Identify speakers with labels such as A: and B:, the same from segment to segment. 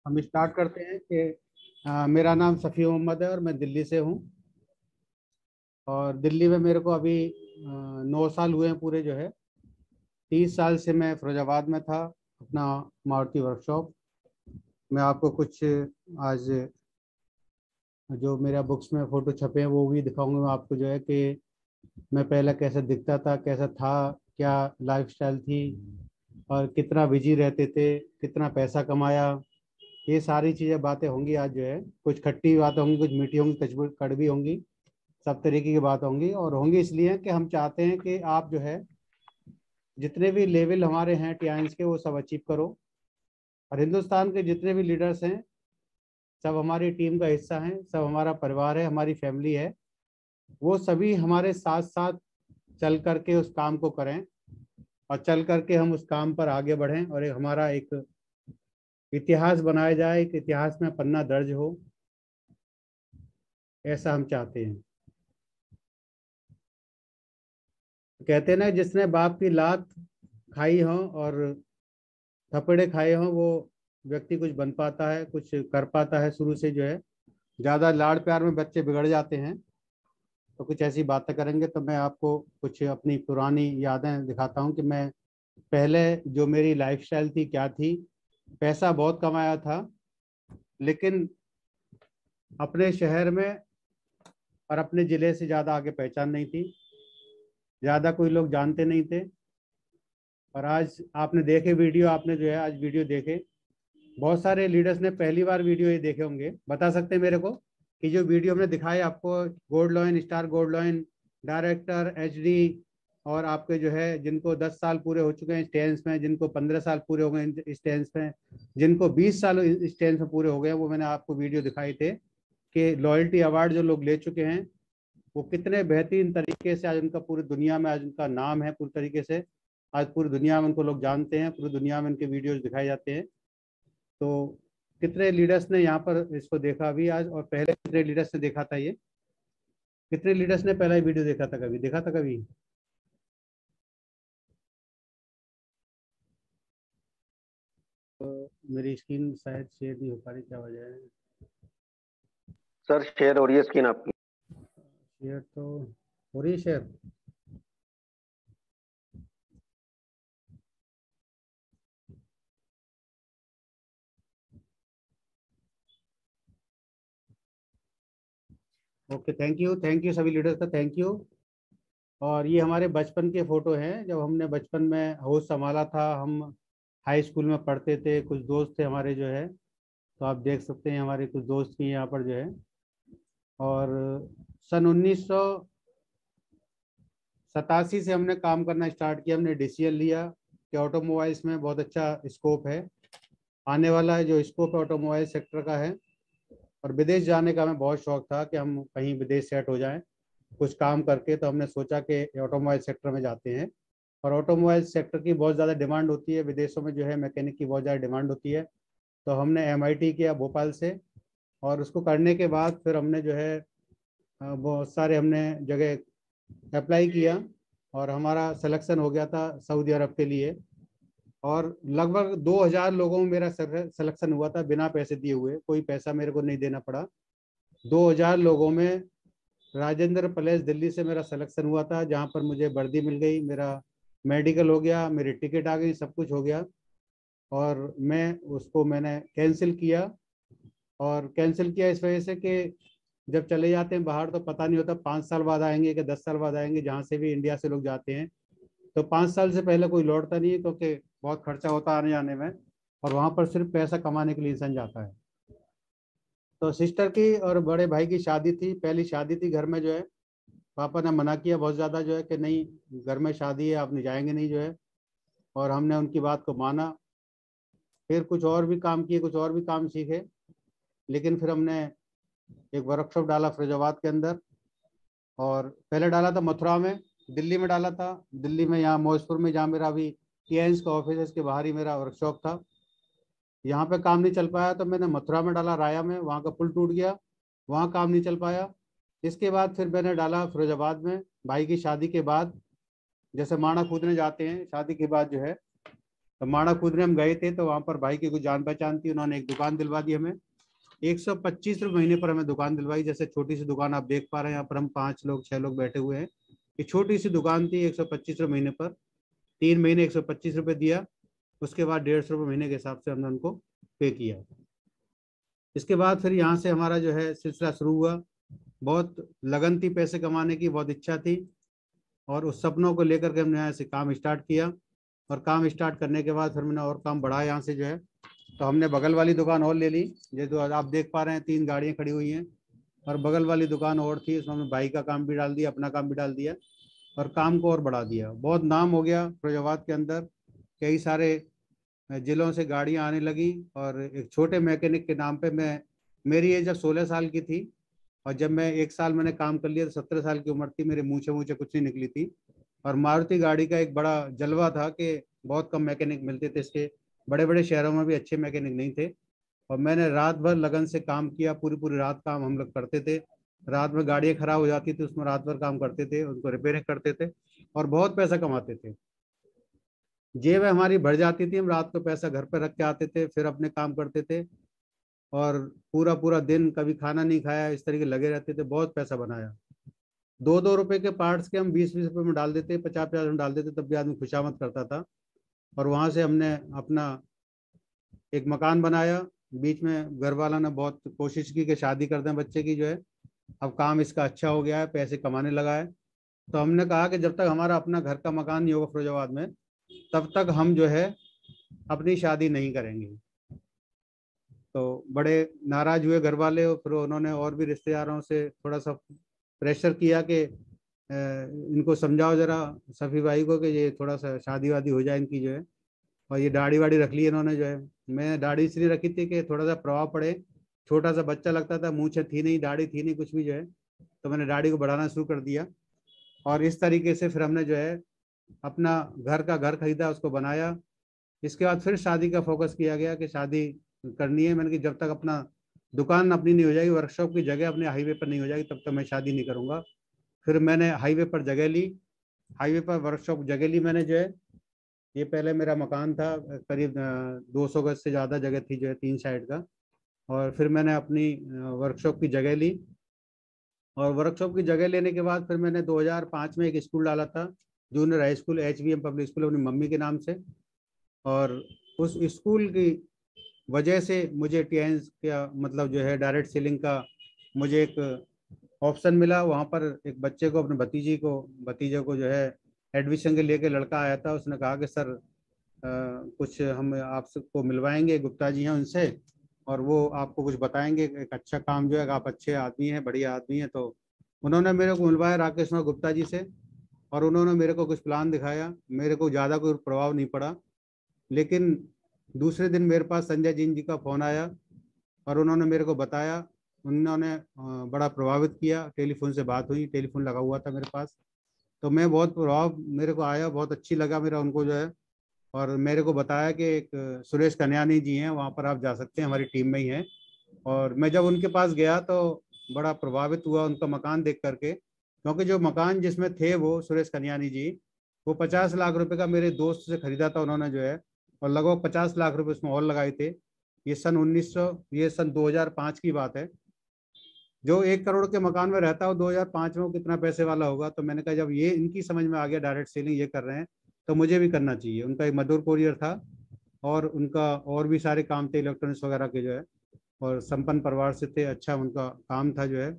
A: हम स्टार्ट करते हैं कि मेरा नाम सफ़ी मोहम्मद है और मैं दिल्ली से हूँ। और दिल्ली में मेरे को अभी 9 साल हुए हैं पूरे जो है। 30 साल से मैं फिरोजाबाद में था, अपना मारुति वर्कशॉप। मैं आपको कुछ आज जो मेरा बुक्स में फ़ोटो छपे हैं वो भी दिखाऊंगा मैं आपको, जो है कि मैं पहले कैसे दिखता था, कैसा था, क्या लाइफस्टाइल थी, और कितना बिजी रहते थे, कितना पैसा कमाया। ये सारी चीज़ें बातें होंगी आज जो है। कुछ खट्टी बातें होंगी, कुछ मीठी होंगी, कुछ कड़वी होंगी। सब तरीके की बात होंगी, और होंगी इसलिए कि हम चाहते हैं कि आप जो है जितने भी लेवल हमारे हैं टीआईएंस के वो सब अचीव करो। और हिंदुस्तान के जितने भी लीडर्स हैं सब हमारी टीम का हिस्सा हैं, सब हमारा परिवार है, हमारी फैमिली है। वो सभी हमारे साथ साथ चल करके उस काम को करें, और चल करके हम उस काम पर आगे बढ़ें, और एक हमारा एक इतिहास बनाया जाए, एक इतिहास में पन्ना दर्ज हो, ऐसा हम चाहते हैं। कहते हैं ना, जिसने बाप की लात खाई हो और थपड़े खाए हों वो व्यक्ति कुछ बन पाता है, कुछ कर पाता है शुरू से जो है। ज़्यादा लाड़ प्यार में बच्चे बिगड़ जाते हैं। तो कुछ ऐसी बातें करेंगे तो मैं आपको कुछ अपनी पुरानी यादें दिखाता हूँ कि मैं पहले जो मेरी लाइफस्टाइल थी क्या थी। पैसा बहुत कमाया था, लेकिन अपने शहर में और अपने ज़िले से ज़्यादा आगे पहचान नहीं थी। ज़्यादा कोई लोग जानते नहीं थे। और आज आपने देखे वीडियो, आपने जो है आज वीडियो देखे, बहुत सारे लीडर्स ने पहली बार वीडियो ये देखे होंगे। बता सकते हैं मेरे को कि जो वीडियो हमने दिखाए आपको, gold lion, star gold lion, director, HD, और आपके जो है जिनको 10 साल पूरे हो चुके हैं स्टेंस में, जिनको 15 साल पूरे हो गए स्टेंस में, जिनको 20 साल स्टेंस में पूरे हो गए, वो मैंने आपको वीडियो दिखाई थे कि लॉयल्टी अवार्ड जो लोग ले चुके हैं वो कितने बेहतरीन तरीके से आज उनका पूरी दुनिया में आज उनका नाम है। पूरी तरीके से आज पूरी दुनिया में उनको लोग जानते हैं, पूरी दुनिया में उनके वीडियोज दिखाए जाते हैं। तो कितने लीडर्स ने यहाँ पर इसको देखा अभी आज, और पहले कितने लीडर्स ने देखा था ये? कितने लीडर्स ने पहला वीडियो देखा था, कभी देखा था कभी? तो मेरी स्क्रीन शायद शेयर नहीं हो पा रही, क्या वजह है?
B: सर शेयर हो रही है स्क्रीन आपकी।
A: शेयर तो हो रही है शेयर। ओके, थैंक यू सभी लीडर्स का, थैंक यू। और ये हमारे बचपन के फोटो हैं, जब हमने बचपन में होश संभाला था। हम हाई स्कूल में पढ़ते थे, कुछ दोस्त थे हमारे जो है। तो आप देख सकते हैं हमारे कुछ दोस्त की यहाँ पर जो है। और सन 1987 से हमने काम करना स्टार्ट किया। हमने डिसीजन लिया कि ऑटोमोबाइल्स में बहुत अच्छा स्कोप है, आने वाला है जो स्कोप है ऑटोमोबाइल सेक्टर का है। और विदेश जाने का हमें बहुत शौक था कि हम कहीं विदेश सेट हो जाएं कुछ काम करके। तो हमने सोचा कि ऑटोमोबाइल सेक्टर में जाते हैं। और ऑटोमोबाइल सेक्टर की बहुत ज़्यादा डिमांड होती है विदेशों में, जो है मैकेनिक की बहुत ज़्यादा डिमांड होती है। तो हमने एमआईटी किया भोपाल से, और उसको करने के बाद फिर हमने जो है बहुत सारे हमने जगह अप्लाई किया, और हमारा सिलेक्शन हो गया था सऊदी अरब के लिए। और लगभग 2000 लोगों में मेरा सिलेक्शन हुआ था, बिना पैसे दिए हुए, कोई पैसा मेरे को नहीं देना पड़ा। 2000 लोगों में राजेंद्र पैलेस दिल्ली से मेरा सिलेक्शन हुआ था, जहाँ पर मुझे वर्दी मिल गई, मेरा मेडिकल हो गया, मेरी टिकट आ गई, सब कुछ हो गया। और मैंने कैंसिल किया। और कैंसिल किया इस वजह से कि जब चले जाते हैं बाहर तो पता नहीं होता 5 साल बाद आएंगे कि 10 साल बाद आएंगे। जहाँ से भी इंडिया से लोग जाते हैं तो 5 साल से पहले कोई लौटता नहीं है, क्योंकि बहुत खर्चा होता है आने जाने में, और वहाँ पर सिर्फ पैसा कमाने के लिए इंसान जाता है। तो सिस्टर की और बड़े भाई की शादी थी, पहली शादी थी घर में जो है। पापा ने मना किया बहुत ज़्यादा जो है कि नहीं, घर में शादी है, आप नहीं जाएंगे नहीं जो है। और हमने उनकी बात को माना। फिर कुछ और भी काम किए, कुछ और भी काम सीखे। लेकिन फिर हमने एक वर्कशॉप डाला फैजाबाद के अंदर। और पहले डाला था मथुरा में, दिल्ली में डाला था। दिल्ली में यहाँ मौजपुर में, जहाँ मेरा अभी टीआईएंस का ऑफिस है, इसके बाहर ही मेरा वर्कशॉप था। यहाँ पे काम नहीं चल पाया तो मैंने मथुरा में डाला, राया में, वहाँ का पुल टूट गया, वहाँ काम नहीं चल पाया। इसके बाद फिर मैंने डाला फिरोजाबाद में, भाई की शादी के बाद। जैसे माणा कूदने जाते हैं शादी के बाद जो है, तो माणा कूदने हम गए थे, तो वहाँ पर भाई की कुछ जान पहचान थी, उन्होंने एक दुकान दिलवा दी हमें। 125 रुपये महीने पर हमें दुकान दिलवाई। जैसे छोटी सी दुकान आप देख पा रहे हैं, यहाँ पर हम 5 लोग 6 लोग बैठे हुए हैं। ये छोटी सी दुकान थी, 125 रुपये महीने पर। 3 महीने 125 रुपये दिया, उसके बाद 150 रुपये महीने के हिसाब से हमने उनको पे किया। इसके बाद फिर यहाँ से हमारा जो है सिलसिला शुरू हुआ। बहुत लगन थी पैसे कमाने की, बहुत इच्छा थी, और उस सपनों को लेकर के हमने यहाँ से काम स्टार्ट किया। और काम स्टार्ट करने के बाद फिर मैंने और काम बढ़ाया यहाँ से जो है। तो हमने बगल वाली दुकान और ले ली, ये जो आप देख पा रहे हैं 3 गाड़ियाँ खड़ी हुई हैं, और बगल वाली दुकान और थी, उसमें हमने भाई का काम भी डाल दिया, अपना काम भी डाल दिया, और काम को और बढ़ा दिया। बहुत नाम हो गया फिरोजाबाद के अंदर, कई सारे जिलों से गाड़ियां आने लगी। और एक छोटे मैकेनिक के नाम पे मैं, मेरी एज जब 16 साल की थी, और जब मैं 1 साल मैंने काम कर लिया तो 17 साल की उम्र थी, मेरे मूछे मूछे कुछ नहीं निकली थी। और मारुति गाड़ी का एक बड़ा जलवा था कि बहुत कम मैकेनिक मिलते थे, इसके बड़े बड़े शहरों में भी अच्छे मैकेनिक नहीं थे। और मैंने रात भर लगन से काम किया, पूरी पूरी रात काम हम लोग करते थे। रात में गाड़ियाँ खराब हो जाती थी, उसमें रात भर काम करते थे, उनको रिपेयरिंग करते थे, और बहुत पैसा कमाते थे। जेब हमारी भर जाती थी, हम रात को पैसा घर पर रख के आते थे, फिर अपने काम करते थे। और पूरा पूरा दिन कभी खाना नहीं खाया, इस तरीके लगे रहते थे, बहुत पैसा बनाया। 2-2 रुपए के पार्ट्स के हम 20-20 रुपए में डाल देते, 50-50 में डाल देते, तब भी आदमी खुशामद करता था। और वहां से हमने अपना एक मकान बनाया। बीच में घर वालों ने बहुत कोशिश की कि शादी कर दें बच्चे की जो है। अब काम इसका अच्छा हो गया है, पैसे कमाने लगा है, तो हमने कहा कि जब तक हमारा अपना घर का मकान नहीं होगा फिरोजाबाद में, तब तक हम जो है अपनी शादी नहीं करेंगे। तो बड़े नाराज हुए घर वाले, और फिर उन्होंने और भी रिश्तेदारों से थोड़ा सा प्रेशर किया कि इनको समझाओ जरा, सफ़ी भाई को, कि ये थोड़ा सा शादी वादी हो जाए इनकी जो है। और ये दाढ़ी वाड़ी रख ली इन्होंने जो है। मैं दाढ़ी इसलिए रखी थी कि थोड़ा सा प्रभाव पड़े। छोटा सा बच्चा लगता था, मूंछ थी नहीं, दाढ़ी थी नहीं, कुछ भी जो है। तो मैंने दाढ़ी को बढ़ाना शुरू कर दिया, और इस तरीके से फिर हमने जो है अपना घर खरीदा, उसको बनाया। इसके बाद फिर शादी का फोकस किया गया कि शादी करनी है। मैंने कि जब तक अपना दुकान अपनी नहीं हो जाएगी, वर्कशॉप की जगह अपने हाईवे पर नहीं हो जाएगी, तब तक मैं शादी नहीं करूंगा। फिर मैंने हाईवे पर जगह ली, हाईवे पर वर्कशॉप जगह ली मैंने जो है। ये पहले मेरा मकान था, करीब 200 गज से ज़्यादा जगह थी जो है, 3 साइड का। और फिर मैंने अपनी वर्कशॉप की जगह ली, और वर्कशॉप की जगह लेने के बाद फिर मैंने 2005 में एक स्कूल डाला था, junior high school, HVM public school, अपनी मम्मी के नाम से। और उस स्कूल की वजह से मुझे टीएंस का मतलब जो है डायरेक्ट सेलिंग का मुझे एक ऑप्शन मिला। वहाँ पर एक बच्चे को, अपने भतीजे को जो है एडमिशन के लेके लड़का आया था। उसने कहा कि सर कुछ हम आपको मिलवाएंगे, गुप्ता जी हैं उनसे, और वो आपको कुछ बताएंगे, एक अच्छा काम जो है, आप अच्छे आदमी हैं, बढ़िया आदमी हैं। तो उन्होंने मेरे को मिलवाया राकेश कुमार गुप्ता जी से, और उन्होंने मेरे को कुछ प्लान दिखाया। मेरे को ज़्यादा कोई प्रभाव नहीं पड़ा, लेकिन दूसरे दिन मेरे पास संजय जी का फ़ोन आया, और उन्होंने मेरे को बताया। उन्होंने बड़ा प्रभावित किया, टेलीफोन से बात हुई, टेलीफोन लगा हुआ था मेरे पास। तो मैं बहुत प्रभाव मेरे को आया, बहुत अच्छी लगा मेरा उनको जो है। और मेरे को बताया कि एक सुरेश कन्यानी जी हैं, वहाँ पर आप जा सकते हैं, हमारी टीम में ही हैं। और मैं जब उनके पास गया तो बड़ा प्रभावित हुआ उनका मकान देख करके, क्योंकि जो मकान जिसमें थे वो सुरेश कन्यानी जी, वो 50 लाख रुपए का मेरे दोस्त से खरीदा था उन्होंने जो है। और लगभग 50 लाख रुपए उसमें और लगाए थे। ये सन 2005 की बात है। जो 1 करोड़ के मकान में रहता हो 2005 में, वो कितना पैसे वाला होगा। तो मैंने कहा जब ये इनकी समझ में आ गया, डायरेक्ट सेलिंग ये कर रहे हैं, तो मुझे भी करना चाहिए। उनका एक मधुर कोरियर था, और उनका और भी सारे काम थे इलेक्ट्रॉनिक्स वगैरह के जो है, और संपन्न परिवार से थे, अच्छा उनका काम था जो है।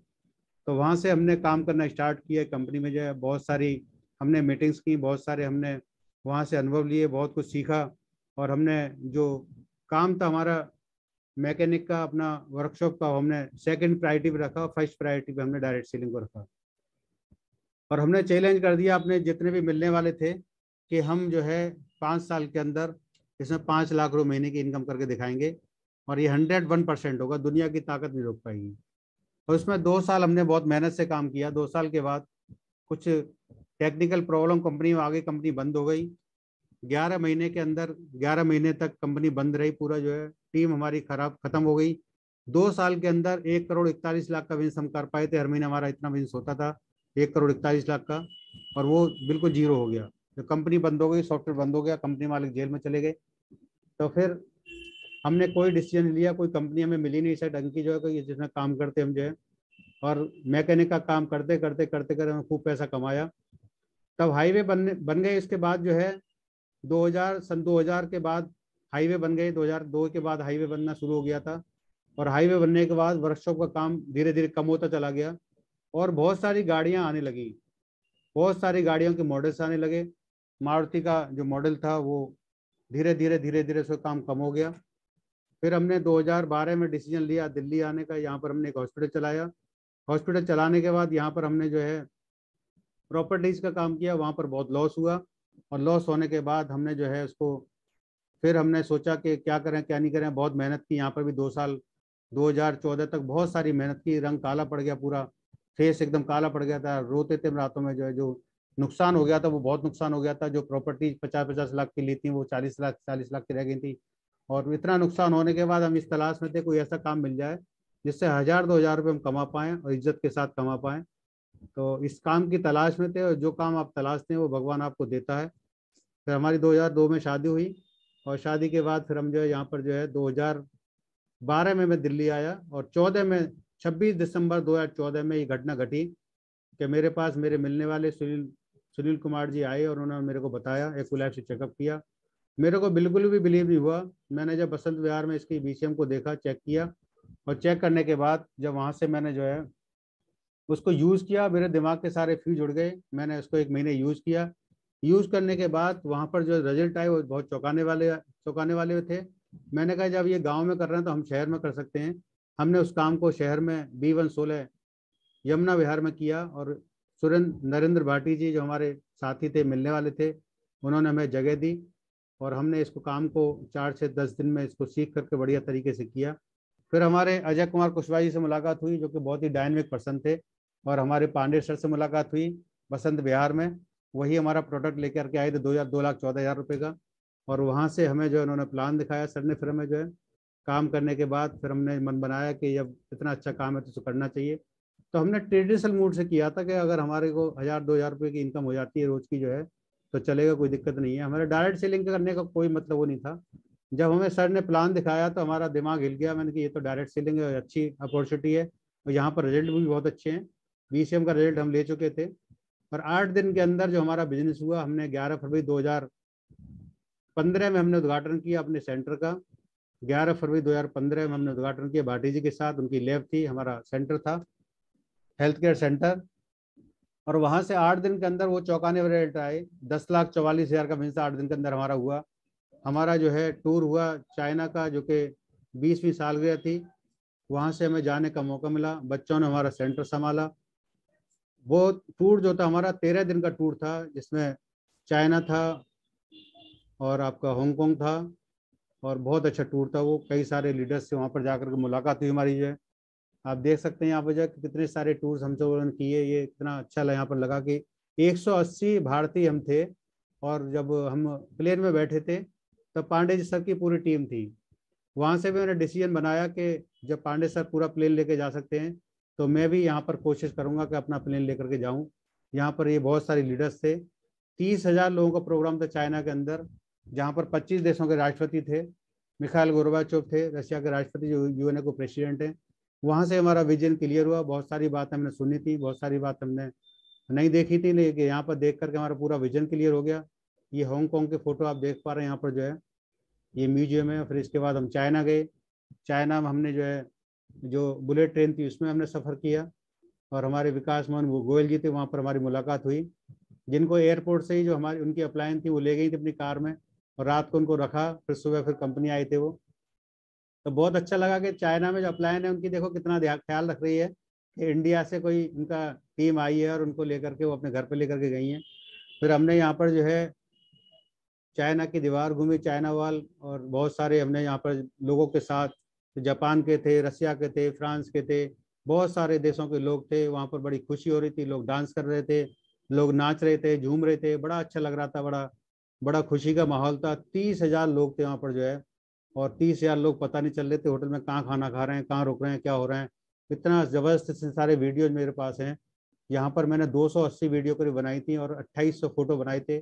A: तो वहाँ से हमने काम करना स्टार्ट किया कंपनी में जो है। बहुत सारी हमने मीटिंग्स की, बहुत सारे हमने वहाँ से अनुभव लिए, बहुत कुछ सीखा। और हमने जो काम था हमारा मैकेनिक का, अपना वर्कशॉप का, हमने सेकंड प्रायोरिटी पे रखा, और फर्स्ट प्रायोरिटी पे हमने डायरेक्ट सेलिंग को रखा। और हमने चैलेंज कर दिया अपने जितने भी मिलने वाले थे कि हम जो है 5 साल के अंदर इसमें 5 लाख रुपये महीने की इनकम करके दिखाएंगे, और ये 101% होगा, दुनिया की ताकत नहीं रोक पाएगी। और उसमें 2 साल हमने बहुत मेहनत से काम किया। 2 साल के बाद कुछ टेक्निकल प्रॉब्लम कंपनी में आ गई, कंपनी बंद हो गई। 11 महीने के अंदर, 11 महीने तक कंपनी बंद रही, पूरा जो है टीम हमारी खराब खत्म हो गई। 2 साल के अंदर 1 करोड़ 41 लाख का बिजनेस हम कर पाए थे। हर महीने हमारा इतना बिजनेस होता था, 1 करोड़ 41 लाख का, और वो बिल्कुल जीरो हो गया। तो कंपनी बंद हो गई, सॉफ्टवेयर बंद हो गया, कंपनी मालिक जेल में चले गए। तो फिर हमने कोई डिसीजन लिया, कोई कंपनी हमें मिली नहीं सर ढंग की जो है कोई जिसमें काम करते हम जो है, और मैकेनिक का काम करते करते करते करते हम खूब पैसा कमाया। तब हाईवे बन गए। इसके बाद जो है 2000 के बाद हाईवे बन गए। 2002 के बाद हाईवे बनना शुरू हो गया था, और हाईवे बनने के बाद वर्कशॉप का काम धीरे धीरे कम होता चला गया, और बहुत सारी गाड़ियां आने लगी, बहुत सारी गाड़ियों के मॉडल्स आने लगे। मारुति का जो मॉडल था वो धीरे धीरे उसका काम कम हो गया। फिर हमने 2012 में डिसीजन लिया दिल्ली आने का। यहाँ पर हमने एक हॉस्पिटल चलाया। हॉस्पिटल चलाने के बाद यहाँ पर हमने जो है प्रॉपर्टीज का काम किया। वहाँ पर बहुत लॉस हुआ, और लॉस होने के बाद हमने जो है उसको, फिर हमने सोचा कि क्या करें क्या नहीं करें। बहुत मेहनत की यहाँ पर भी 2 साल, 2014 तक बहुत सारी मेहनत की। रंग काला पड़ गया, पूरा फेस एकदम काला पड़ गया था। रोते थे हम रातों में। जो है जो नुकसान हो गया था वो बहुत नुकसान हो गया था। जो प्रॉपर्टी 50-50 लाख की ली थी वो 40 लाख 40 लाख की रह गई थी। और इतना नुकसान होने के बाद हम इस तलाश में थे कोई ऐसा काम मिल जाए जिससे 1000-2000 रुपये हम कमा पाएं और इज्जत के साथ कमा पाएं। तो इस काम की तलाश में थे, और जो काम आप तलाशते हैं वो भगवान आपको देता है। फिर हमारी 2002 में शादी हुई, और शादी के बाद फिर हम जो है यहाँ पर जो है 2012 में मैं दिल्ली आया, और 14 में 26 दिसंबर 2014 में ये घटना घटी कि मेरे पास मेरे मिलने वाले सुनील कुमार जी आए, और उन्होंने मेरे को बताया, एक्यूलाइफ से चेकअप किया। मेरे को बिल्कुल भी बिलीव नहीं हुआ। मैंने जब बसंत विहार में इसकी बीसीएम को देखा, चेक किया, और चेक करने के बाद जब वहाँ से मैंने जो है उसको यूज़ किया, मेरे दिमाग के सारे फ्यूज उड़ गए। मैंने उसको 1 महीने यूज़ किया। यूज़ करने के बाद वहाँ पर जो रिजल्ट आए वो बहुत चौंकाने वाले थे। मैंने कहा जब ये गांव में कर रहे हैं तो हम शहर में कर सकते हैं। हमने उस काम को शहर में B116 यमुना विहार में किया, और सुरेंद्र नरेंद्र भाटी जी जो हमारे साथी थे, मिलने वाले थे, उन्होंने हमें जगह दी, और हमने इसको काम को 4 से 10 दिन में इसको सीख करके बढ़िया तरीके से किया। फिर हमारे अजय कुमार कुशवाहा जी से मुलाकात हुई, जो कि बहुत ही डायनेमिक पर्सन थे, और हमारे पांडे सर से मुलाकात हुई बसंत विहार में। वही हमारा प्रोडक्ट लेकर के आए थे 2,14,000 रुपये का, और वहाँ से हमें जो है उन्होंने प्लान दिखाया सर ने। फिर हमें जो है काम करने के बाद फिर हमने मन बनाया कि जब इतना अच्छा काम है तो इसको करना चाहिए। तो हमने ट्रेडिशनल मूड से किया था कि अगर हमारे को 1,000-2,000 रुपये की इनकम हो जाती है रोज की जो है तो चलेगा, कोई दिक्कत नहीं है। हमारे डायरेक्ट सेलिंग करने का कोई मतलब वो नहीं था। जब हमें सर ने प्लान दिखाया तो हमारा दिमाग हिल गया। मैंने कि ये तो डायरेक्ट सेलिंग है, अच्छी अपॉर्चुनिटी है, और यहाँ पर रिजल्ट भी बहुत अच्छे हैं। बीसीएम का रिजल्ट हम ले चुके थे, और 8 दिन के अंदर जो हमारा बिजनेस हुआ, हमने 11 फरवरी 2015 में हमने उद्घाटन किया अपने सेंटर का। 11 फरवरी 2015 में हमने उद्घाटन किया भाटी जी के साथ। उनकी लैब थी, हमारा सेंटर था, हेल्थ केयर सेंटर। और वहां से 8 दिन के अंदर वो चौंकाने वाले रिजल्ट आए। 10,44,000 का बिजनेस 8 दिन के अंदर हमारा हुआ। हमारा जो है टूर हुआ चाइना का, जो कि 20वीं सालगिरह थी। वहां से हमें जाने का मौका मिला, बच्चों ने हमारा सेंटर संभाला। वो टूर जो था हमारा 13 दिन का टूर था, जिसमें चाइना था और आपका हांगकांग था, और बहुत अच्छा टूर था वो। कई सारे लीडर्स से वहाँ पर जाकर के मुलाकात हुई हमारी जो है। आप देख सकते हैं यहाँ पर जो है कि कितने सारे टूर्स हमसे उन्होंने किए। ये इतना अच्छा यहाँ पर लगा कि 180 भारतीय हम थे, और जब हम प्लेन में बैठे थे तब पांडे जी सर की पूरी टीम थी। वहाँ से भी मैंने डिसीजन बनाया कि जब पांडे सर पूरा प्लेन लेके जा सकते हैं तो मैं भी यहाँ पर कोशिश करूंगा कि अपना प्लेन लेकर के जाऊँ। यहाँ पर ये बहुत सारे लीडर्स थे। 30,000 लोगों का प्रोग्राम था चाइना के अंदर, जहाँ पर 25 देशों के राष्ट्रपति थे। मिखाइल गोर्बाचोव थे, रशिया के राष्ट्रपति जो यूएनए को प्रेसिडेंट हैं। वहाँ से हमारा विजन क्लियर हुआ। बहुत सारी बात हमने सुनी थी, बहुत सारी बात हमने नहीं देखी थी, लेकिन यहाँ पर देख करके हमारा पूरा विजन क्लियर हो गया। ये हांगकांग के फोटो आप देख पा रहे हैं यहाँ पर जो है, ये म्यूजियम है। फिर इसके बाद हम चाइना गए। चाइना में हमने जो है जो बुलेट ट्रेन थी उसमें हमने सफ़र किया, और हमारे विकास मोहन वो गोयल जी थे, वहाँ पर हमारी मुलाकात हुई, जिनको एयरपोर्ट से ही जो हमारी उनकी अपलायन थी वो ले गई थी अपनी कार में, और रात को उनको रखा। फिर सुबह फिर कंपनी आए थे वो। तो बहुत अच्छा लगा कि चाइना में जो अपलायन है उनकी देखो कितना ख्याल रख रही है कि इंडिया से कोई उनका टीम आई है और उनको लेकर के वो अपने घर पे लेकर के गई हैं। फिर हमने यहाँ पर जो है चाइना की दीवार घूमी, चाइना वॉल, और बहुत सारे हमने यहाँ पर लोगों के साथ, जापान के थे, रसिया के थे, फ्रांस के थे, बहुत सारे देशों के लोग थे। वहाँ पर बड़ी खुशी हो रही थी, लोग डांस कर रहे थे, लोग नाच रहे थे, झूम रहे थे, बड़ा अच्छा लग रहा था। बड़ा बड़ा खुशी का माहौल था। 30,000 लोग थे वहाँ पर जो है, और 30,000 लोग पता नहीं चल रहे थे होटल में कहाँ खाना खा रहे हैं, कहाँ रुक रहे हैं, क्या हो रहे हैं। इतना ज़बरदस्त से सारे वीडियोज मेरे पास हैं। यहाँ पर मैंने 280 वीडियो करीब बनाई थी और 2800 फोटो बनाए थे।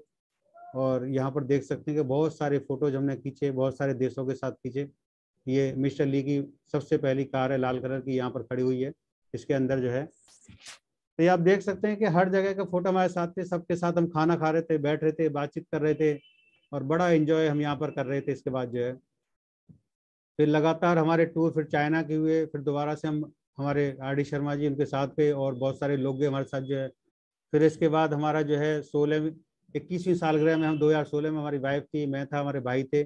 A: और यहाँ पर देख सकते हैं कि बहुत सारे फोटोज हमने खींचे, बहुत सारे देशों के साथ खींचे। ये मिस्टर ली की सबसे पहली कार है, लाल कलर की, यहाँ पर खड़ी हुई है इसके अंदर जो है। तो ये आप देख सकते हैं कि हर जगह का फोटो हमारे साथ थे, सबके साथ हम खाना खा रहे थे, बैठ रहे थे, बातचीत कर रहे थे और बड़ा एंजॉय हम यहाँ पर कर रहे थे। इसके बाद जो है फिर लगातार हमारे टूर फिर चाइना के हुए, फिर दोबारा से हम हमारे आर डी शर्मा जी उनके साथ पे और बहुत सारे लोग भी हमारे साथ जो है। फिर इसके बाद हमारा जो है 21वीं सालगिरह में हम 2016 में, हमारी वाइफ थी, मैं था, हमारे भाई थे,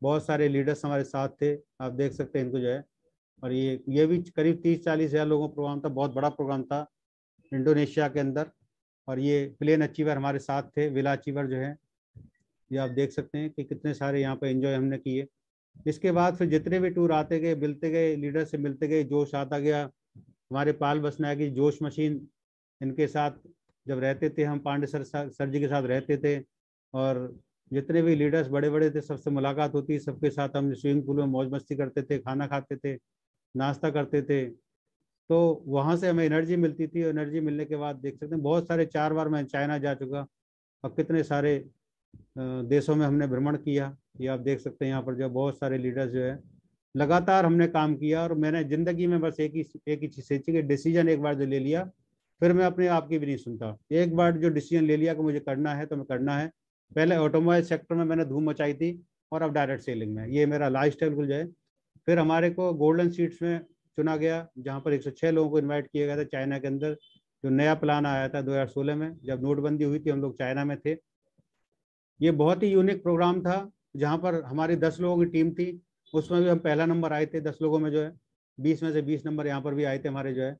A: बहुत सारे लीडर्स हमारे साथ थे। आप देख सकते हैं इनको जो है। और ये भी करीब 30-40 हज़ार लोगों का प्रोग्राम था, बहुत बड़ा प्रोग्राम था इंडोनेशिया के अंदर। और ये प्लेन अचीवर हमारे साथ थे, विला अचीवर जो है। ये आप देख सकते हैं कि कितने सारे यहाँ पर एंजॉय हमने किए। इसके बाद फिर जितने भी टूर आते गए, मिलते गए, लीडर से मिलते गए, जोश आता गया। हमारे पाल बसनायक की जोश मशीन, इनके साथ जब रहते थे हम, पांडे सर जी के साथ रहते थे। और जितने भी लीडर्स बड़े बड़े थे सबसे मुलाकात होती, सबके साथ हम स्विमिंग पूल में मौज मस्ती करते थे, खाना खाते थे, नाश्ता करते थे। तो वहाँ से हमें एनर्जी मिलती थी। एनर्जी मिलने के बाद देख सकते हैं बहुत सारे, 4 बार मैं चाइना जा चुका और कितने सारे देशों में हमने भ्रमण किया। ये आप देख सकते हैं यहाँ पर जो बहुत सारे लीडर्स जो है, लगातार हमने काम किया। और मैंने जिंदगी में बस एक ही चीज सोची कि डिसीजन एक बार जो ले लिया, फिर मैं अपने आप की भी नहीं सुनता। एक बार जो डिसीजन ले लिया कि मुझे करना है तो मैं करना है। पहले ऑटोमोबाइल सेक्टर में मैंने धूम मचाई थी और अब डायरेक्ट सेलिंग में, ये मेरा लाइफ स्टाइल खुल जाए। फिर हमारे को गोल्डन सीट्स में चुना गया, जहाँ पर 106 लोगों को इन्वाइट किया गया था चाइना के अंदर। जो नया प्लान आया था 2016 में, जब नोटबंदी हुई थी, हम लोग चाइना में थे। ये बहुत ही यूनिक प्रोग्राम था, जहाँ पर हमारी 10 लोगों की टीम थी। उसमें भी हम पहला नंबर आए थे 10 लोगों में जो है। 20 में से 20 नंबर यहाँ पर भी आए थे हमारे जो है।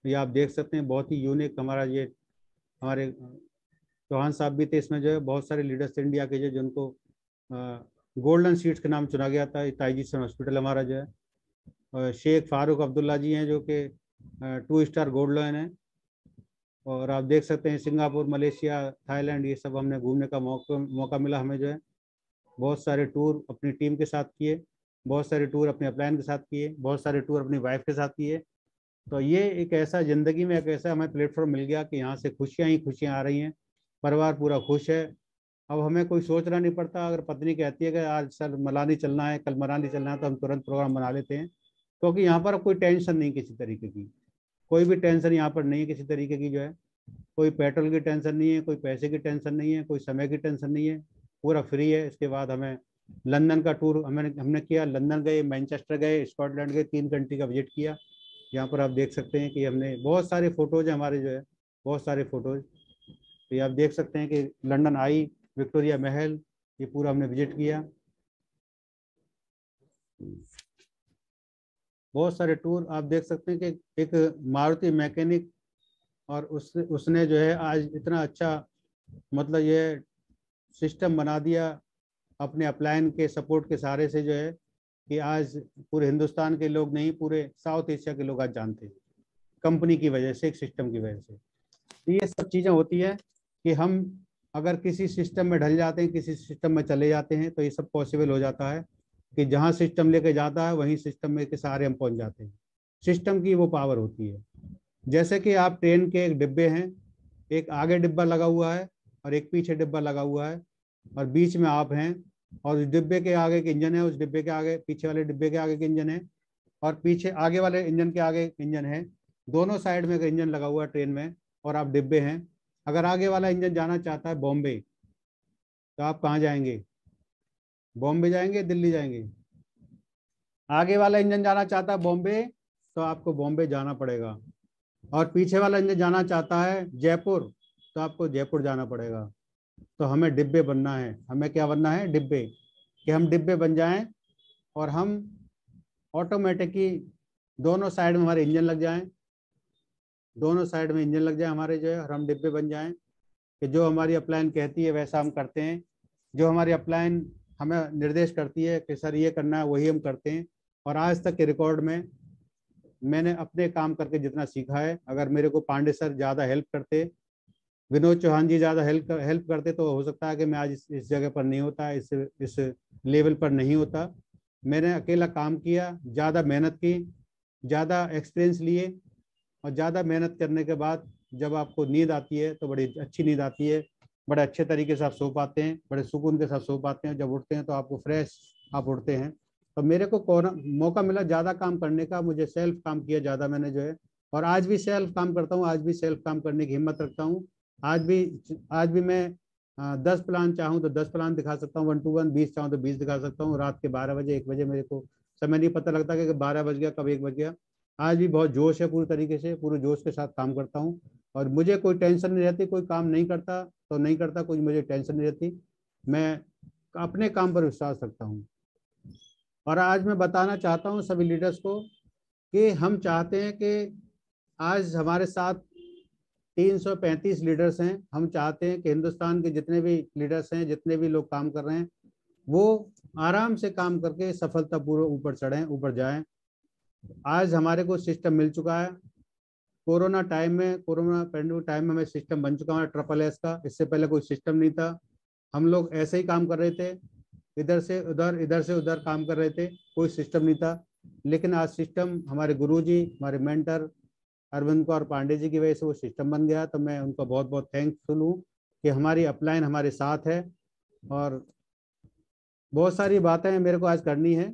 A: ये आप देख सकते हैं बहुत ही यूनिक हमारा ये, हमारे चौहान साहब भी थे इसमें जो है। बहुत सारे लीडर्स थे इंडिया के जो, जिनको गोल्डन सीट्स के नाम चुना गया था। ताईजीसन हॉस्पिटल हमारा जो है, और शेख फारूक अब्दुल्ला जी हैं जो कि 2 स्टार गोल्ड लोन है। और आप देख सकते हैं सिंगापुर, मलेशिया, थाईलैंड, ये सब हमने घूमने का मौका मिला हमें जो है। बहुत सारे टूर अपनी टीम के साथ किए, बहुत सारे टूर अपने अपलाइन के साथ किए, बहुत सारे टूर अपनी वाइफ के साथ किए। तो ये एक ऐसा ज़िंदगी में एक ऐसा हमें प्लेटफॉर्म मिल गया कि यहाँ से खुशियाँ ही खुशियाँ आ रही हैं, परिवार पूरा खुश है। अब हमें कोई सोचना नहीं पड़ता। अगर पत्नी कहती है कि आज सर मनाली चलना है, कल मनाली चलना है, तो हम तुरंत प्रोग्राम बना लेते हैं, क्योंकि यहाँ पर कोई टेंशन नहीं किसी तरीके की। कोई भी टेंशन यहाँ पर नहीं है किसी तरीके की जो है। कोई पेट्रोल की टेंशन नहीं है, कोई पैसे की टेंशन नहीं है, कोई समय की टेंशन नहीं है, पूरा फ्री है। इसके बाद हमें लंदन का टूर हमने किया, लंदन गए, मैनचेस्टर गए, स्कॉटलैंड गए, 3 कंट्री का विजिट किया। यहाँ पर आप देख सकते हैं कि हमने बहुत सारे फोटोज हैं हमारे जो है, बहुत सारे फोटोज। तो ये आप देख सकते हैं कि लंदन आई, विक्टोरिया महल, ये पूरा हमने विजिट किया। बहुत सारे टूर आप देख सकते हैं कि एक मारुति मैकेनिक, और उसने जो है आज इतना अच्छा, मतलब ये सिस्टम बना दिया अपने अपलाइन के सपोर्ट के सहारे से जो है, कि आज पूरे हिंदुस्तान के लोग नहीं, पूरे साउथ एशिया के लोग आज जानते हैं, कंपनी की वजह से, एक सिस्टम की वजह से। तो ये सब चीज़ें होती है कि हम अगर किसी सिस्टम में ढल जाते हैं, किसी सिस्टम में चले जाते हैं, तो ये सब पॉसिबल हो जाता है कि जहाँ सिस्टम लेके जाता है वहीं सिस्टम में के सहारे हम पहुँच जाते हैं। सिस्टम की वो पावर होती है। जैसे कि आप ट्रेन के एक डिब्बे हैं, एक आगे डिब्बा लगा हुआ है और एक पीछे डिब्बा लगा हुआ है, और बीच में आप हैं, और उस डिब्बे के आगे के इंजन है, उस डिब्बे के आगे, पीछे वाले डिब्बे के आगे के इंजन है, और पीछे आगे वाले इंजन के आगे इंजन है। दोनों साइड में एक इंजन लगा हुआ है ट्रेन में, और आप डिब्बे हैं। अगर आगे वाला इंजन जाना चाहता है बॉम्बे, तो आप कहाँ जाएंगे? बॉम्बे जाएंगे, दिल्ली जाएंगे? आगे वाला इंजन जाना चाहता है बॉम्बे, तो आपको बॉम्बे जाना पड़ेगा। और पीछे वाला इंजन जाना चाहता है जयपुर, तो आपको जयपुर जाना पड़ेगा। तो हमें डिब्बे बनना है। हमें क्या बनना है? डिब्बे। कि हम डिब्बे बन जाएं और हम ऑटोमेटिकली दोनों साइड में हमारे इंजन लग जाएं, दोनों साइड में इंजन लग जाए हमारे जो है, और हम डिब्बे बन जाएं कि जो हमारी अपलाइन कहती है वैसा हम करते हैं। जो हमारी अपलाइन हमें निर्देश करती है कि सर ये करना है, वही हम करते हैं। और आज तक के रिकॉर्ड में मैंने अपने काम करके जितना सीखा है, अगर मेरे को पांडे सर ज़्यादा हेल्प करते, विनोद चौहान जी ज़्यादा हेल्प करते, तो हो सकता है कि मैं आज इस जगह पर नहीं होता, इस लेवल पर नहीं होता। मैंने अकेला काम किया, ज़्यादा मेहनत की, ज़्यादा एक्सपीरियंस लिए, और ज़्यादा मेहनत करने के बाद जब आपको नींद आती है तो बड़ी अच्छी नींद आती है बड़े अच्छे तरीके से आप सो पाते हैं, बड़े सुकून के साथ सो पाते हैं। जब उठते हैं तो आपको फ्रेश आप उठते हैं। तो मेरे को मौका मिला ज़्यादा काम करने का, मुझे सेल्फ काम किया ज़्यादा मैंने जो है, और आज भी सेल्फ काम करता हूँ, आज भी सेल्फ काम करने की हिम्मत रखता हूँ। आज भी मैं 10 प्लान चाहूँ तो 10 प्लान दिखा सकता हूँ 1 to 1, 20 चाहूँ तो 20 दिखा सकता हूँ। रात के 12 बजे 1 बजे मेरे को समय नहीं पता लगता कि 12 बज गया कब 1 बज गया। आज भी बहुत जोश है, पूरी तरीके से पूरे जोश के साथ काम करता हूँ। और मुझे कोई टेंशन नहीं रहती, कोई काम नहीं करता तो नहीं करता, कोई मुझे टेंशन नहीं रहती। मैं अपने काम पर विश्वास रखता हूँ। और आज मैं बताना चाहता हूँ सभी लीडर्स को कि हम चाहते हैं कि आज हमारे साथ 335 लीडर्स हैं। हम चाहते हैं कि हिंदुस्तान के जितने भी लीडर्स हैं, जितने भी लोग काम कर रहे हैं, वो आराम से काम करके सफलतापूर्वक ऊपर चढ़ें, ऊपर जाएं। आज हमारे को सिस्टम मिल चुका है। कोरोना पेंडेमिक टाइम में हमें सिस्टम बन चुका है SSS का। इससे पहले कोई सिस्टम नहीं था, हम लोग ऐसे ही काम कर रहे थे, इधर से उधर काम कर रहे थे, कोई सिस्टम नहीं था। लेकिन आज सिस्टम हमारे गुरुजी, हमारे मेंटर अरविंद कौर पांडे जी की वजह से वो सिस्टम बन गया। तो मैं उनको बहुत बहुत थैंकफुल हूँ कि हमारी अपलाइन हमारे साथ है। और बहुत सारी बातें मेरे को आज करनी है।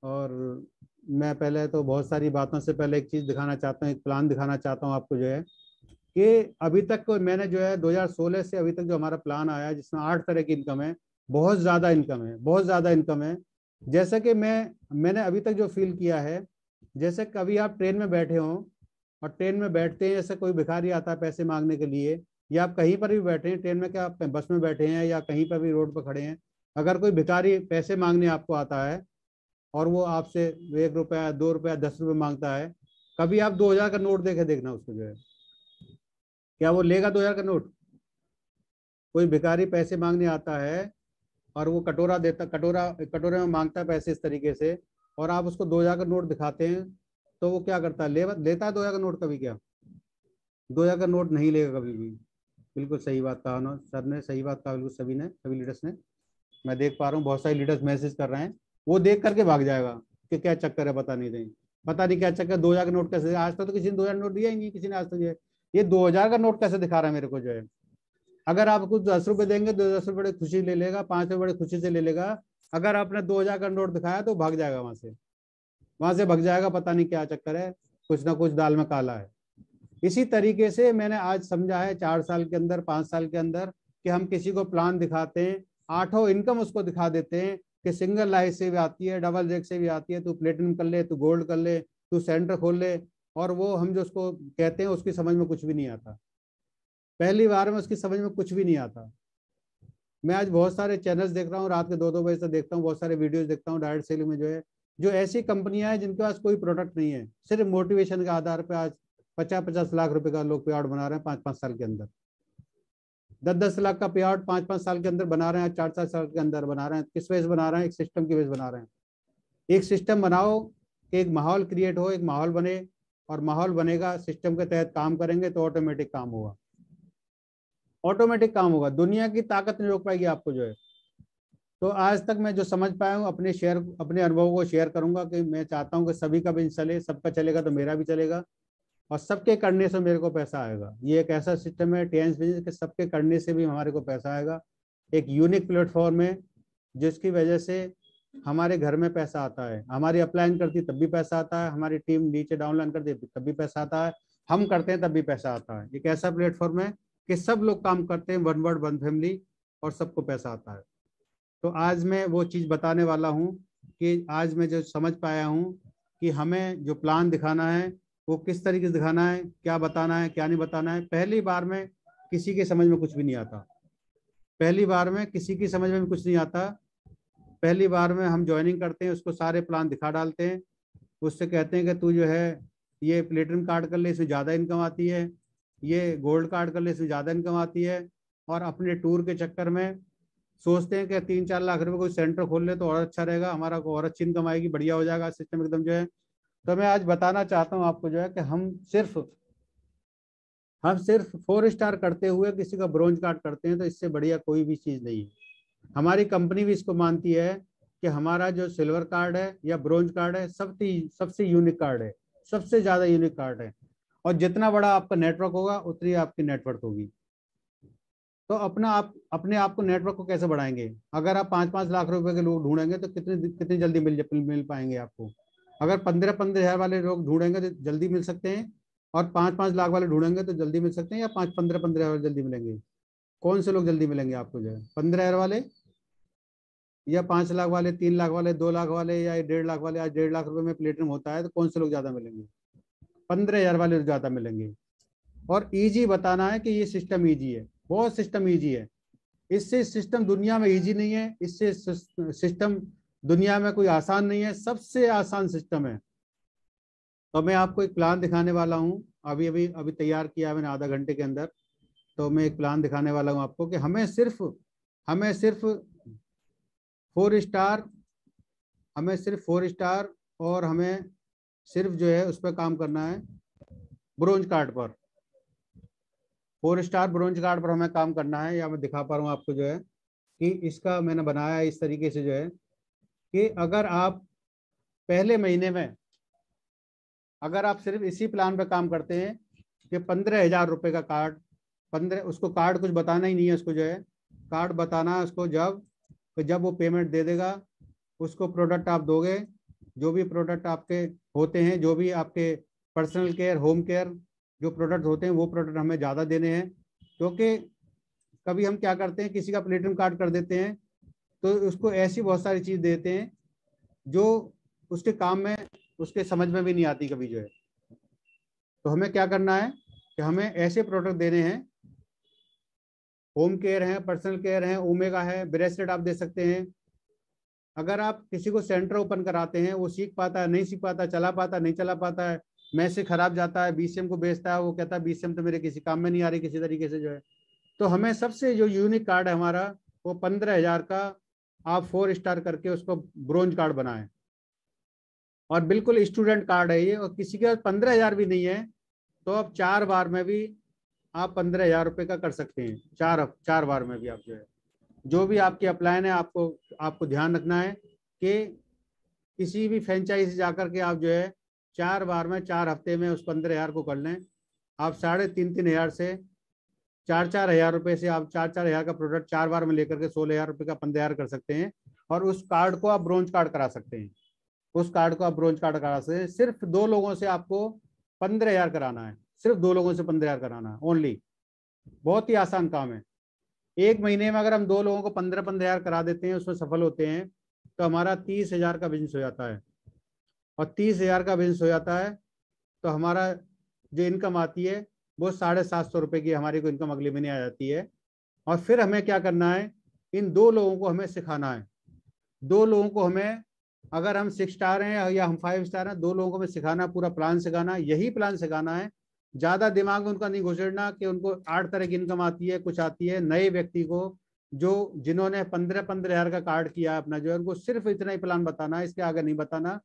A: और मैं पहले तो बहुत सारी बातों से पहले एक चीज़ दिखाना चाहता हूँ, एक प्लान दिखाना चाहता हूँ आपको जो है कि अभी तक को मैंने जो है 2016 से अभी तक जो हमारा प्लान आया है, जिसमें 8 तरह की इनकम है, बहुत ज़्यादा इनकम है, बहुत ज़्यादा इनकम है। जैसे कि मैंने अभी तक जो फील किया है, जैसे कभी आप ट्रेन में बैठे हों और ट्रेन में बैठते हैं, जैसे कोई भिखारी आता है पैसे मांगने के लिए, या आप कहीं पर भी बैठे हैं ट्रेन में, क्या आप बस में बैठे हैं या कहीं पर भी रोड पर खड़े हैं, अगर कोई भिखारी पैसे मांगने आपको आता है और वो आपसे 1 रुपया 2 रुपया 10 रुपये मांगता है, कभी आप 2000 का नोट देके देखना उसको जो है, क्या वो लेगा 2000 का नोट? कोई भिखारी पैसे मांगने आता है और वो कटोरे में मांगता है पैसे इस तरीके से, और आप उसको 2000 का नोट दिखाते हैं, तो वो क्या करता है? लेता है 2000 का नोट कभी? क्या 2000 का नोट नहीं लेगा कभी भी। बिल्कुल सही बात कहा ना सर ने, सही बात कहा बिल्कुल सभी लीडर्स ने। मैं देख पा रहा हूँ बहुत सारे लीडर्स मैसेज कर रहे हैं, वो देख करके भाग जाएगा कि क्या चक्कर है, पता नहीं क्या चक्कर। 2000 का नोट कैसे? आज तक तो किसी ने 2000 नोट दिया ही नहीं, किसी ने आज तक। ये 2000 का नोट कैसे दिखा रहा है मेरे को जो है? अगर आप कुछ 10 रुपए देंगे तो 10 रुपए बड़े खुशी ले लेगा, 5 रुपए बड़े खुशी से ले लेगा। अगर आपने 2000 का नोट दिखाया तो भाग जाएगा वहां से भाग जाएगा, पता नहीं क्या चक्कर है, कुछ ना कुछ दाल में काला है। इसी तरीके से मैंने आज समझा है 4 साल के अंदर, 5 साल के अंदर, कि हम किसी को प्लान दिखाते हैं, 8 इनकम उसको दिखा देते हैं कि सिंगल लाइफ से भी आती है, डबल जेक से भी आती है, तू प्लेटिनम कर ले, तू गोल्ड कर ले, तू सेंटर खोल ले। और वो हम जो उसको कहते हैं उसकी समझ में कुछ भी नहीं आता, पहली बार में उसकी समझ में कुछ भी नहीं आता। मैं आज बहुत सारे चैनल्स देख रहा हूँ, रात के 2-2 बजे तक देखता हूँ, बहुत सारे वीडियोस देखता हूँ डायरेक्ट सेलिंग में जो है, जो ऐसी कंपनियां हैं जिनके पास कोई प्रोडक्ट नहीं है, सिर्फ मोटिवेशन के आधार पर आज 50-50 लाख रुपए का लोग पे आउट बना रहे हैं 5-5 साल के अंदर। 10-10 लाख का पे आउट 5-5 साल के अंदर बना रहे हैं, 4-4 साल के अंदर बना रहे हैं। किस वजह से बना रहे हैं? एक सिस्टम की वजह से बना रहे हैं। एक सिस्टम बनाओ कि एक माहौल क्रिएट हो, एक माहौल बने, और माहौल बनेगा, सिस्टम के तहत काम करेंगे तो ऑटोमेटिक काम होगा, ऑटोमेटिक काम होगा। दुनिया की ताकत नहीं रोक पाएगी आपको जो है। तो आज तक मैं जो समझ पाया हूँ अपने अनुभव को शेयर करूंगा कि मैं चाहता हूँ कि सभी का बिजनेस चले, सबका चलेगा तो मेरा भी चलेगा, और सबके करने से मेरे को पैसा आएगा। ये एक ऐसा सिस्टम है टीएंस बिजनेस के, सबके करने से भी हमारे को पैसा आएगा। एक यूनिक प्लेटफॉर्म है जिसकी वजह से हमारे घर में पैसा आता है, हमारी अपलाइन करती तब भी पैसा आता है, हमारी टीम नीचे डाउनलाइन करती है तब भी पैसा आता है, हम करते हैं तब भी पैसा आता है। एक ऐसा प्लेटफॉर्म है कि सब लोग काम करते हैं, वन वर्ड वन फैमिली, और सबको पैसा आता है। तो आज मैं वो चीज़ बताने वाला हूँ कि आज मैं जो समझ पाया हूँ कि हमें जो प्लान दिखाना है वो किस तरीके से दिखाना है, क्या बताना है, क्या नहीं बताना है। पहली बार में किसी के समझ में कुछ भी नहीं आता, पहली बार में किसी की समझ में भी कुछ नहीं आता। पहली बार में हम ज्वाइनिंग करते हैं, उसको सारे प्लान दिखा डालते हैं, उससे कहते हैं कि तू जो है ये प्लेटिनम कार्ड कर ले, इसमें ज़्यादा इनकम आती है, ये गोल्ड कार्ड कर ले, इसमें ज़्यादा इनकम आती है। और अपने टूर के चक्कर में सोचते हैं कि 3-4 लाख रुपए कोई सेंटर खोल ले तो और अच्छा रहेगा, हमारा को और अच्छी इनकम आएगी, बढ़िया हो जाएगा सिस्टम एकदम जो है। तो मैं आज बताना चाहता हूँ आपको जो है कि हम सिर्फ 4 स्टार करते हुए किसी का ब्रोंज कार्ड करते हैं, तो इससे बढ़िया कोई भी चीज़ नहीं है। हमारी कंपनी भी इसको मानती है कि हमारा जो सिल्वर कार्ड है या ब्रोंज कार्ड है, सबसे सबसे यूनिक कार्ड है, सबसे ज़्यादा यूनिक कार्ड है। और जितना बड़ा आपका नेटवर्क होगा उतनी आपकी नेटवर्क होगी। तो अपने आप को नेटवर्क को कैसे बढ़ाएंगे? अगर आप 5-5 लाख रुपए के लोग ढूंढेंगे तो कितने कितनी जल्दी मिल पाएंगे आपको? अगर 15-15 हज़ार वाले लोग ढूंढेंगे तो जल्दी मिल सकते हैं, और 5-5 लाख वाले ढूंढेंगे तो जल्दी मिल सकते हैं, या 5-15-15 वाले जल्दी मिलेंगे? कौन से लोग जल्दी मिलेंगे आपको जो है, 15 हज़ार वाले, या 5 लाख वाले, 3 लाख वाले, 2 लाख वाले, या 1.5 लाख वाले? आज 1.5 लाख रुपए में प्लेटिनम होता है, तो कौन से लोग ज्यादा मिलेंगे? 15 हज़ार वाले ज्यादा मिलेंगे। और इजी बताना है कि ये सिस्टम इजी है, बहुत सिस्टम इजी है। इससे सिस्टम दुनिया में इजी नहीं है, इससे सिस्टम दुनिया में कोई आसान नहीं है, सबसे आसान सिस्टम है। तो मैं आपको एक प्लान दिखाने वाला हूँ, अभी अभी अभी तैयार किया है मैंने आधा घंटे के अंदर। तो मैं एक प्लान दिखाने वाला हूँ आपको कि हमें सिर्फ 4 स्टार, और हमें सिर्फ जो है उस पर काम करना है, ब्रोंज कार्ड पर। 4 स्टार ब्रोंज कार्ड पर हमें काम करना है। या मैं दिखा पा रहा हूँ आपको जो है कि इसका मैंने बनाया है इस तरीके से जो है कि अगर आप पहले महीने में, अगर आप सिर्फ इसी प्लान पे काम करते हैं कि 15 हज़ार रुपये का कार्ड, 15, उसको कार्ड कुछ बताना ही नहीं है, उसको जो है कार्ड बताना है उसको जब वो पेमेंट दे देगा, उसको प्रोडक्ट आप दोगे, जो भी प्रोडक्ट आपके होते हैं, जो भी आपके पर्सनल केयर, होम केयर जो प्रोडक्ट होते हैं, वो प्रोडक्ट हमें ज़्यादा देने हैं। क्योंकि कभी हम क्या करते हैं, किसी का प्लेटिनम कार्ड कर देते हैं तो उसको ऐसी बहुत सारी चीज़ देते हैं जो उसके काम में, उसके समझ में भी नहीं आती कभी जो है। तो हमें क्या करना है कि हमें ऐसे प्रोडक्ट देने हैं, होम केयर है, पर्सनल केयर है, ओमेगा है, ब्रेसलेट आप दे सकते हैं। अगर आप किसी को सेंटर ओपन कराते हैं, वो सीख पाता है, नहीं सीख पाता, चला पाता, नहीं चला पाता है, मैसेज खराब जाता है, बीसीएम को बेचता है, वो कहता है बीसीएम तो मेरे किसी काम में नहीं आ रही किसी तरीके से जो है। तो हमें सबसे जो यूनिक कार्ड है हमारा, वो 15 हज़ार का आप 4 स्टार करके उसको ब्रोंज कार्ड बनाएं, और बिल्कुल स्टूडेंट कार्ड है ये। और किसी के पास 15 हज़ार भी नहीं है तो आप 4 बार में भी आप 15 हज़ार रुपये का कर सकते हैं। 4 बार में भी आप जो है, जो भी आपकी अपलाइन है, आपको ध्यान रखना है कि किसी भी फ्रेंचाइज से जाकर के आप जो है 4 बार में, 4 हफ्ते में उस 15 हज़ार को कर लें। आप 3.5-3 हज़ार से 4-4 हज़ार रुपये से आप 4-4 हज़ार का प्रोडक्ट 4 बार में लेकर के 16 हज़ार रुपये का 15 हज़ार कर सकते हैं। और उस कार्ड को आप ब्रोंज कार्ड करा सकते हैं, उस कार्ड को आप ब्रोंज कार्ड करा सकते हैं। सिर्फ 2 लोगों से आपको 15 हज़ार कराना है, सिर्फ 2 लोगों से 15 हज़ार कराना है ओनली। बहुत ही आसान काम है। एक महीने में अगर हम 2 लोगों को 15-15 हज़ार करा देते हैं, उसमें सफल होते हैं, तो हमारा 30 हज़ार का बिजनेस हो जाता है। और 30 हज़ार का बिजनेस हो जाता है तो हमारा जो इनकम आती है वो 750 रुपये की हमारी को इनकम अगले महीने आ जाती है। और फिर हमें क्या करना है, इन 2 लोगों को हमें सिखाना है। 2 लोगों को हमें, अगर हम 6 स्टार हैं या हम 5 स्टार हैं, 2 लोगों को हमें सिखाना, पूरा प्लान सिखाना, यही प्लान सिखाना है। ज्यादा दिमाग में उनका नहीं घुसेड़ना कि उनको 8 तरह की इनकम आती है, कुछ आती है। नए व्यक्ति को, जिन्होंने 15-15 हज़ार का कार्ड किया अपना जो है, उनको सिर्फ इतना ही प्लान बताना है, इसके आगे नहीं बताना,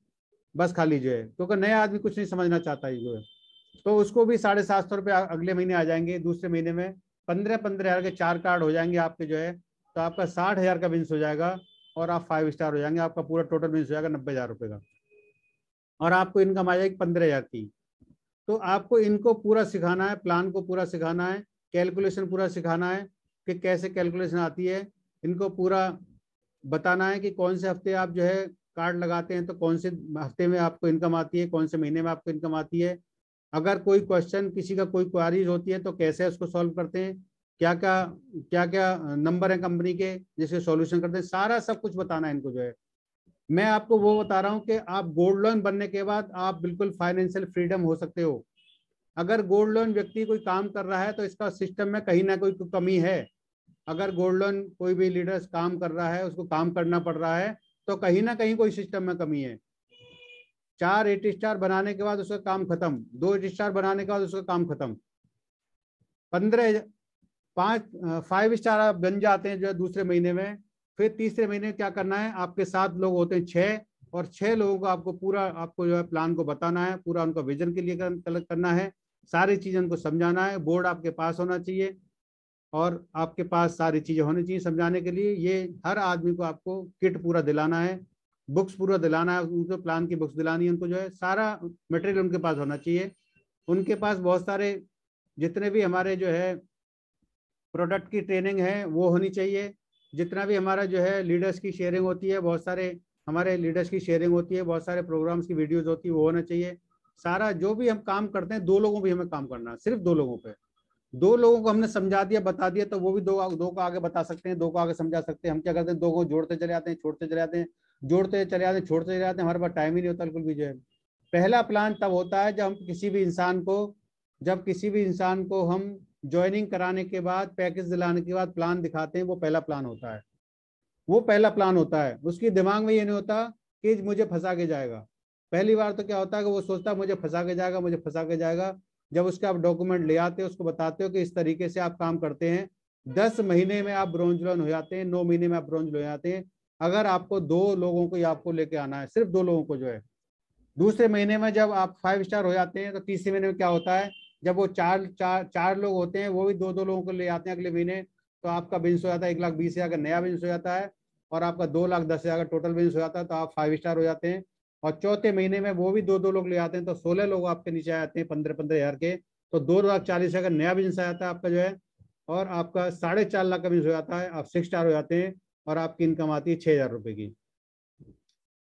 A: बस खाली जो है। क्योंकि नया आदमी कुछ नहीं समझना चाहता है जो है। तो उसको भी 750 रुपये अगले महीने आ जाएंगे। दूसरे महीने में 15-15 हज़ार के 4 कार्ड हो जाएंगे आपके जो है, तो आपका 60 हज़ार का बिजनेस हो जाएगा, और आप 5 स्टार हो जाएंगे। आपका पूरा टोटल बिजनेस हो जाएगा 90 हज़ार रुपये का, और आपको इनकम आ जाएगी 15 हज़ार की। तो आपको इनको पूरा सिखाना है, प्लान को पूरा सिखाना है, कैलकुलेशन पूरा सिखाना है कि कैसे कैलकुलेशन आती है। इनको पूरा बताना है कि कौन से हफ्ते आप जो है कार्ड लगाते हैं तो कौन से हफ्ते में आपको इनकम आती है, कौन से महीने में आपको इनकम आती है। अगर कोई क्वेश्चन, किसी का कोई क्वारीज होती है तो कैसे उसको सॉल्व करते हैं, क्या क्या नंबर है कंपनी के जिसके सॉल्यूशन करते हैं, सारा सब कुछ बताना है इनको जो है। मैं आपको वो बता रहा हूँ कि आप गोल्ड लोन बनने के बाद आप बिल्कुल फाइनेंशियल फ्रीडम हो सकते हो। अगर गोल्ड लोन व्यक्ति कोई काम कर रहा है तो इसका सिस्टम में कहीं ना कोई कमी है। अगर गोल्ड लोन कोई भी लीडर्स काम कर रहा है, उसको काम करना पड़ रहा है, तो कहीं ना कहीं कोई सिस्टम में कमी है। 4 8 स्टार बनाने के बाद उसका काम खत्म, 2 स्टार बनाने के बाद उसका काम खत्म। 5 स्टार आप बन जाते हैं जो है दूसरे महीने में। फिर तीसरे महीने क्या करना है, आपके 7 लोग होते हैं, 6, और 6 लोगों को आपको पूरा, आपको जो है प्लान को बताना है, पूरा उनका विजन के लिए कलेक्ट करना है, सारी चीजें उनको समझाना है। बोर्ड आपके पास होना चाहिए, और आपके पास सारी चीजें होनी चाहिए समझाने के लिए। ये हर आदमी को आपको किट पूरा दिलाना है, बुक्स पूरा दिलाना है, उनको प्लान की बुक्स दिलानी है, उनको जो है सारा मटेरियल उनके पास होना चाहिए। उनके पास बहुत सारे, जितने भी हमारे जो है प्रोडक्ट की ट्रेनिंग है वो होनी चाहिए। जितना भी हमारा जो है लीडर्स की शेयरिंग होती है, बहुत सारे हमारे लीडर्स की शेयरिंग होती है, बहुत सारे प्रोग्राम्स की वीडियोज होती है, वो होना चाहिए। सारा जो भी हम काम करते हैं 2 लोगों पे हमें काम करना है, सिर्फ 2 लोगों पे। 2 लोगों को हमने समझा दिया, बता दिया, तो वो भी दो को आगे बता सकते हैं, 2 को आगे समझा सकते हैं। हम क्या करते हैं, 2 को जोड़ते चले जाते हैं, छोड़ते चले जाते हैं, जोड़ते चले जाते हैं, छोड़ते चले जाते हैं। हमारे पास टाइम ही नहीं होता बिल्कुल भी जो है। पहला प्लान तब होता है जब हम किसी भी इंसान को हम ज्वाइनिंग कराने के बाद, पैकेज दिलाने के बाद प्लान दिखाते हैं, वो पहला प्लान होता है। वो पहला प्लान होता है। उसके दिमाग में ये नहीं होता कि मुझे फंसा के जाएगा। पहली बार तो क्या होता है कि वो सोचता है मुझे फंसा के जाएगा, मुझे फंसा के जाएगा। जब उसके आप डॉक्यूमेंट ले आते हो, उसको बताते हो कि इस तरीके से आप काम करते हैं, 10 महीने में आप ब्रोंज लोन हो जाते हैं, 9 महीने में आप ब्रोंज हो जाते हैं। अगर आपको 2 लोगों को आपको लेके आना है, सिर्फ 2 लोगों को जो है। दूसरे महीने में जब आप 5 स्टार हो जाते हैं, तो तीसरे महीने में क्या होता है, जब वो चार लोग होते हैं, वो भी 2 लोगों को ले आते हैं अगले महीने, तो आपका बिजनेस हो जाता है 1,20,000 का नया बिजनेस हो जाता है, और आपका 2,10,000 का टोटल बिजनेस हो जाता है, तो आप 5 स्टार हो जाते हैं। और चौथे महीने में वो भी 2 लोग ले आते हैं, तो 16 लोग आपके नीचे आ जाते हैं 15,000 के, तो 2,40,000 का नया बिजनेस आ जाता है आपका जो है। और आपका 4.5 लाख का बिजनेस हो जाता है, आप 6 स्टार हो जाते हैं, और आपकी इनकम आती है 6,000 रुपए की।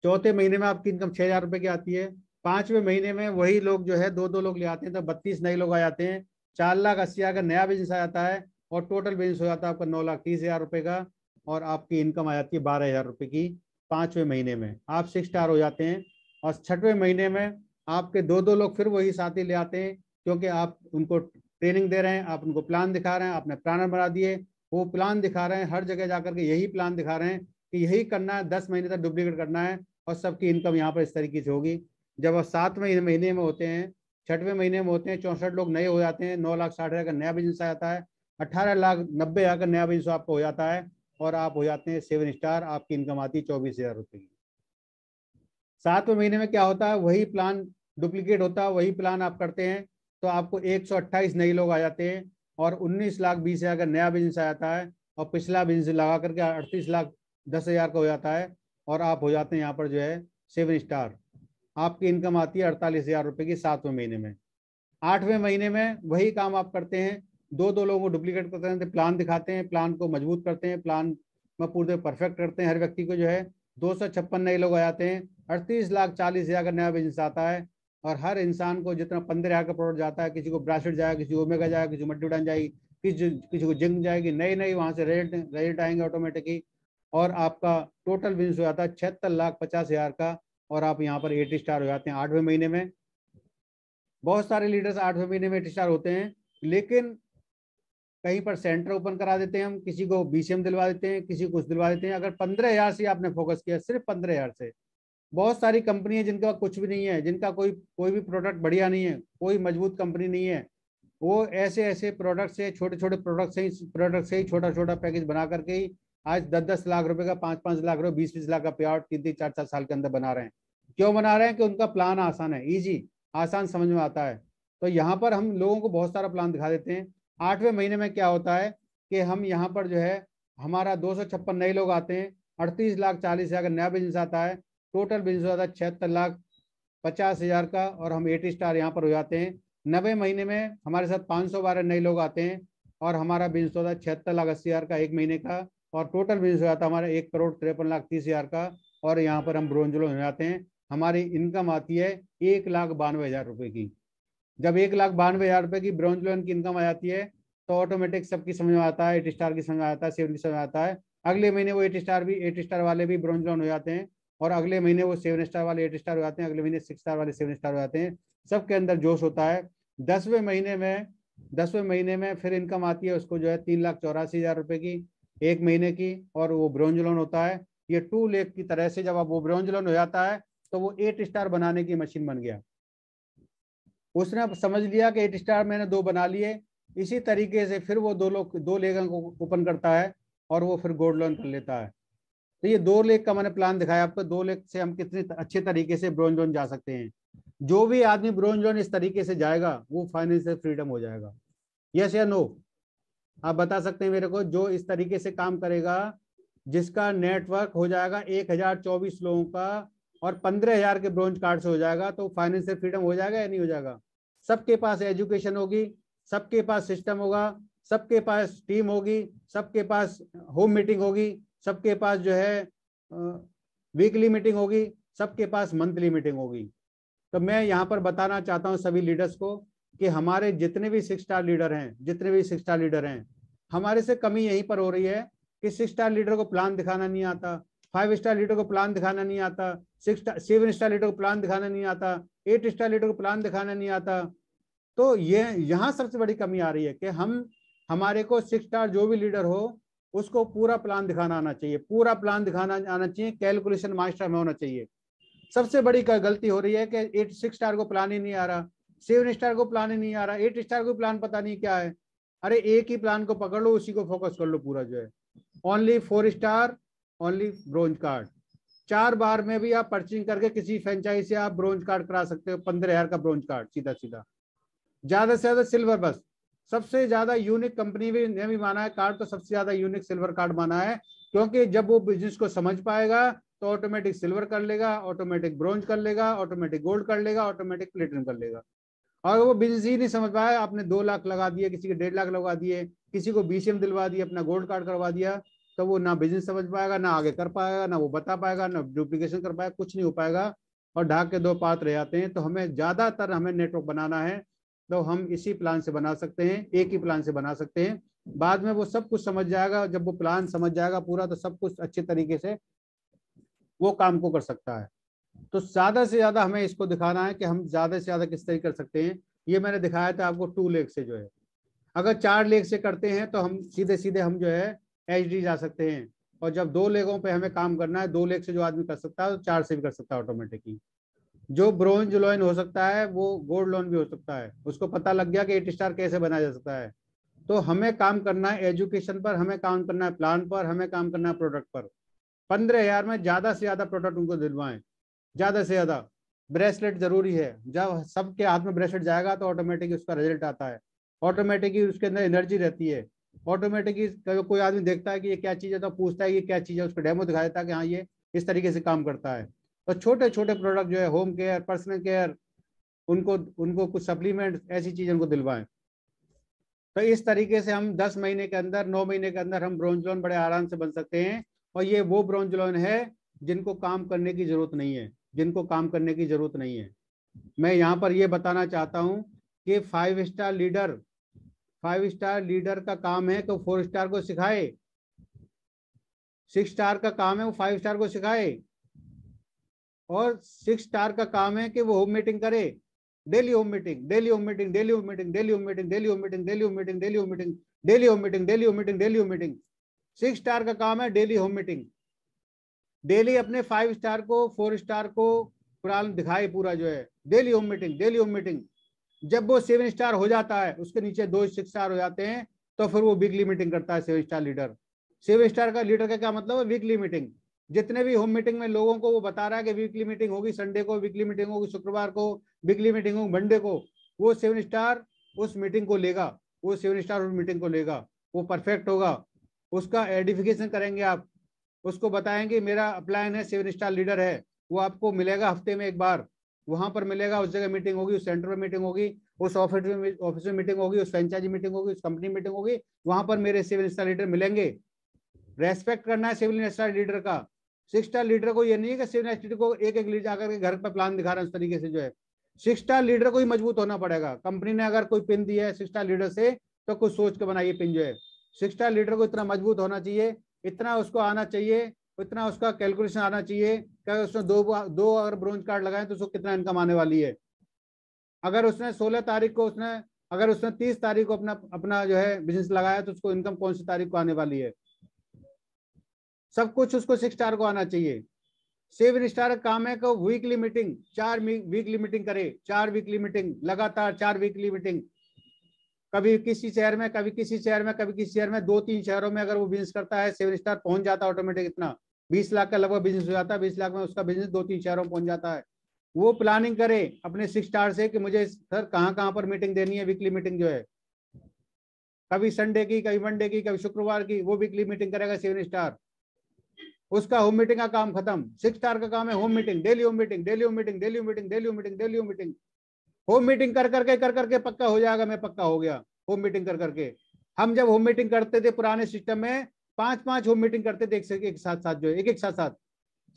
A: चौथे महीने में आपकी इनकम 6,000 रुपए की आती है। 5वें महीने में वही लोग जो है 2 लोग ले आते हैं, तो 32 नए लोग आ जाते हैं, 4,80,000 का नया बिजनेस आ जाता है, और टोटल बिजनेस हो जाता है आपका 9,30,000 रुपए का, और आपकी इनकम आ जाती है 12,000 रुपए की। 5वें महीने में आप 6 स्टार हो जाते हैं। और 6वें महीने में आपके 2 लोग फिर वही साथी ले आते हैं, क्योंकि आप उनको ट्रेनिंग दे रहे हैं, आप उनको प्लान दिखा रहे हैं, आपने प्लानर बना दिए, वो प्लान दिखा रहे हैं, हर जगह जाकर के यही प्लान दिखा रहे हैं कि यही करना है, 10 महीने तक डुप्लीकेट करना है, और सबकी इनकम यहाँ पर इस तरीके से होगी। जब आप 7वें महीने में होते हैं, 6वें महीने में होते हैं, 64 लोग नए हो जाते हैं, 9,60,000 का नया बिजनेस आ जाता है, 18,90,000 का नया बिजनेस आपको हो जाता है, और आप हो जाते हैं 7 स्टार। आपकी इनकम आती है 24,000 रुपए की। 7वें महीने में क्या होता है, वही प्लान डुप्लीकेट होता है, वही प्लान आप करते हैं, तो आपको 128 नए लोग आ जाते हैं, और 19,20,000 का नया बिजनेस आ जाता है, और पिछला बिजनेस लगा करके 38,10,000 का हो जाता है, और आप हो जाते हैं यहाँ पर जो है 7 स्टार। आपकी इनकम आती है 48,000 रुपए की 7वें महीने में। 8वें महीने में वही काम आप करते हैं, 2 लोगों को डुप्लीकेट करते हैं, प्लान दिखाते हैं, प्लान को मजबूत करते हैं, प्लान में पूरे परफेक्ट करते हैं, हर व्यक्ति को जो है 256 नए लोग आ जाते हैं, 38,40,000 का नया बिजनेस आता है। और हर इंसान को जितना 15,000 का प्रोडक्ट जाता है, किसी को ब्रासलेट जाएगा, किसी को ओमेगा जाएगा, किसी को मल्टीविटामिन जाएगी, किसी को जिंक जाएगी, नई नई वहां से रेट आएंगे ऑटोमेटिकली, और आपका टोटल बिजनेस हो जाता है 76,50,000 का, और आप यहाँ पर 8 स्टार हो जाते हैं 8वें महीने में। बहुत सारे लीडर्स 8वें महीने में 8 स्टार होते हैं, लेकिन कहीं पर सेंटर ओपन करा देते हैं, हम किसी को BCM दिलवा देते हैं, किसी को कुछ दिलवा देते हैं। अगर 15,000 से आपने फोकस किया, सिर्फ 15,000 से, बहुत सारी कंपनी है जिनका कुछ भी नहीं है, जिनका कोई भी प्रोडक्ट बढ़िया नहीं है, कोई मजबूत कंपनी नहीं है, वो ऐसे ऐसे प्रोडक्ट से, छोटे छोटे प्रोडक्ट से ही छोटा छोटा पैकेज बना करके ही आज 10-10 लाख रुपए का, 5-5 लाख रुपए, 20-20 लाख का पे आउट 3-3, 4-4 साल के अंदर बना रहे हैं। क्यों बना रहे हैं? कि उनका प्लान आसान है, इजी, आसान समझ में आता है। तो यहाँ पर हम लोगों को बहुत सारा प्लान दिखा देते हैं। 8वें महीने में क्या होता है कि हम यहाँ पर जो है, हमारा 256 नए लोग आते हैं, 38,40,000 का नया बिजनेस आता है, टोटल बिजनेस आता है 76,50,000 का, और हम 8 स्टार यहाँ पर हो जाते हैं। 90 महीने में हमारे साथ 512 नए लोग आते हैं, और हमारा बिजनेस होता है 76,80,000 का 1 महीने का, और टोटल बिजनेस हो जाता है हमारा 1,53,30,000 का, और यहाँ पर हम ब्रोंज लोन हो जाते हैं। हमारी इनकम आती है 1,92,000 रुपए की। जब 1,92,000 रुपए की ब्रोंज लोन की इनकम आ जाती है, तो ऑटोमेटिक सबकी समझ में आता है, 8 स्टार की समझ में आता है, 7 की समझ में आता है। अगले महीने वो 8 स्टार वाले भी ब्रोंज लोन हो जाते हैं, और अगले महीने वो 7 स्टार वाले 8 स्टार हो जाते हैं, अगले महीने 6 स्टार वाले 7 स्टार हो जाते हैं। सबके अंदर जोश होता है। 10वें महीने में फिर इनकम आती है उसको जो है 3,84,000 रुपए की 1 महीने की, और वो ब्रोंज लोन होता है। ये 2 लाख की तरह से जब अब वो ब्रोंज लोन हो जाता है, तो वो 8 स्टार बनाने की मशीन बन गया। उसने समझ लिया कि 8 स्टार मैंने 2 बना लिए, इसी तरीके से फिर वो 2 लेखों को ओपन करता है, और वो फिर गोल्ड लोन कर लेता है। तो ये 2 लाख का मैंने प्लान दिखाया आपको। 2 लाख से हम कितने अच्छे तरीके से ब्रोंज लोन जा सकते हैं। जो भी आदमी ब्रोंज लोन इस तरीके से जाएगा, वो फाइनेंशियल फ्रीडम हो जाएगा। यस या नो? आप बता सकते हैं मेरे को, जो इस तरीके से काम करेगा, जिसका नेटवर्क हो जाएगा 1,024 लोगों का, और 15,000 के ब्रोंज कार्ड से हो जाएगा, तो फाइनेंशियल फ्रीडम हो जाएगा या नहीं हो जाएगा? सबके पास एजुकेशन होगी, सबके पास सिस्टम होगा, सबके पास टीम होगी, सबके पास होम मीटिंग होगी, सबके पास जो है वीकली मीटिंग होगी, सबके पास मंथली मीटिंग होगी। तो मैं यहाँ पर बताना चाहता हूँ सभी लीडर्स को कि हमारे जितने भी 6 स्टार लीडर हैं, हमारे से कमी यहीं पर हो रही है कि 6 स्टार लीडर को प्लान दिखाना नहीं आता, 5 स्टार लीडर को प्लान दिखाना नहीं आता, 7 स्टार लीडर को प्लान दिखाना नहीं आता, 8 स्टार लीडर को प्लान दिखाना नहीं आता। तो ये यहाँ सबसे बड़ी कमी आ रही है कि हमारे को 6 स्टार जो भी लीडर हो उसको पूरा प्लान दिखाना आना चाहिए, पूरा प्लान दिखाना आना चाहिए, कैलकुलेशन मास्टर में होना चाहिए। सबसे बड़ी गलती हो रही है कि 6 स्टार को प्लान ही नहीं आ रहा, 7 स्टार को प्लान ही नहीं आ रहा, 8 स्टार को प्लान पता नहीं क्या है। अरे एक ही प्लान को पकड़ लो, उसी को फोकस कर लो पूरा जो है। Only 4 star, only bronze card. 4 बार में भी आप परचेजिंग करके किसी फ्रेंचाइज से आप ब्रोंज कार्ड करा सकते हो, 15,000 का ब्रोंज कार्ड सीधा सीधा। ज्यादा से ज्यादा सिल्वर, बस सबसे ज्यादा यूनिक कंपनी ने भी माना है कार्ड, तो सबसे ज्यादा यूनिक सिल्वर कार्ड माना है, क्योंकि जब वो बिजनेस को समझ पाएगा तो ऑटोमेटिक सिल्वर कर लेगा, ऑटोमेटिक ब्रोंज कर लेगा, ऑटोमेटिक गोल्ड कर लेगा, ऑटोमेटिक प्लेटिनम कर लेगा। और वो बिजनेस ही नहीं समझ पाया, आपने 2 लाख लगा दिए, किसी के 1.5 लाख लगा दिए, किसी को BCM दिलवा दिया, अपना गोल्ड कार्ड करवा दिया, तो वो ना बिजनेस समझ पाएगा, ना आगे कर पाएगा, ना वो बता पाएगा, ना डुप्लीकेशन कर पाएगा, कुछ नहीं हो पाएगा और ढाक के 2 पात रह जाते हैं। तो हमें ज्यादातर हमें नेटवर्क बनाना है तो हम इसी प्लान से बना सकते हैं, एक ही प्लान से बना सकते हैं। बाद में वो सब कुछ समझ जाएगा, जब वो प्लान समझ जाएगा पूरा तो सब कुछ अच्छे तरीके से वो काम को कर सकता है। तो ज्यादा से ज्यादा हमें इसको दिखाना है कि हम ज्यादा से ज्यादा किस तरीके कर सकते हैं। ये मैंने दिखाया था आपको 2 लेग से जो है, अगर 4 लेग से करते हैं तो हम सीधे सीधे हम जो है HD जा सकते हैं। और जब 2 लेगों पे हमें काम करना है, 2 लेग से जो आदमी कर सकता है तो 4 से भी कर सकता है ऑटोमेटिकली। जो ब्रोंज लोन हो सकता है वो गोल्ड लोन भी हो सकता है, उसको पता लग गया कि 8 स्टार कैसे बनाया जा सकता है। तो हमें काम करना है एजुकेशन पर, हमें काम करना है प्लान पर, हमें काम करना है प्रोडक्ट पर। 15,000 में ज्यादा से ज्यादा प्रोडक्ट उनको दिलवाएं, ज्यादा से ज्यादा। ब्रेसलेट जरूरी है, जब सबके हाथ में ब्रेसलेट जाएगा तो ऑटोमेटिक उसका रिजल्ट आता है, ऑटोमेटिकली उसके अंदर एनर्जी रहती है, ऑटोमेटिकली कोई आदमी देखता है कि ये क्या चीज है तो पूछता है ये क्या चीज है, उसको डेमो दिखा देता है कि हाँ ये इस तरीके से काम करता है। तो छोटे छोटे प्रोडक्ट जो है, होम केयर, पर्सनल केयर, उनको उनको कुछ सप्लीमेंट ऐसी चीजें उनको दिलवाएं। तो इस तरीके से हम 10 महीने के अंदर, 9 महीने के अंदर हम ब्रोंज लोन बड़े आराम से बन सकते हैं। और ये वो ब्रोंज लोन है जिनको काम करने की जरूरत नहीं है, जिनको काम करने की जरूरत नहीं है। मैं यहाँ पर ये बताना चाहता हूँ कि 5 स्टार लीडर का काम है तो 4 स्टार को सिखाए, 6 स्टार का काम है वो 5 स्टार को सिखाए, और 6 स्टार का काम है कि वो होम मीटिंग करे, daily home meeting, daily home meeting, daily home meeting, daily home meeting, daily home meeting, daily home meeting, daily home meeting, daily home meeting, daily home meeting, daily home meeting. 6 star का काम है daily home meeting, daily अपने 5 star को, 4 star को plan दिखाए पूरा जो है, daily home meeting, daily home meeting. जब वो 7 स्टार हो जाता है, उसके नीचे 2 6 स्टार हो जाते हैं, तो फिर वो वीकली मीटिंग करता है 7 स्टार लीडर। 7 स्टार का लीडर का क्या मतलब है? Weekly meeting. जितने भी होम मीटिंग में लोगों को वो बता रहा है कि वीकली मीटिंग होगी, संडे को वीकली मीटिंग होगी, शुक्रवार को वीकली मीटिंग होगी, मंडे को, वो 7 स्टार उस मीटिंग को लेगा, वो 7 स्टार उस मीटिंग को लेगा, वो परफेक्ट होगा। उसका एडिफिकेशन करेंगे आप, उसको बताएंगे मेरा प्लान है, 7 स्टार लीडर है, वो आपको मिलेगा हफ्ते में 1 बार, वहां पर मिलेगा, उस जगह मीटिंग होगी, उस सेंटर में मीटिंग होगी, उस ऑफिस में मीटिंग होगी, उस फ्रेंचाइजी मीटिंग होगी, उस कंपनी मीटिंग होगी, वहां पर मेरे 7 स्टार लीडर मिलेंगे। रेस्पेक्ट करना है 7 स्टार लीडर का। 6 स्टार लीडर को ये नहीं है कि 7 स्टार को एक एक लीडर जाकर के घर पर प्लान दिखा रहा है, उस तरीके से जो है 6 स्टार लीडर को ही मजबूत होना पड़ेगा। कंपनी ने अगर कोई पिन दी है 6 स्टार लीडर से, तो कुछ सोच के बनाइए पिन जो है। 6 स्टार लीडर को इतना मजबूत होना चाहिए, इतना उसको आना चाहिए, इतना उसका कैलकुलेशन आना चाहिए कि उसने दो अगर ब्रोंज कार्ड लगाए तो उसको कितना इनकम आने वाली है। अगर उसने 16 तारीख को अगर उसने 30 तारीख को अपना जो है बिजनेस लगाया तो उसको इनकम कौन सी तारीख को आने वाली है। सब कुछ उसको 6 स्टार को आना चाहिए। 7 स्टार का काम है कि वीकली मीटिंग, 4 वीकली मीटिंग करे, 4 वीकली मीटिंग लगातार, 4 वीकली मीटिंग, कभी किसी शहर में, कभी किसी शहर में, कभी किसी शहर में, 2-3 शहरों में अगर वो बिजनेस करता है 7 स्टार पहुंच जाता है ऑटोमेटिक। इतना 20 लाख का लगभग बिजनेस हो जाता है, 20 लाख में उसका बिजनेस 2-3 शहरों में पहुंच जाता है। वो प्लानिंग करे अपने 6 स्टार से कि मुझे सर कहाँ कहाँ पर मीटिंग देनी है, वीकली मीटिंग जो है, कभी संडे की, कभी मंडे की, कभी शुक्रवार की, वो वीकली मीटिंग करेगा 7 स्टार। उसका होम मीटिंग का काम खत्म। 6 स्टार का काम है home meeting, daily home meeting, daily home meeting, daily home meeting, daily home meeting, daily home meeting. Home meeting कर करके पक्का हो जाएगा, मैं पक्का हो गया होम मीटिंग कर करके। हम जब होम मीटिंग करते थे पुराने सिस्टम में 5-5 होम मीटिंग करते थे एक साथ साथ, जो एक एक साथ साथ।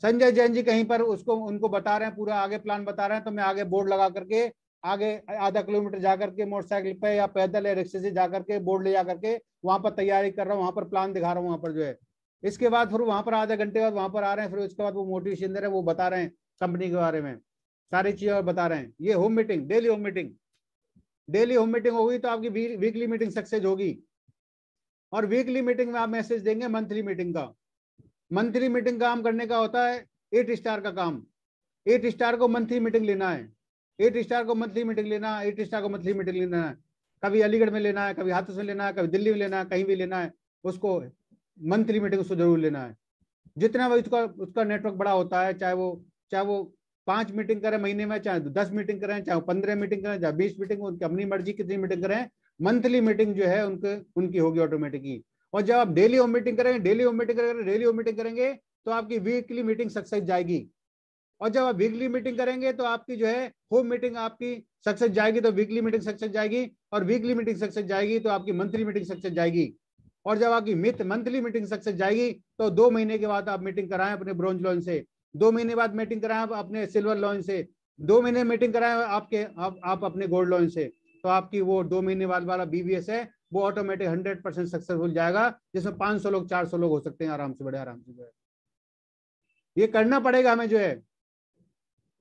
A: संजय जैन जी कहीं पर उसको उनको बता रहे हैं, पूरा आगे प्लान बता रहे हैं, तो मैं आगे बोर्ड लगा करके आगे आधा किलोमीटर जा करके मोटरसाइकिल पे या पैदल या रिक्शे से जा करके बोर्ड ले जा करके वहां पर तैयारी कर रहा हूँ, वहां पर प्लान दिखा रहा हूँ वहां पर जो है। इसके बाद फिर वहां पर आधे घंटे बाद वहां पर आ रहे हैं, फिर उसके बाद वो मोटिवेशन दे रहे हैं, वो बता रहे हैं कंपनी के बारे में सारी चीजें बता रहे हैं। ये home meeting, daily home meeting, daily home meeting होगी तो आपकी वीकली मीटिंग सक्सेस होगी। और वीकली मीटिंग में आप मैसेज देंगे मंथली मीटिंग का। मंथली मीटिंग काम करने का होता है 8 स्टार का काम। 8 स्टार को मंथली मीटिंग लेना है, 8 स्टार को मंथली मीटिंग लेना है, 8 स्टार को मंथली मीटिंग लेना है। कभी अलीगढ़ में लेना है, कभी हाथरस में लेना है, कभी दिल्ली में लेना है, कहीं भी लेना है, उसको मंथली मीटिंग उसको जरूर लेना है। जितना वो उसका उसका नेटवर्क बड़ा होता है, चाहे वो 5 मीटिंग करें महीने में, चाहे 10 मीटिंग करें, चाहे 15 मीटिंग करें, चाहे 20 मीटिंग, उनकी अपनी मर्जी कितनी मीटिंग करें, मंथली मीटिंग जो है उनकी होगी ऑटोमेटिकली। और जब आप डेली होम मीटिंग करेंगे, डेली होम मीटिंग करेंगे, डेली होम मीटिंग करेंगे, तो आपकी वीकली मीटिंग सक्सेस जाएगी। और जब आप वीकली मीटिंग करेंगे तो आपकी जो है होम मीटिंग आपकी सक्सेस जाएगी, तो वीकली मीटिंग सक्सेस जाएगी, और वीकली मीटिंग सक्सेस जाएगी तो आपकी मंथली मीटिंग सक्सेस जाएगी। और जब आपकी मंथली मीटिंग सक्सेस जाएगी तो 2 महीने के बाद आप मीटिंग कराएं अपने ब्रोंज लॉन्च से, 2 महीने बाद मीटिंग कराएं आप अपने सिल्वर लॉन्च से, 2 महीने मीटिंग कराएं आप अपने गोल्ड लॉन्च से, तो आपकी वो 2 महीने बाद वाला बीबीएस है वो ऑटोमेटिक 100% सक्सेसफुल जाएगा, जिसमें 500 लोग 400 लोग हो सकते हैं आराम से, बड़े आराम से जो है। ये करना पड़ेगा हमें जो है।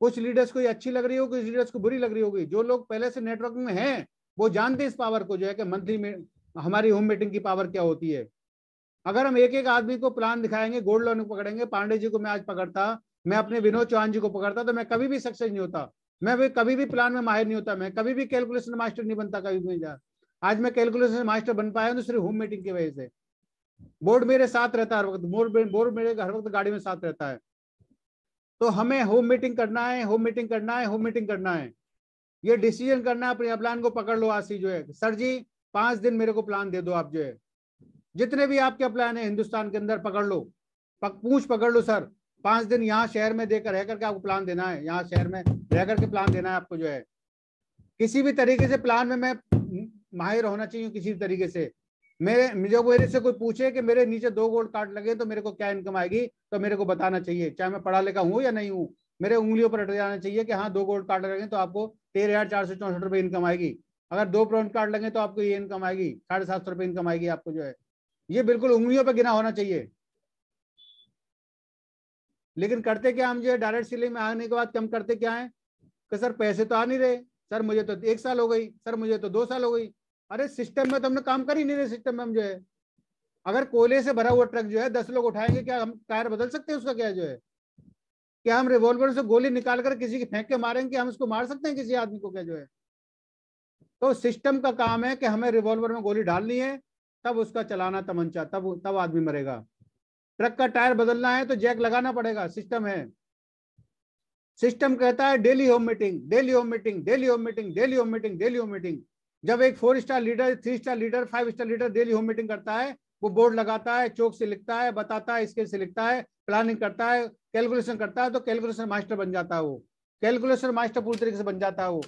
A: कुछ लीडर्स को ये अच्छी लग रही होगी, कुछ लीडर्स को बुरी लग रही होगी। जो लोग पहले से नेटवर्किंग में हैं वो जानते हैं इस पावर को, जो है कि मंथली में हमारी होम मीटिंग की पावर क्या होती है। अगर हम एक एक आदमी को प्लान दिखाएंगे, गोल्ड लोन पकड़ेंगे, पांडे जी को मैं आज पकड़ता, मैं अपने विनोद चौहान जी को पकड़ता, तो मैं कभी भी सक्सेस नहीं होता, मैं भी कभी भी प्लान में माहिर नहीं होता, मैं कभी भी कैलकुलेशन मास्टर नहीं बनता, कभी भी जा। आज मैं कैलकुलेशन मास्टर बन पाया तो सिर्फ होम मीटिंग की वजह से। बोर्ड मेरे साथ रहता है हर वक्त, बोर्ड मेरे हर वक्त गाड़ी में साथ रहता है। तो हमें होम मीटिंग करना है, होम मीटिंग करना है, होम मीटिंग करना है। ये डिसीजन करना है, अपने प्लान को पकड़ लो आज से जो है। सर जी 5 दिन मेरे को प्लान दे दो आप जो है, जितने भी आपके प्लान है हिंदुस्तान के अंदर पकड़ लो, पूछ पकड़ लो सर। 5 दिन यहाँ शहर में देकर रह करके आपको प्लान देना है, यहाँ शहर में रह करके प्लान देना है आपको जो है। किसी भी तरीके से प्लान में मैं माहिर होना चाहिए, किसी भी तरीके से। मेरे से कोई पूछे कि मेरे नीचे 2 गोल्ड कार्ड लगे तो मेरे को क्या इनकम आएगी, तो मेरे को बताना चाहिए, चाहे मैं पढ़ा लिखा हूँ या नहीं हूँ। मेरे उंगलियों पर अट जाना चाहिए कि हाँ 2 गोल्ड कार्ड लगे तो आपको 13,464 रुपये इनकम आएगी। अगर 2 ब्रॉन्ज कार्ड लगे तो आपको ये इनकम आएगी, 750 रुपये इनकम आएगी आपको जो है। ये बिल्कुल उंगलियों पर गिना होना चाहिए। लेकिन करते क्या हम जो है, डायरेक्ट सीलिंग में आने के बाद कम करते क्या है कि सर पैसे तो आ नहीं रहे, सर मुझे तो 1 साल हो गई, सर मुझे तो 2 साल हो गई। अरे सिस्टम में तो हमने काम कर ही नहीं रहे, सिस्टम में हम जो है, अगर कोयले से भरा हुआ ट्रक जो है 10 लोग उठाएंगे, क्या हम टायर बदल सकते हैं उसका? क्या जो है, क्या हम रिवॉल्वर से गोली निकाल कर किसी की फेंक के मारेंगे, हम उसको मार सकते हैं किसी आदमी को? क्या जो है, तो सिस्टम का काम है कि हमें रिवॉल्वर में गोली डालनी है, तब उसका चलाना तमंचा, तब आदमी मरेगा। ट्रक का टायर बदलना है तो जैक लगाना पड़ेगा, सिस्टम है। सिस्टम कहता है daily home meeting, daily home meeting, daily home meeting, daily home meeting, daily home meeting. जब एक 4 star leader, 3 star leader, 5 star leader daily home meeting करता है, वो बोर्ड लगाता है, चौक से लिखता है, बताता है, स्केल से लिखता है, प्लानिंग करता है, कैलकुलेशन करता है, तो कैलकुलेशन मास्टर बन जाता है वो। कैलकुलेशन मास्टर पूरी तरीके से बन जाता है वो।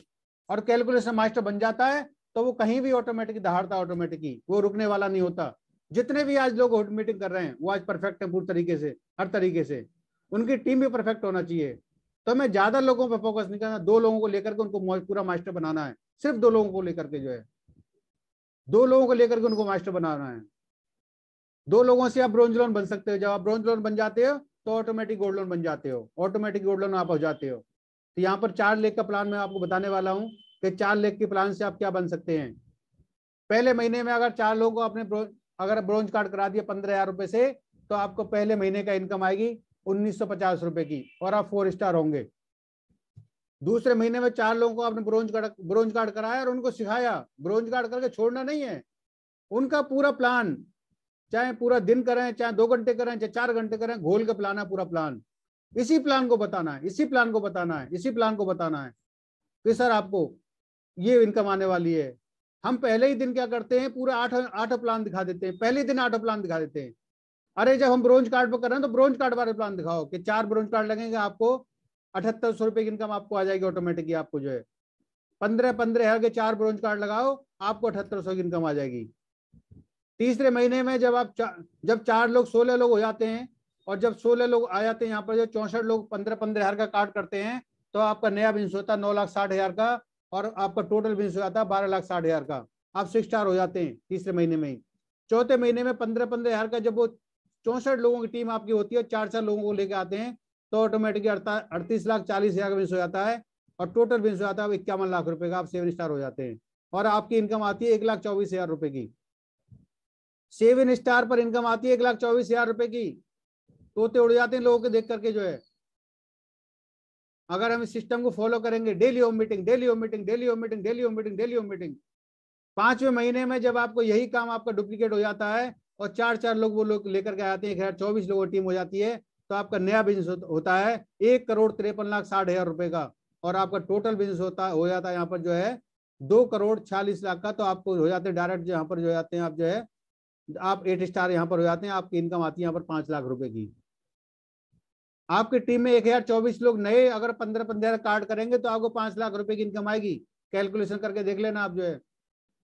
A: और कैलकुलेशन मास्टर बन जाता है तो वो कहीं भी ऑटोमेटिक दहाड़ता, ऑटोमेटिक वो रुकने वाला नहीं होता। जितने भी आज लोग मीटिंग कर रहे हैं वो आज परफेक्ट है पूरी तरीके से, हर तरीके से। उनकी टीम भी परफेक्ट होना चाहिए। तो मैं ज्यादा लोगों पर फोकस नहीं करना, 2 लोगों को लेकर के उनको पूरा मास्टर बनाना है, सिर्फ 2 लोगों को लेकर के जो है, 2 लोगों को लेकर के उनको मास्टर बनाना है। 2 लोगों से आप ब्रोंज लोन बन सकते हो। जब आप ब्रोंज लोन बन जाते हो तो ऑटोमेटिक गोल्ड लोन बन जाते हो, ऑटोमेटिक गोल्ड लोन आप हो जाते हो। तो यहाँ पर 4 लाख का प्लान मैं आपको बताने वाला हूँ कि 4 लाख के प्लान से आप क्या बन सकते हैं। पहले महीने में अगर 4 लोगों को आपने अगर ब्रोंज कार्ड करा दिया 15,000 रुपए से, तो आपको पहले महीने का इनकम आएगी 1,950 रुपए की, और आप 4 स्टार होंगे। दूसरे महीने में 4 लोगों को आपने ब्रोंज कार्ड कराया और उनको सिखाया। ब्रोंज कार्ड करके छोड़ना नहीं है, उनका पूरा प्लान, चाहे पूरा दिन करें, चाहे 2 घंटे करें, चाहे 4 घंटे करें, घोल के प्लान है पूरा प्लान। इसी प्लान को बताना है, इसी प्लान को बताना है, इसी प्लान को बताना है कि सर आपको ये इनकम आने वाली है। हम पहले ही दिन क्या करते हैं, पूरा 8 प्लान दिखा देते हैं, पहले दिन 8 प्लान दिखा देते हैं। अरे जब हम ब्रोंज कार्ड पर कर रहे हैं तो ब्रोंज कार्ड वाले प्लान दिखाओ कि 4 ब्रोंज कार्ड लगेंगे, आपको 7,800 रुपए की इनकम आपको आ जाएगी ऑटोमेटिकली। आपको जो है 15,000 के 4 ब्रोंज कार्ड लगाओ, आपको 7,800 की इनकम आ जाएगी। तीसरे महीने में जब 4 लोग 16 लोग हो जाते हैं, और जब 16 लोग आ जाते हैं यहाँ पर, जो 64 लोग 15-15 हजार का काट करते हैं, तो आपका नया बिजनेस होता है 9,60,000 का, और आपका टोटल बिजनेस हो जाता है 12,60,000 का। आप 6 स्टार हो जाते हैं तीसरे महीने में ही। चौथे महीने में 15-15 हजार का जब वो 64 लोगों की टीम आपकी होती है, 4-4 लोगों को लेकर आते हैं, तो ऑटोमेटिकली 38,40,000 का बिजनेस हो जाता है, और टोटल बिजनेस हो जाता है 51 लाख रुपए का। आप 7 स्टार हो जाते हैं, और आपकी इनकम आती है 1,24,000 रुपए की। 7 स्टार पर इनकम आती है 1,24,000 रुपए की। तोते उड़ जाते हैं लोगों के देख करके जो है। अगर हम इस सिस्टम को फॉलो करेंगे, daily home meeting, daily home meeting, daily home meeting, daily home meeting, daily home meeting, 5वें महीने में जब आपको यही काम आपका डुप्लीकेट हो जाता है, और 4-4 लोग वो लोग लेकर के आते हैं, 24 लोगों की टीम हो जाती है, तो आपका नया बिजनेस होता है 1,53,60,000 रुपए का। और आपका टोटल बिजनेस हो जाता है यहाँ पर जो है 2,46,00,000 का। तो आपको हो जाते हैं डायरेक्ट यहाँ पर जो जाते हैं आप जो है, आप 8 स्टार यहाँ पर हो जाते हैं। आपकी इनकम आती है यहाँ पर 5 लाख रुपए की। आपकी टीम में 1,024 लोग नए अगर 15-15 कार्ड करेंगे, तो आपको 5 लाख रुपए की इनकम आएगी। कैलकुलेशन करके देख लेना आप जो है।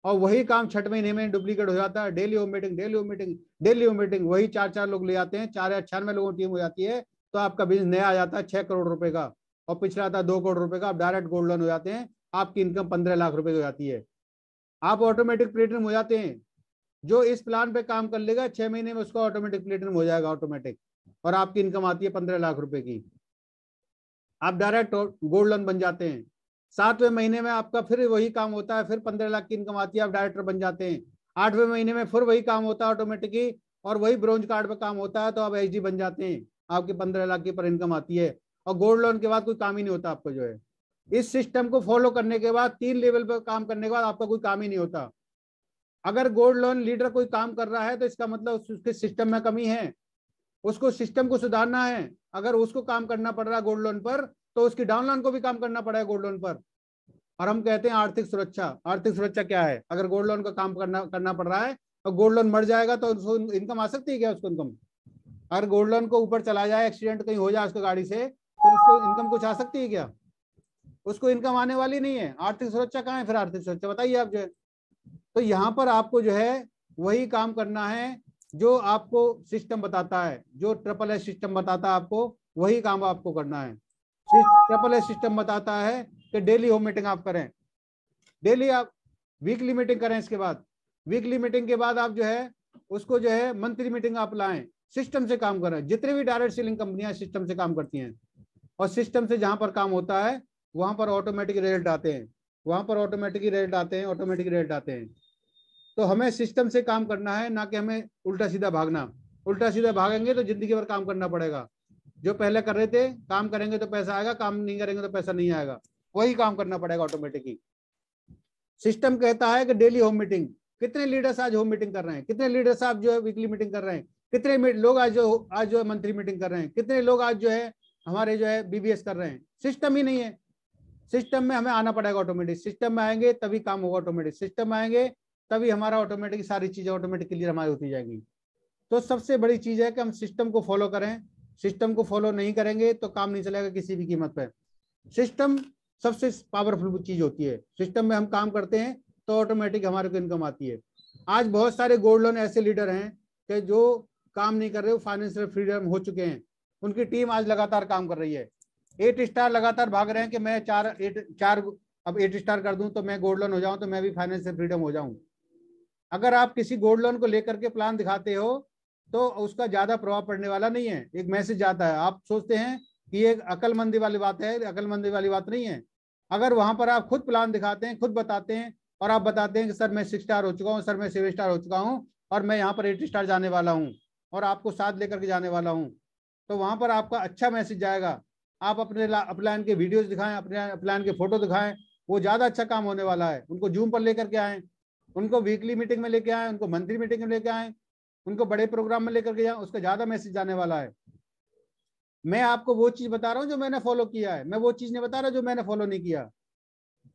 A: और वही काम 6 महीने में डुप्लीकेट हो जाता है। Daily home meeting, daily home meeting, daily home meeting, वही 4-4 लोग ले आते हैं, 4 या 96 लोगों की टीम हो जाती है। तो आपका बिजनेस नया आ जाता है 6 करोड़ रुपए का, और पिछला आता है 2 करोड़ रुपए का। आप डायरेक्ट गोल्ड लोन हो जाते हैं, आपकी इनकम 15 लाख रुपए हो जाती है। आप ऑटोमेटिक प्लेटिनम हो जाते हैं। जो इस प्लान पे काम कर लेगा 6 महीने में, उसका ऑटोमेटिक प्लेटिनम हो जाएगा ऑटोमेटिक, और आपकी इनकम आती है 15 लाख रुपए की। आप डायरेक्ट गोल्ड लोन बन जाते हैं। 7वें महीने में आपका फिर वही काम होता है, फिर 15 लाख की इनकम आती है, आप डायरेक्टर बन जाते हैं। 8वें महीने में फिर वही काम होता है ऑटोमेटिकली, और वही ब्रोंज कार्ड पे काम होता है, तो आप एचडी बन जाते हैं। आपकी 15 लाख की पर इनकम आती है, और गोल्ड लोन के बाद कोई काम ही नहीं होता आपको जो है। इस सिस्टम को फॉलो करने के बाद 3 लेवल पर काम करने के बाद आपका कोई काम ही नहीं होता। अगर गोल्ड लोन लीडर कोई काम कर रहा है, तो इसका मतलब उसके सिस्टम में कमी है, उसको सिस्टम को सुधारना है। अगर उसको काम करना पड़ रहा है गोल्ड लोन पर, तो उसकी डाउन लोन को भी काम करना पड़ेगा गोल्ड लोन पर। और हम कहते हैं आर्थिक सुरक्षा। आर्थिक सुरक्षा क्या है? अगर गोल्ड लोन का काम करना पड़ रहा है, और गोल्ड लोन मर जाएगा, तो उसको इनकम आ सकती है क्या? उसको इनकम, अगर गोल्ड लोन को ऊपर चला जाए, एक्सीडेंट कहीं हो जाए उसको गाड़ी से, तो उसको इनकम कुछ आ सकती है क्या? उसको इनकम आने वाली नहीं है। आर्थिक सुरक्षा कहाँ है फिर? आर्थिक सुरक्षा बताइए आप जो है। तो यहाँ पर आपको जो है वही काम करना है जो आपको सिस्टम बताता है, जो SSS सिस्टम बताता है आपको, वही काम आपको करना है। SSS सिस्टम बताता है कि डेली होम मीटिंग आप करें, डेली आप वीकली मीटिंग करें, इसके बाद वीकली मीटिंग के बाद आप जो है उसको जो है मंथली मीटिंग आप लाएं, सिस्टम से काम करें। जितने भी डायरेक्ट सेलिंग कंपनियां सिस्टम से काम करती हैं, और सिस्टम से जहां पर काम होता है वहां पर ऑटोमेटिक रिजल्ट आते हैं, वहां पर ऑटोमेटिक रिजल्ट आते हैं, ऑटोमेटिक रिजल्ट आते हैं। तो हमें सिस्टम से काम करना है, ना कि हमें उल्टा सीधा भागना। उल्टा सीधा भागेंगे तो जिंदगी भर काम करना पड़ेगा। जो पहले कर रहे थे, काम करेंगे तो पैसा आएगा, काम नहीं करेंगे तो पैसा नहीं आएगा। वही काम करना पड़ेगा ऑटोमेटिकली। सिस्टम कहता है कि डेली होम मीटिंग। कितने लीडर्स आज होम मीटिंग कर रहे हैं? कितने लीडर्स आप जो है वीकली मीटिंग कर रहे हैं? कितने लोग आज जो है मंथली मीटिंग कर रहे हैं? कितने लोग आज जो है हमारे जो है BBS कर रहे हैं? सिस्टम ही नहीं है। सिस्टम में हमें आना पड़ेगा ऑटोमेटिक। सिस्टम में आएंगे तभी काम होगा ऑटोमेटिक। सिस्टम में आएंगे तभी हमारा ऑटोमेटिक सारी चीजें ऑटोमेटिक क्लियर हमारी होती जाएंगी। तो सबसे बड़ी चीज है कि हम सिस्टम को फॉलो करें। सिस्टम को फॉलो नहीं करेंगे तो काम नहीं चलेगा किसी भी कीमत पर। सिस्टम सबसे पावरफुल चीज होती है। सिस्टम में हम काम करते हैं तो ऑटोमेटिक हमारे को इनकम आती है। आज बहुत सारे गोल्ड लोन ऐसे लीडर हैं कि जो काम नहीं कर रहे, फाइनेंशियल फ्रीडम हो चुके हैं, उनकी टीम आज लगातार काम कर रही है। 8 स्टार लगातार भाग रहे हैं कि मैं अब 8 स्टार कर दूं तो मैं गोल्ड लोन हो जाऊं, तो मैं भी फाइनेंशियल फ्रीडम हो जाऊं। अगर आप किसी गोल्ड लोन को लेकर के प्लान दिखाते हो तो उसका ज्यादा प्रभाव पड़ने वाला नहीं है। एक मैसेज जाता है, आप सोचते हैं कि ये अकलमंदी वाली बात है, अकलमंदी वाली बात नहीं है। अगर वहां पर आप खुद प्लान दिखाते हैं, खुद बताते हैं, और आप बताते हैं कि सर मैं 6 स्टार हो चुका हूँ, सर मैं 7 स्टार हो चुका हूँ, और मैं यहाँ पर 8 स्टार जाने वाला हूँ, और आपको साथ लेकर के जाने वाला हूँ, तो वहां पर आपका अच्छा मैसेज जाएगा। आप अपने अपलाइन के वीडियोज दिखाएं, अपने अपलाइन के फोटो दिखाएं, वो ज्यादा अच्छा काम होने वाला है। उनको जूम पर लेकर के आए, उनको वीकली मीटिंग में लेके आए, उनको मंथली मीटिंग में लेके आए, उनको बड़े प्रोग्राम में लेकर के जाए, उसका ज्यादा मैसेज जाने वाला है। मैं आपको वो चीज बता रहा हूँ जो मैंने फॉलो किया है, मैं वो चीज नहीं बता रहा जो मैंने फॉलो नहीं किया।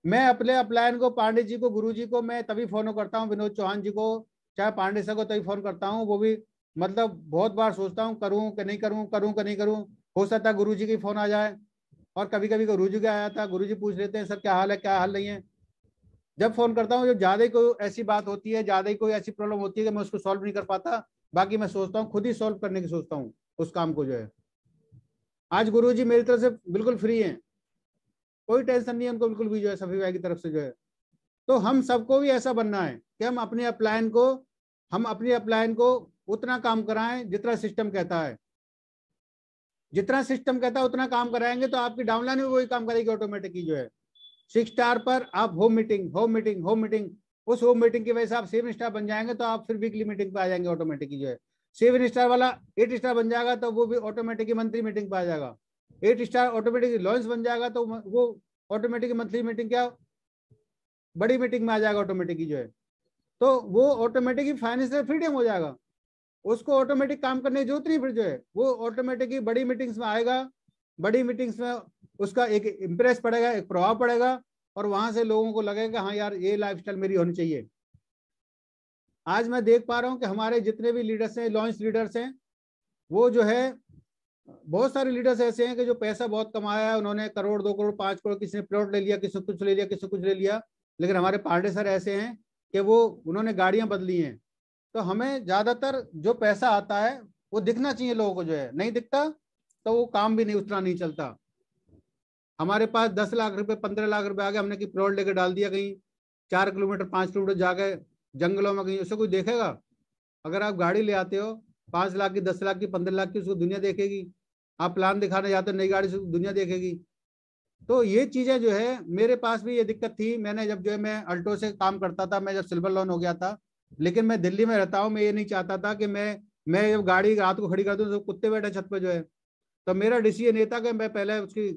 A: मैं अपने अपलाइन को, पांडे जी को, गुरु जी को मैं तभी फॉलो करता हूँ, विनोद चौहान जी को, चाहे पांडे सर को तभी फोन करता हूँ। वो भी मतलब बहुत बार सोचता हूँ करूँ कि नहीं करूँ, करूँ कि नहीं करूँ। हो सकता है गुरु जी की फोन आ जाए, और कभी कभी गुरु जी का आया था, गुरु जी पूछ लेते हैं सर क्या हाल है, क्या हाल नहीं है। जब फोन करता हूँ, जो ज्यादा ही कोई ऐसी बात होती है, ज्यादा ही कोई ऐसी प्रॉब्लम होती है कि मैं उसको सॉल्व नहीं कर पाता, बाकी मैं सोचता हूँ खुद ही सॉल्व करने की सोचता हूँ उस काम को जो है। आज गुरुजी मेरी तरफ से बिल्कुल फ्री हैं, कोई टेंशन नहीं है उनको बिल्कुल भी जो है, सभी भाई की तरफ से जो है। तो हम सबको भी ऐसा बनना है कि हम अपनी अपलाइन को उतना काम कराएं जितना सिस्टम कहता है। जितना सिस्टम कहता है उतना काम कराएंगे तो आपकी डाउनलाइन भी वही काम करेगी ऑटोमेटिक ही जो है। 6 स्टार पर आप home meeting, home meeting, home meeting, उस होम मीटिंग की वजह से आप 7 स्टार बन जाएंगे, तो आप फिर वीकली मीटिंग पे आ जाएंगे ऑटोमेटिक जो है। 7 स्टार वाला 8 स्टार बन जाएगा तो वो भी ऑटोमेटिक मंथली मीटिंग पे आ जाएगा। 8 स्टार ऑटोमेटिक लॉन्च बन जाएगा तो वो ऑटोमेटिक मंथली मीटिंग क्या बड़ी मीटिंग में आ जाएगा ऑटोमेटिक जो है। तो वो ऑटोमेटिक फाइनेंशियल फ्रीडम हो जाएगा, उसको ऑटोमेटिक काम करने की जरूरत नहीं फिर जो है। वो ऑटोमेटिक बड़ी मीटिंग्स में आएगा, बड़ी मीटिंग्स में उसका एक इम्प्रेस पड़ेगा, एक प्रभाव पड़ेगा, और वहां से लोगों को लगेगा हाँ यार ये लाइफस्टाइल मेरी होनी चाहिए। आज मैं देख पा रहा हूँ कि हमारे जितने भी लीडर्स हैं, लॉन्च लीडर्स हैं, वो जो है बहुत सारे लीडर्स ऐसे हैं कि जो पैसा बहुत कमाया है, उन्होंने करोड़, 2 करोड़, 5 करोड़, किसी ने प्लॉट ले लिया, किसी ने कुछ ले लिया, किसी ने कुछ ले लिया। लेकिन हमारे पांडे सर ऐसे हैं कि वो उन्होंने गाड़ियां बदली हैं। तो हमें ज्यादातर जो पैसा आता है वो दिखना चाहिए लोगों को, जो है नहीं दिखता तो वो काम भी नहीं उतना नहीं चलता। हमारे पास 10 लाख रुपए, 15 लाख रुपए आ गए, हमने कि प्लॉट लेकर डाल दिया कहीं 4 किलोमीटर, 5 किलोमीटर जाके जंगलों में, कहीं उसे कोई देखेगा? अगर आप गाड़ी ले आते हो 5 लाख की, 10 लाख की, 15 लाख की, उसको दुनिया देखेगी। आप प्लान दिखाने जाते हो नई गाड़ी से, दुनिया देखेगी। तो ये चीजें जो है, मेरे पास भी ये दिक्कत थी। मैंने जब जो है मैं अल्टो से काम करता था, मैं जब सिल्वर लोन हो गया था, लेकिन मैं दिल्ली में रहता हूँ, मैं ये नहीं चाहता था कि मैं जब गाड़ी रात को खड़ी कर दूं तो कुत्ते बैठे छत पे जो है। तो मेरा डिसीजन ये था कि मैं पहले उसकी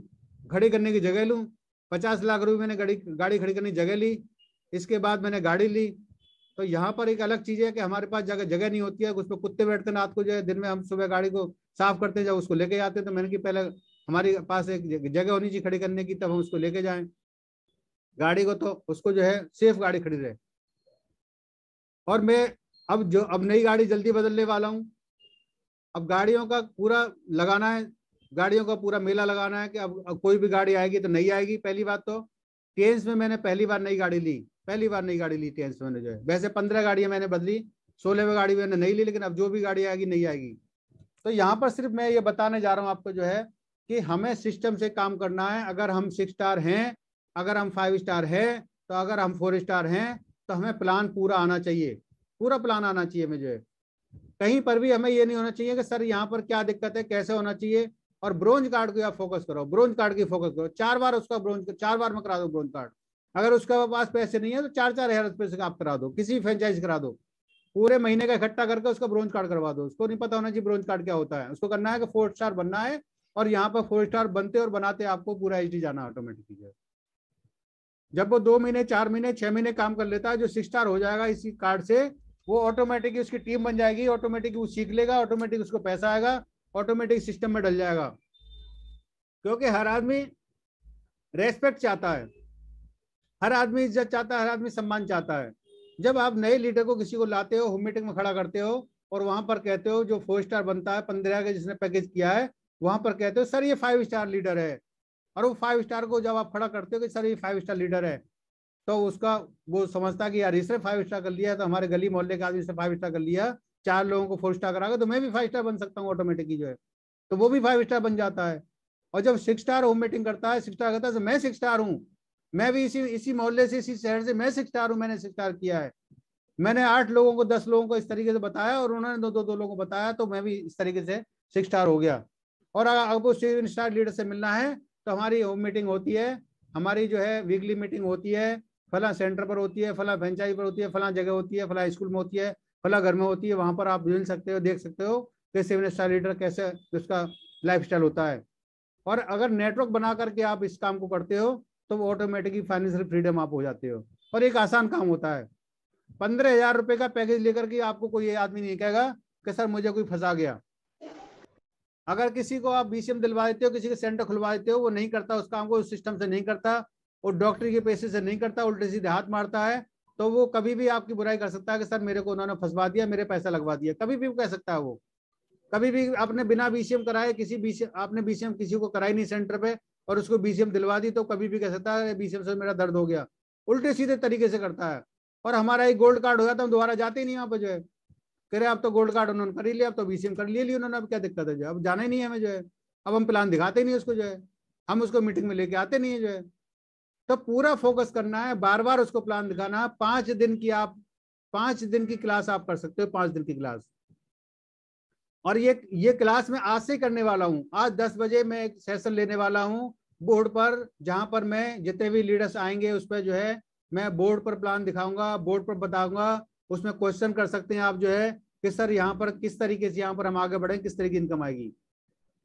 A: खड़ी करने की जगह लूँ। 50 लाख रुपए मैंने गाड़ी खड़ी करने की जगह ली, इसके बाद मैंने गाड़ी ली। तो यहाँ पर एक अलग चीज है कि हमारे पास जगह नहीं होती है, उस पर कुत्ते बैठते हैं रात को जो है। दिन में हम सुबह गाड़ी को साफ करते हैं, जब उसको लेके जाते हैं तो मैंने कि पहले हमारे पास एक जगह होनी चाहिए खड़ी करने की, तब हम उसको लेके जाएं गाड़ी को, तो उसको जो है सेफ गाड़ी खड़ी रहे। और मैं अब नई गाड़ी जल्दी बदलने वाला हूँ। अब गाड़ियों का पूरा लगाना है, गाड़ियों का पूरा मेला लगाना है कि अब कोई भी गाड़ी आएगी तो नई आएगी। पहली बात तो टेंस में मैंने पहली बार नई गाड़ी ली, पहली बार नई गाड़ी ली टेंस में जो है। वैसे 15 गाड़ियां मैंने बदली, 16वीं गाड़ी मैंने नहीं ली, लेकिन अब जो भी गाड़ी आएगी नई आएगी। तो यहाँ पर सिर्फ मैं ये बताने जा रहा हूँ आपको जो है कि हमें सिस्टम से काम करना है। अगर हम 6 स्टार हैं, अगर हम 5 स्टार हैं, तो अगर हम 4 स्टार हैं, तो हमें प्लान पूरा आना चाहिए, पूरा प्लान आना चाहिए हमें जो है। कहीं पर भी हमें ये नहीं होना चाहिए कि सर यहाँ पर क्या दिक्कत है, कैसे होना चाहिए। और ब्रोंज कार्ड को आप फोकस करो, ब्रोंज कार्ड की फोकस करो। 4 बार उसका ब्रोंज, 4 बार में करा दो ब्रोंज कार्ड। अगर उसके पास पैसे नहीं है तो 4-4 हज़ार रुपये से आप करा दो, किसी फ्रेंचाइज करा दो, पूरे महीने का इकट्ठा करके उसका ब्रोंज कार्ड करवा दो। उसको नहीं पता होना चाहिए ब्रोंज कार्ड क्या होता है, उसको करना है कि 4 स्टार बनना है। और यहाँ पर 4 स्टार बनते और बनाते आपको पूरा HD जाना ऑटोमेटिकली। जब वो 2 महीने, 4 महीने, 6 महीने काम कर लेता है, जो 6 स्टार हो जाएगा इसी कार्ड से, वो ऑटोमेटिकली उसकी टीम बन जाएगी, ऑटोमेटिक वो सीख लेगा, ऑटोमेटिक उसको पैसा आएगा, ऑटोमेटिक सिस्टम में डल जाएगा। क्योंकि हर आदमी रेस्पेक्ट चाहता है, हर आदमी इज्जत चाहता है, हर आदमी सम्मान चाहता है। जब आप नए लीडर को किसी को लाते हो, होम मीटिंग में खड़ा करते हो और वहां पर कहते हो जो 4 स्टार बनता है 15 का जिसने पैकेज किया है, वहां पर कहते हो सर ये 5 स्टार लीडर है। और वो 5 स्टार को जब आप खड़ा करते हो कि सर ये 5 स्टार लीडर है, तो उसका वो समझता कि यार इसने 5 स्टार कर लिया, तो हमारे गली मोहल्ले के आदमी से 5 स्टार कर लिया, 4 लोगों को 4 स्टार करागा, तो मैं भी 5 स्टार बन सकता हूँ ऑटोमेटिकली जो है। तो वो भी 5 स्टार बन जाता है। और जब 6 स्टार होम मीटिंग करता है, 6 स्टार कहता है मैं 6 स्टार हूँ, मैं भी इसी मोहल्ले से, इसी शहर से मैं 6 स्टार हूँ, मैंने 6 स्टार किया है। मैंने 8 लोगों को, 10 लोगों को इस तरीके से बताया और उन्होंने 2 लोगों को बताया, तो मैं भी इस तरीके से 6 स्टार हो गया। और अब उस 7 स्टार लीडर से मिलना है तो हमारी होम मीटिंग होती है, हमारी जो है वीकली मीटिंग होती है, फला सेंटर पर होती है, फला फ्रेंचाइज पर होती है, फला जगह होती है, फला स्कूल में होती है, फला घर में होती है। वहां पर आप मिल सकते हो, देख सकते हो कि 7 स्टार लीडर कैसे उसका लाइफ स्टाइल होता है। और अगर नेटवर्क बना करके आप इस काम को करते हो तो वो ऑटोमेटिकली फाइनेंशियल फ्रीडम आप हो जाते हो। और एक आसान काम होता है। 15,000 रुपए का पैकेज लेकर के आपको कोई आदमी नहीं कहेगा कि सर मुझे कोई फंसा गया। अगर किसी को आप BCM दिलवा देते हो, किसी के सेंटर खुलवा देते हो, वो नहीं करता उस काम को, उस सिस्टम से नहीं करता, वो डॉक्टरी के पैसे से नहीं करता, उल्टे सीधे हाथ मारता है, तो वो कभी भी आपकी बुराई कर सकता है कि सर मेरे को उन्होंने फंसवा दिया, मेरे पैसा लगवा दिया, कभी भी कह सकता है वो। कभी भी आपने बिना BCM कराए आपने BCM किसी को कराई नहीं सेंटर पे और उसको BCM दिलवा दी, तो कभी भी कह सकता है BCM से मेरा दर्द हो गया। उल्टे सीधे तरीके से करता है। और हमारा एक गोल्ड कार्ड हो गया तो हम दोबारा जाते ही नहीं वहां पर जो है, कह रहे अब तो गोल्ड कार्ड उन्होंने कर ही लिया, अब तो बीसीएम कर लिए उन्होंने, अब क्या दिक्कत है जो है, अब जाना ही नहीं है हमें जो है, अब हम प्लान दिखाते ही नहीं उसको जो है, हम उसको मीटिंग में लेके आते नहीं है जो है। तो पूरा फोकस करना है, बार बार उसको प्लान दिखाना है। 5 दिन की आप 5 दिन की क्लास आप कर सकते हो, 5 दिन की क्लास। और ये क्लास मैं आज से करने वाला हूँ। आज 10 बजे मैं एक सेशन लेने वाला हूँ बोर्ड पर, जहां पर मैं जितने भी लीडर्स आएंगे उस पर जो है मैं बोर्ड पर प्लान दिखाऊंगा, बोर्ड पर बताऊंगा। उसमें क्वेश्चन कर सकते हैं आप जो है कि सर यहाँ पर किस तरीके से यहाँ पर हम आगे बढ़े, किस तरीके की इनकम आएगी।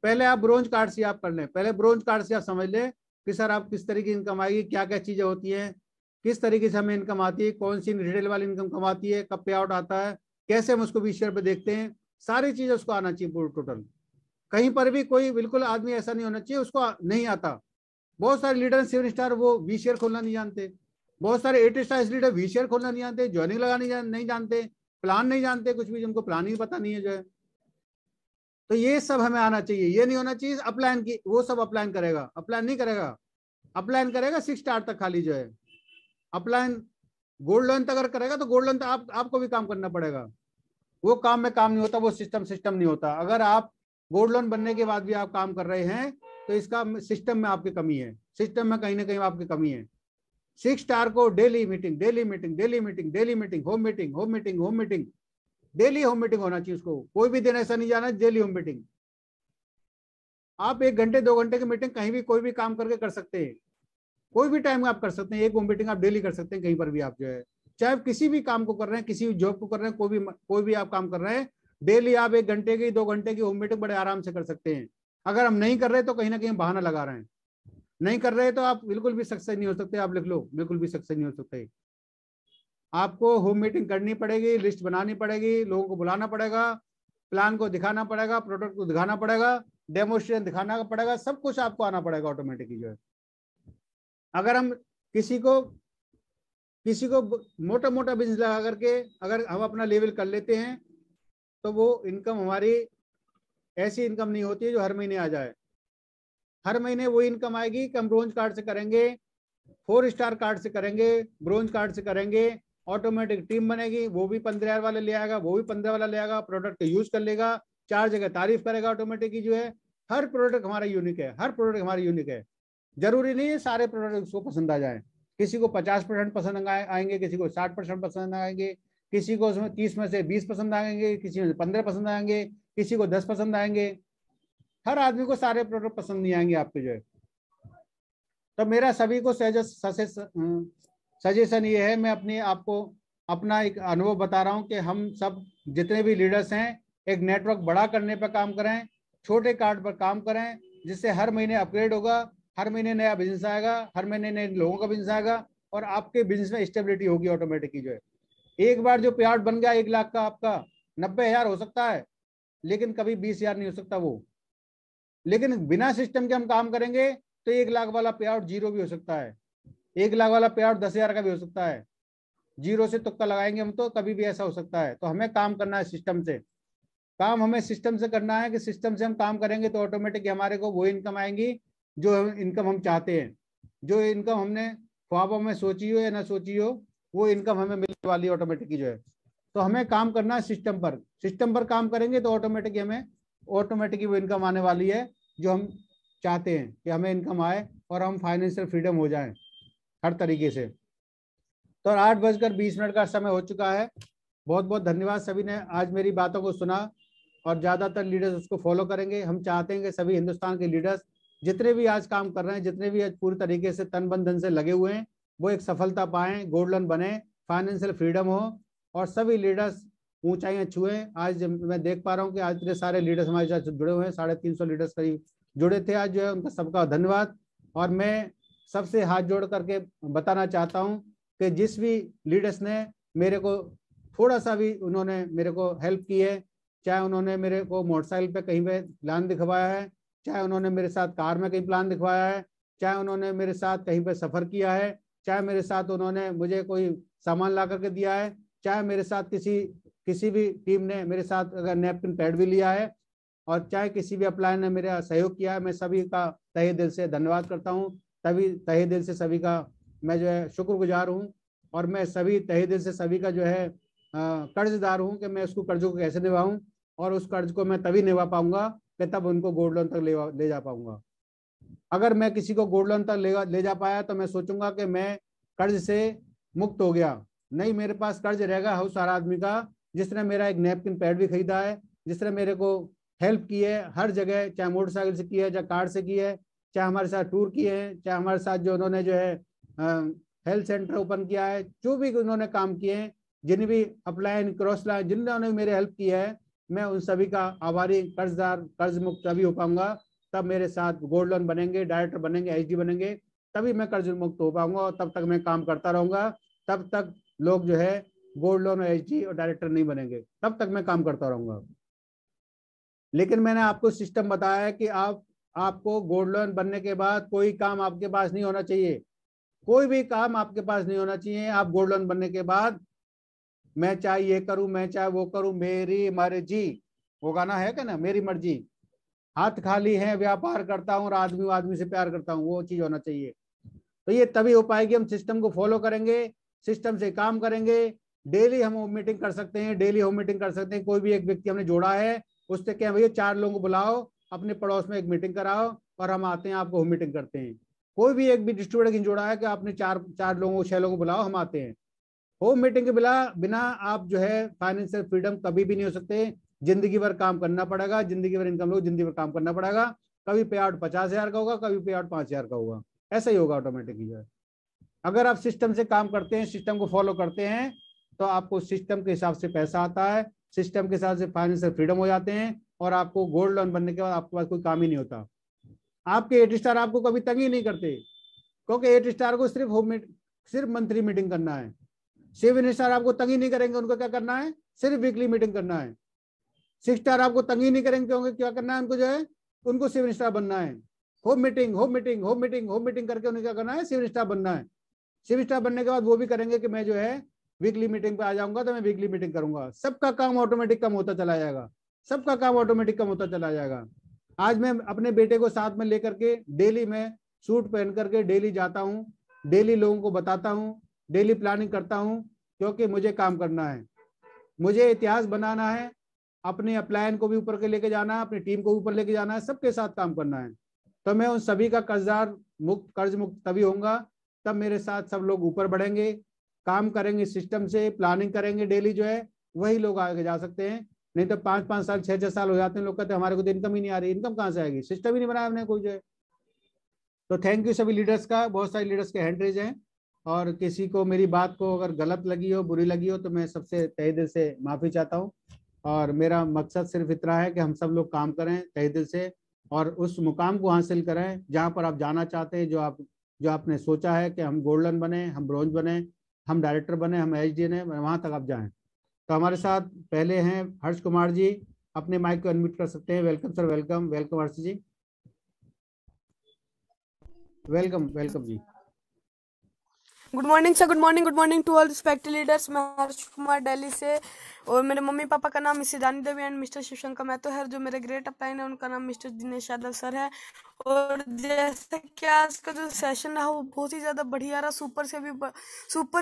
A: पहले आप ब्रोंज कार्ड से आप कर लें, पहले ब्रोंज कार्ड से आप समझ लें कि सर आप किस तरीके की इनकम आएगी, क्या क्या चीजें होती हैं, किस तरीके से हमें इनकम आती है, कौन सी रिटेल वाली इनकम कमाती है, कब पे आउट आता है, कैसे हम उसको वीशेयर पे देखते हैं, सारी चीज उसको आना चाहिए पूरा टोटल। कहीं पर भी कोई बिल्कुल आदमी ऐसा नहीं होना चाहिए उसको नहीं आता। बहुत सारे लीडर 7 स्टार वो वीशेयर खोलना नहीं जानते, बहुत सारे 8 स्टार लीडर वीशेयर खोलना नहीं जानते, ज्वाइनिंग लगानी नहीं जानते, प्लान नहीं जानते, कुछ भी जिनको प्लान ही पता नहीं है जो है। तो ये सब हमें आना चाहिए, ये नहीं होना चाहिए अपलाइन की वो सब अपलाइन करेगा, अपलाइन नहीं करेगा, अपलाइन करेगा 6 स्टार तक खाली जो है। अपलाइन गोल्ड लोन तक अगर करेगा तो गोल्ड लोन तक आपको भी काम करना पड़ेगा, वो काम में काम नहीं होता, वो सिस्टम नहीं होता। अगर आप गोल्ड लोन बनने के बाद भी आप काम कर रहे हैं तो इसका सिस्टम में आपकी कमी है, सिस्टम में कहीं ना कहीं आपकी कमी है। 6 स्टार को daily meeting, daily meeting, daily meeting, daily meeting, home meeting, home meeting, home meeting, daily home meeting होना चाहिए उसको, कोई भी दिन ऐसा नहीं जाना, डेली होम मीटिंग। आप 1 घंटे 2 घंटे की मीटिंग कहीं भी कोई भी काम करके कर सकते हैं, कोई भी टाइम आप कर सकते हैं, एक होम मीटिंग आप डेली कर सकते हैं कहीं पर भी आप जो है, चाहे आप किसी भी काम को कर रहे हैं, किसी भी जॉब को कर रहे हैं, कोई भी आप काम कर रहे हैं, डेली आप 1 घंटे की 2 घंटे की होम मीटिंग बड़े आराम से कर सकते हैं। अगर हम नहीं कर रहे तो कहीं ना कहीं बहाना लगा रहे हैं, नहीं कर रहे तो आप बिल्कुल भी सक्सेस नहीं हो सकते, आप लिख लो, बिल्कुल भी सक्सेस नहीं हो सकते। आपको होम मीटिंग करनी पड़ेगी, लिस्ट बनानी पड़ेगी, लोगों को बुलाना पड़ेगा, प्लान को दिखाना पड़ेगा, प्रोडक्ट को दिखाना पड़ेगा, डेमोस्ट्रेशन दिखाना पड़ेगा, सब कुछ आपको आना पड़ेगा ऑटोमेटिकली जो है। अगर हम किसी को मोटा मोटा बिजनेस लगा करके अगर हम अपना लेवल कर लेते हैं तो वो इनकम हमारी ऐसी इनकम नहीं होती है जो हर महीने आ जाए। हर महीने वो इनकम आएगी कि हम ब्रोंज कार्ड से करेंगे, 4 स्टार कार्ड से करेंगे, ब्रोंज कार्ड से करेंगे, ऑटोमेटिक टीम बनेगी, वो भी 15,000 वाले ले आएगा, वो भी 15 वाला ले आएगा, प्रोडक्ट यूज कर लेगा, 4 जगह तारीफ करेगा ऑटोमेटिक जो है। हर प्रोडक्ट हमारा यूनिक है, हर प्रोडक्ट हमारा यूनिक है। जरूरी नहीं है सारे प्रोडक्ट उसको पसंद आ जाए, किसी को 50% पसंद आएंगे, किसी को 60% पसंद आएंगे, किसी को उसमें 30 में से 20 पसंद आएंगे, किसी में 15 पसंद आएंगे, किसी को 10 पसंद आएंगे। हर आदमी को सारे प्रोडक्ट पसंद नहीं आएंगे आपके जो है। तो मेरा सभी को सजेशन ये है, मैं अपने आपको अपना एक अनुभव बता रहा हूँ कि हम सब जितने भी लीडर्स हैं एक नेटवर्क बड़ा करने पर काम करें, छोटे कार्ड पर काम करें, जिससे हर महीने अपग्रेड होगा, हर महीने नया बिजनेस आएगा, हर महीने नए लोगों का बिजनेस आएगा और आपके बिजनेस में स्टेबिलिटी होगी ऑटोमेटिकली जो है। एक बार जो पे आउट बन गया 1 लाख का आपका, 90,000 हो सकता है लेकिन कभी 20,000 नहीं हो सकता वो। लेकिन बिना सिस्टम के हम काम करेंगे तो 1 लाख वाला पे आउट 0 भी हो सकता है, 1 लाख वाला पे आउट 10,000 का भी हो सकता है। 0 से तुक्का लगाएंगे हम तो कभी भी ऐसा हो सकता है। तो हमें काम करना है सिस्टम से, काम हमें सिस्टम से करना है कि सिस्टम से हम काम करेंगे तो ऑटोमेटिक हमारे को वो इनकम आएंगी जो इनकम हम चाहते हैं, जो इनकम हमने ख्वाबों में सोची हो या ना सोची हो, वो इनकम हमें मिलने वाली है ऑटोमेटिकली जो है। तो हमें काम करना है सिस्टम पर, सिस्टम पर काम करेंगे तो ऑटोमेटिकली हमें ऑटोमेटिकली वो इनकम आने वाली है जो हम चाहते हैं कि हमें इनकम आए और हम फाइनेंशियल फ्रीडम हो जाएं हर तरीके से। तो 8:20 का समय हो चुका है। बहुत बहुत धन्यवाद सभी ने आज मेरी बातों को सुना और ज़्यादातर लीडर्स उसको फॉलो करेंगे। हम चाहते हैं कि सभी हिंदुस्तान के लीडर्स जितने भी आज काम कर रहे हैं, जितने भी आज पूरी तरीके से तन बन धन से लगे हुए हैं, वो एक सफलता पाएं, गोल्ड लोन बने, फाइनेंशियल फ्रीडम हो और सभी लीडर्स ऊंचाइयां छुएं। आज मैं देख पा रहा हूँ कि आज इतने सारे लीडर्स हमारे साथ जुड़े हुए हैं, 350 लीडर्स करीब जुड़े थे आज जो है, उनका सबका धन्यवाद। और मैं सबसे हाथ जोड़ करके बताना चाहता हूँ कि जिस भी लीडर्स ने मेरे को थोड़ा सा भी उन्होंने मेरे को हेल्प की है, चाहे उन्होंने मेरे को मोटरसाइकिल पे कहीं पे प्लान दिखवाया है, चाहे उन्होंने मेरे साथ कार में कहीं प्लान दिखवाया है, चाहे उन्होंने मेरे साथ कहीं पे सफर किया है, चाहे मेरे साथ उन्होंने मुझे कोई सामान ला करके दिया है, चाहे मेरे साथ किसी भी टीम ने मेरे साथ अगर नैपकिन पैड भी लिया है, और चाहे किसी भी अपलाइन ने मेरा सहयोग किया है, मैं सभी का तहे दिल से धन्यवाद करता हूँ। तभी तहे दिल से सभी का मैं जो है शुक्रगुजार हूँ, और मैं सभी तहे दिल से सभी का जो है कर्जदार हूँ कि मैं उसको कर्जों को कैसे निभाऊं, और उस कर्ज को मैं तभी निभा पाऊंगा कि तब उनको गोल्ड लोन तक ले जा पाऊंगा। अगर मैं किसी को गोल्ड लोन तक ले जा पाया तो मैं सोचूंगा कि मैं कर्ज से मुक्त हो गया। नहीं, मेरे पास कर्ज रहेगा उस हर आदमी का जिसने मेरा एक नैपकिन पैड भी खरीदा है, जिसने मेरे को हेल्प की है हर जगह, चाहे मोटरसाइकिल से की है, चाहे कार से की है, चाहे हमारे साथ टूर किए हैं, चाहे हमारे साथ जो उन्होंने जो है हेल्थ सेंटर ओपन किया है, जो भी उन्होंने काम किए हैं, जिन भी अपलाइन क्रॉस लाइन जिन्होंने मेरे हेल्प की है, मैं उन सभी का आभारी, कर्जदार, कर्ज मुक्त तभी हो पाऊंगा तब मेरे साथ गोल्ड लोन बनेंगे, डायरेक्टर बनेंगे, एचडी बनेंगे, तभी मैं कर्ज मुक्त हो पाऊंगा। और तब तक मैं काम करता रहूंगा, तब तक लोग जो है गोल्ड लोन और एचडी और डायरेक्टर नहीं बनेंगे, तब तक मैं काम करता रहूंगा। लेकिन मैंने आपको सिस्टम बताया है कि आपको गोल्ड लोन बनने के बाद कोई काम आपके पास नहीं होना चाहिए, कोई भी काम आपके पास नहीं होना चाहिए। आप गोल्ड लोन बनने के बाद मैं चाहे ये करूं, मैं चाहे वो करूं, मेरी मर्जी, वो गाना है क्या ना, मेरी मर्जी, हाथ खाली है व्यापार करता हूँ और आदमी आदमी से प्यार करता हूँ, वो चीज होना चाहिए। तो ये तभी हो पाएगी, हम सिस्टम को फॉलो करेंगे, सिस्टम से काम करेंगे। डेली हम होम मीटिंग कर सकते हैं, डेली होम मीटिंग कर सकते हैं। कोई भी एक व्यक्ति हमने जोड़ा है, उससे क्या भैया 4 लोगों को बुलाओ, अपने पड़ोस में एक मीटिंग कराओ और हम आते हैं, आपको होम मीटिंग करते हैं। कोई भी एक भी डिस्ट्रीब्यूटर जोड़ा है कि आपने 4 लोगों 6 लोगों को बुलाओ, हम आते हैं। होम मीटिंग के बिना आप जो है फाइनेंशियल फ्रीडम कभी भी नहीं हो सकते। जिंदगी भर काम करना पड़ेगा, जिंदगी भर इनकम लो, जिंदगी भर काम करना पड़ेगा। कभी पे आउट 50,000 का होगा, कभी पे आउट 5,000 का होगा, ऐसा ही होगा ऑटोमेटिकली जो है। अगर आप सिस्टम से काम करते हैं, सिस्टम को फॉलो करते हैं, तो आपको सिस्टम के हिसाब से पैसा आता है, सिस्टम के हिसाब से फाइनेंशियल फ्रीडम हो जाते हैं, और आपको गोल्ड लोन बनने के बाद आपके पास कोई काम ही नहीं होता। आपके 8 स्टार आपको कभी तंग ही नहीं करते, क्योंकि 8 स्टार को सिर्फ मंथली मीटिंग करना है। 7 स्टार आपको तंग ही नहीं करेंगे, उनको क्या करना है, सिर्फ वीकली मीटिंग करना है। 6 स्टार आपको तंग ही नहीं करेंगे, क्योंकि क्या करना है उनको, जो है उनको 7 स्टार बनना है। Home meeting home meeting home meeting home meeting करके उन्हें क्या करना है, 7 स्टार बनना है। 7 स्टार बनने के बाद वो भी करेंगे कि मैं जो है वीकली मीटिंग पे आ जाऊंगा, तो मैं वीकली मीटिंग करूंगा। सबका काम ऑटोमेटिक कम होता चला जाएगा, सबका काम ऑटोमेटिक कम होता चला जाएगा। आज मैं अपने बेटे को साथ में लेकर के डेली मैं सूट पहन करके डेली जाता हूँ, डेली लोगों को बताता हूँ, डेली प्लानिंग करता हूँ, क्योंकि मुझे काम करना है, मुझे इतिहास बनाना है, अपने अपलायन को भी ऊपर के लेके जाना है, अपनी टीम को ऊपर लेके जाना है, सबके साथ काम करना है। तो मैं उन सभी का कर्ज मुक्त तभी होऊंगा, तब मेरे साथ सब लोग ऊपर बढ़ेंगे, काम करेंगे, सिस्टम से प्लानिंग करेंगे डेली, जो है वही लोग आगे जा सकते हैं। नहीं तो 5-5 साल 6-6 साल हो जाते हैं, लोग कहते हैं हमारे को तो इनकम ही नहीं आ रही। इनकम कहाँ से आएगी, सिस्टम ही नहीं बनाया हमने कोई, जो है। तो थैंक यू सभी लीडर्स का, बहुत सारे लीडर्स के हैंड रेज हैं, और किसी को मेरी बात को अगर गलत लगी हो, बुरी लगी हो, तो मैं सबसे तहे दिल से माफी चाहता हूँ। और मेरा मकसद सिर्फ इतना है कि हम सब लोग काम करें तहे दिल से, और उस मुकाम को हासिल करें जहाँ पर आप जाना चाहते हैं, जो आपने सोचा है कि हम गोल्डन बने, हम ब्रोंज बने, हम डायरेक्टर बने, हम एचडी ने, वहाँ तक आप जाएं। तो हमारे साथ पहले हैं हर्ष कुमार जी, अपने माइक को अनम्यूट कर सकते हैं। Welcome sir, welcome welcome Harsh ji, welcome welcome जी।
C: Good morning sir, good morning to all respected leaders. मैं हर्ष कुमार दिल्ली से, और मेरे मम्मी पापा का नाम मिसेस दानी देवी एंड मिस्टर शिवशंकर महतो है। जो मेरे ग्रेट अपलाइन है उनका नाम मिस्टर दिनेश यादव सर है। और जैसे कि आज का जो सेशन रहा वो बहुत ही ज़्यादा बढ़िया रहा, सुपर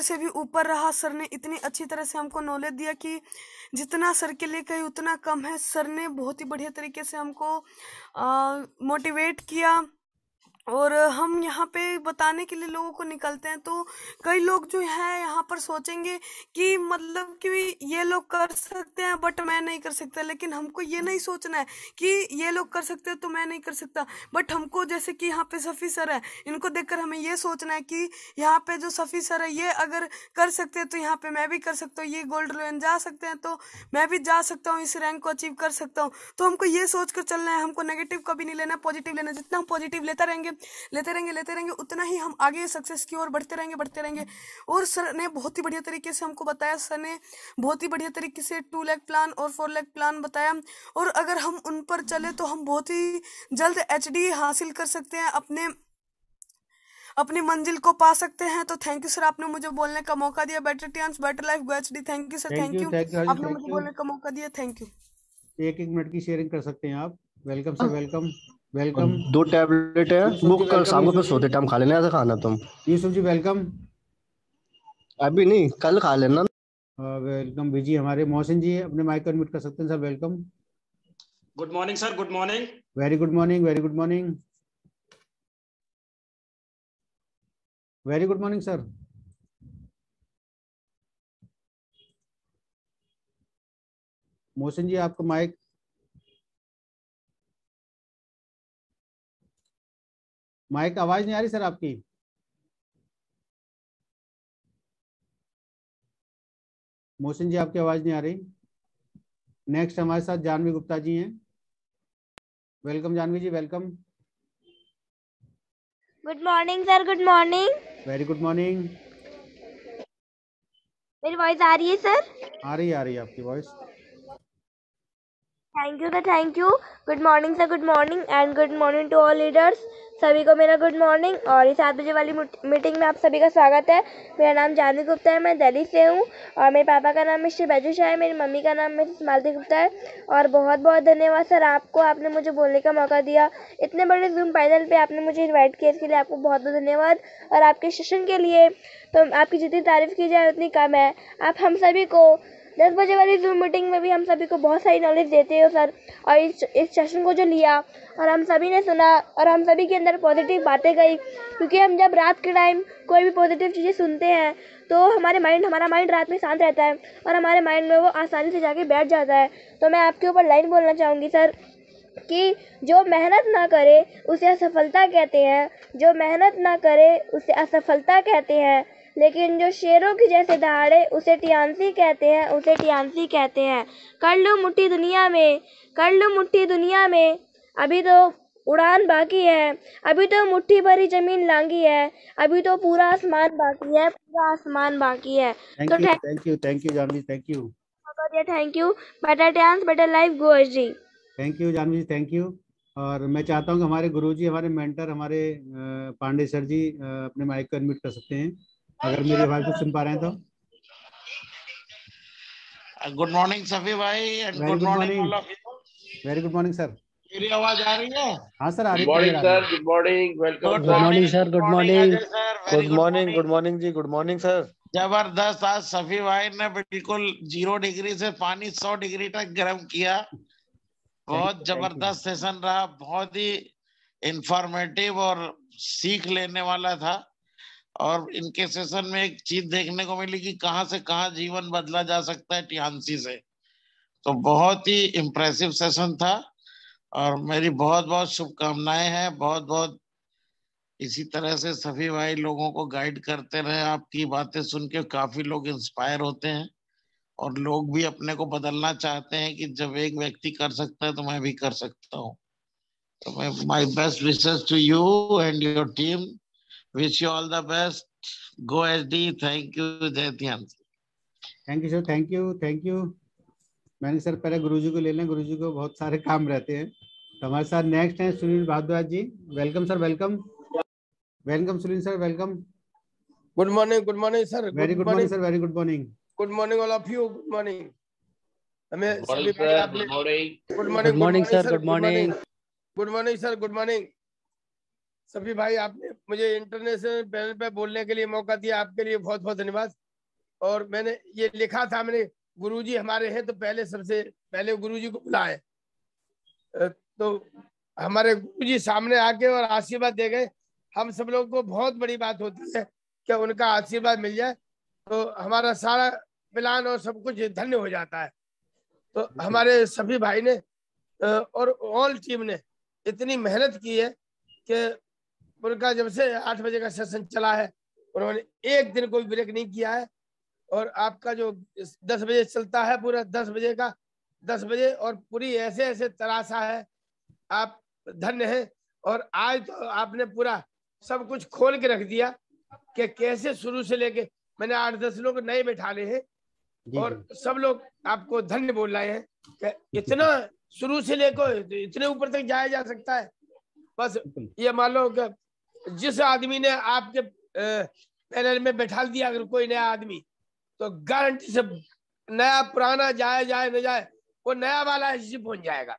C: से भी ऊपर रहा। सर ने इतनी अच्छी तरह से हमको नॉलेज दिया कि जितना सर के लिए कही उतना कम है। सर ने बहुत ही बढ़िया तरीके से हमको मोटिवेट किया, और हम यहाँ पे बताने के लिए लोगों को निकलते हैं, तो कई लोग जो है यहाँ पर सोचेंगे कि मतलब कि ये लोग कर सकते हैं बट मैं नहीं कर सकता। लेकिन हमको ये नहीं सोचना है कि ये लोग कर सकते हैं तो मैं नहीं कर सकता, बट हमको जैसे कि यहाँ पे सफ़ी सर है, इनको देखकर हमें ये सोचना है कि यहाँ पे जो सफ़ी सर है ये अगर कर सकते हैं तो यहाँ पे मैं भी कर सकता हूँ, ये गोल्ड लोन जा सकते हैं तो मैं भी जा सकता हूँ, इस रैंक को अचीव कर सकता हूँ। तो हमको ये सोच कर चलना है, हमको नेगेटिव कभी नहीं लेना, पॉजिटिव लेना। जितना हम पॉजिटिव लेते रहेंगे उतना ही हम आगे सक्सेस की ओर बढ़ते रहेंगे। और सर ने बहुत ही बढ़िया तरीके से हमको बताया, सर ने बहुत ही बढ़िया तरीके से 2 लाख प्लान और 4 लाख प्लान बताया, और अगर हम उन पर चले तो हम बहुत ही जल्द एचडी हासिल कर सकते हैं, अपनी मंजिल को पा सकते हैं। तो थैंक यू सर, आपने मुझे बोलने का मौका दिया। Better chance better life go HD. Thank you sir, thank you आपने मुझे बोलने का मौका दिया, थैंक यू।
A: 1-1 मिनट की शेयरिंग कर सकते हैं आप। Welcome sir, welcome. Welcome.
D: 2 tablet है
A: यूसुफ
D: वो
A: जी
D: कल
A: वेलकम।
D: शाम को फिर
A: यूसुफ
D: सोते
A: जी
D: टाइम खा लेना, ऐसा खाना तुम
A: यूसुफ जी वेलकम।
D: अभी नहीं, कल खा लेना।
A: वेलकम विजी। हमारे मोहसिन जी अपने माइक को अनम्यूट कर सकते हैं sir, welcome.
E: Good morning sir, good morning.
A: Very good morning, very good morning, very good morning sir. Mohsin ji आपका माइक। माइक आवाज नहीं आ रही सर आपकी। मोहसिन जी आपकी आवाज नहीं आ रही। नेक्स्ट हमारे साथ जानवी गुप्ता जी हैं। Welcome Janvi ji, welcome.
F: Good morning sir, good morning.
A: Very good morning.
F: मेरी वॉइस आ रही है सर?
A: आ रही है आपकी voice.
F: Thank you sir, thank you. Good morning sir, good morning and good morning to all leaders. सभी को मेरा गुड मॉर्निंग। और इस 7 बजे वाली मीटिंग में आप सभी का स्वागत है। मेरा नाम जानवी गुप्ता है, मैं दिल्ली से हूँ और मेरे पापा का नाम मिस्टर बैजू शाह है, मेरी मम्मी का नाम मिसेस मालती गुप्ता है। और बहुत बहुत धन्यवाद सर आपको, आपने मुझे बोलने का मौका दिया। इतने बड़े जूम पैनल पे आपने मुझे इन्वाइट किया, इसके लिए आपको बहुत बहुत धन्यवाद। और आपके सेशन के लिए तो आपकी जितनी तारीफ की जाए उतनी कम है। आप हम सभी को 10 बजे वाली जूम मीटिंग में भी हम सभी को बहुत सारी नॉलेज देते हो सर। और इस सेशन को जो लिया और हम सभी ने सुना और हम सभी के अंदर पॉजिटिव बातें गई, क्योंकि हम जब रात के टाइम कोई भी पॉजिटिव चीज़ें सुनते हैं तो हमारा माइंड रात में शांत रहता है और हमारे माइंड में वो आसानी से जाके बैठ जाता है। तो मैं आपके ऊपर लाइन बोलना चाहूँगी सर कि जो मेहनत ना करे उसे असफलता कहते हैं, जो मेहनत ना करे उसे असफलता कहते हैं, लेकिन जो शेरों की जैसे दहाड़े उसे टियांसी कहते हैं, उसे टियांसी कहते हैं। कर लो मुट्ठी दुनिया में, कर लो मुट्ठी दुनिया में, अभी तो उड़ान बाकी है, अभी तो मुट्ठी भरी जमीन लांगी है, अभी तो पूरा आसमान बाकी है, पूरा आसमान बाकी है।
A: थैंक
F: तो
A: you thank you thank you Janvi, thank you.
F: Thank you. Better dance better life, go SD.
A: Thank you Janvi ji, thank you. और मैं चाहता हूँ कि हमारे गुरुजी, हमारे मेंटर, हमारे पांडे सर जी अपने माइक को अनम्यूट कर सकते हैं अगर मेरी आवाज को सुन पा रहे हैं तो।
G: गुड मॉर्निंग सभी भाई and
A: very
G: good
A: good
G: morning
A: morning,
G: all of you.
A: Very good morning sir.
G: मेरी आवाज आ रही है?
A: हाँ सर, आ रही
B: गुड मॉर्निंग
A: है, clear आ रही
B: सर,
A: है।
B: Good morning, welcome
G: good
D: good morning
G: morning,
D: sir,
G: good
D: good
G: morning
D: morning.
G: Ajay sir, very
D: good
G: good
D: morning,
G: morning.
D: Good morning ji, good morning sir.
G: जबरदस्त, आज सभी भाई ने बिल्कुल 0 डिग्री से पानी 100 डिग्री तक गर्म किया। बहुत
A: थैंक यू।
G: जबरदस्त सेशन रहा, बहुत ही इंफॉर्मेटिव और सीख लेने वाला था। और इनके सेशन में एक चीज देखने को मिली कि कहाँ से कहाँ जीवन बदला जा सकता है टियांसी से। तो बहुत ही इम्प्रेसिव सेशन था और मेरी बहुत बहुत शुभकामनाएं हैं। बहुत बहुत इसी तरह से सभी भाई लोगों को गाइड करते रहे। आपकी बातें सुन के काफी लोग इंस्पायर होते हैं और लोग भी अपने को बदलना चाहते हैं कि जब एक व्यक्ति कर सकता है तो मैं भी कर सकता हूँ। तो मैं my best wishes to you and your team, wish you all the best, go SD. Thank you, जय ध्यान।
A: Thank you sir, thank you thank you. मैंने सर पहले गुरुजी को ले लें, गुरुजी को बहुत सारे काम रहते हैं। तो हमारे साथ नेक्स्ट है Sunil Bhardwaj ji. Welcome sir, welcome. Welcome Sunil sir, welcome.
H: Good morning sir.
A: Very good morning sir, very good morning.
H: Good morning all of you, good morning. हमें सभी
B: सर,
H: भाई आपने
B: good morning.
H: Good
D: good morning sir, good
H: good
D: morning.
H: Good morning sir, good morning. सभी भाई आपने मुझे international panel पे बोलने के लिए मौका दिया, आपके लिए बहुत बहुत धन्यवाद। और मैंने ये लिखा था, मैंने गुरुजी हमारे हैं तो पहले सबसे पहले गुरुजी को बुलाए। तो हमारे गुरुजी सामने आके और आशीर्वाद दे गए। हम सब लोगों को बहुत बड़ी बात होती है कि उनका आशीर्वाद मिल जाए तो हमारा सारा प्लान और सब कुछ धन्य हो जाता है। तो हमारे सभी भाई ने और ऑल टीम ने इतनी मेहनत की है कि उनका जब से 8 बजे का सेशन चला है उन्होंने एक दिन कोई ब्रेक नहीं किया है। और आपका जो 10 बजे चलता है पूरा 10 बजे का 10 बजे और पूरी ऐसे ऐसे तराशा है, आप धन्य हैं। और आज तो आपने पूरा सब कुछ खोल के रख दिया कि कैसे शुरू से लेके मैंने 8-10 लोग नए बैठाने हैं और सब लोग आपको धन्य बोल रहे हैं कि इतना शुरू से लेकर इतने ऊपर तक जाया जा सकता है। बस ये मान लो कि जिस आदमी ने आपके पैनल में बैठा दिया अगर कोई नया आदमी, तो गारंटी से नया पुराना जाए न जाए वो नया वाला इसी पहुंच जाएगा।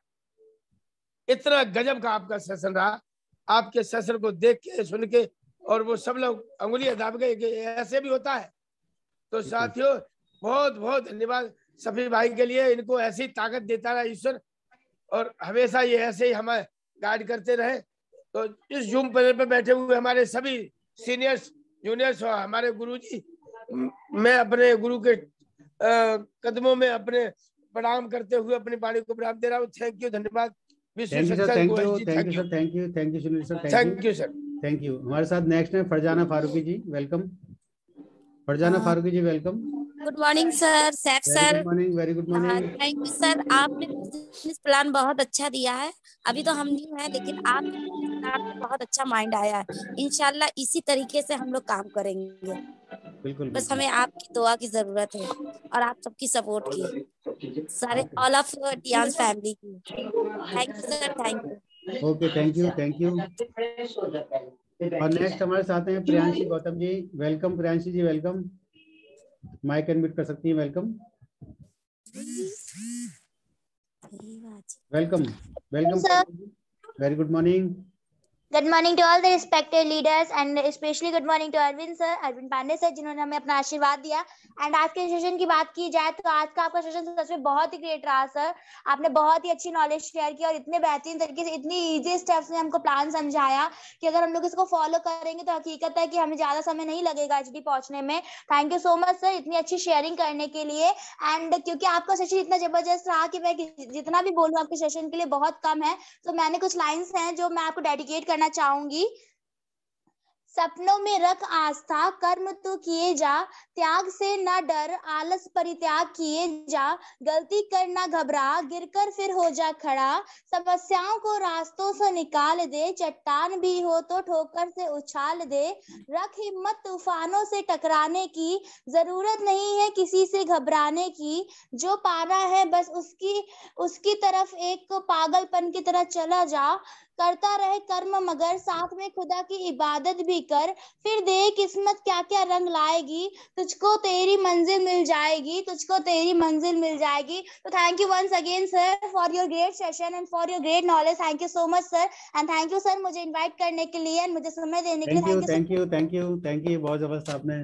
H: इतना गजब का आपका सेशन रहा। आपके सेशन को देख के सुन के और वो सब लोग अंगुलियां दाब गए कि ऐसे भी होता है। तो साथियों बहुत बहुत धन्यवाद सभी भाई के लिए। इनको ऐसी ताकत देता रहा ईश्वर और हमेशा ये ऐसे ही हमें गाइड करते रहे। तो इस जूम पैनल पे बैठे हुए हमारे सभी सीनियर्स जूनियर्स और हमारे गुरुजी, मैं अपने गुरु के कदमों में अपने प्रणाम करते हुए अपनी वाणी को प्रणाम दे रहा हूँ। थैंक यू, धन्यवाद।
A: Thank you sir, thank you Sunil sir,
H: thank you sir,
A: thank you. हमारे साथ नेक्स्ट है Farzana Farooqui ji, welcome. Farzana Farooqui ji welcome.
I: Good morning sir, Saif sir.
A: Good morning, very good morning.
I: Thank you sir, आपने बिजनेस प्लान बहुत अच्छा दिया है। अभी तो हम न्यू हैं, लेकिन आपके प्लान में बहुत अच्छा माइंड आया है। इंशाल्लाह इसी तरीके से हम लोग काम करेंगे।
A: बिल्कुल,
I: बस हमें आपकी दुआ की जरूरत है और आप सबकी सपोर्ट की, सारे ऑल ऑफ टियांस फैमिली की। Thank you sir, thank you.
A: Okay, thank you, thank you. और नेक्स्ट हमारे साथ हैं Priyanshi Gautam ji, welcome. Priyanshi ji welcome, mic unmute कर सकती हैं, welcome welcome welcome. Very good morning.
F: Good morning to all the respected leaders and specially good morning to Arvind sir, Arvind Pandey sir, जिन्होंने हमें अपना आशीर्वाद दिया। एंड आज के सेशन की बात की जाए तो आज का आपका सेशन सच में बहुत ही ग्रेट रहा सर। आपने बहुत ही अच्छी नॉलेज शेयर की और इतने बेहतरीन तरीके से इतनी इजी स्टेप्स में हमको प्लान समझाया कि अगर हम लोग इसको फॉलो करेंगे तो हकीकत है कि हमें ज्यादा समय नहीं लगेगा एचडी पहुंचने में। Thank you so much sir इतनी अच्छी शेयरिंग करने के लिए। एंड क्योंकि आपका सेशन इतना जबरदस्त रहा कि मैं जितना भी बोलूँ आपके सेशन के लिए बहुत कम है, तो मैंने कुछ लाइन्स हैं जो मैं आपको डेडिकेट करना चाहूंगी। सपनों में रख आस्था, कर्म तो किए जा, त्याग से ना डर, आलस परित्याग किए जा, गलती कर ना घबरा, गिरकर फिर हो जा खड़ा, समस्याओं को रास्तों से निकाल दे, चट्टान भी हो तो ठोकर से उछाल दे, रख हिम्मत तूफानों से टकराने की, जरूरत नहीं है किसी से घबराने की, जो पाना है बस उसकी तरफ एक पागलपन की तरह चला जा, करता रहे कर्म मगर साथ में खुदा की इबादत भी कर, फिर दे किस्मत क्या क्या रंग लाएगी, तुझको तेरी मंजिल मिल जाएगी, तुझको तेरी मंजिल मिल जाएगी। तो thank you once again sir for your great session and for your great knowledge. Thank you so much sir and thank you sir मुझे इनवाइट करने के लिए एंड मुझे समय देने के लिए।
A: थैंक यू, बहुत जबरदस्त आपने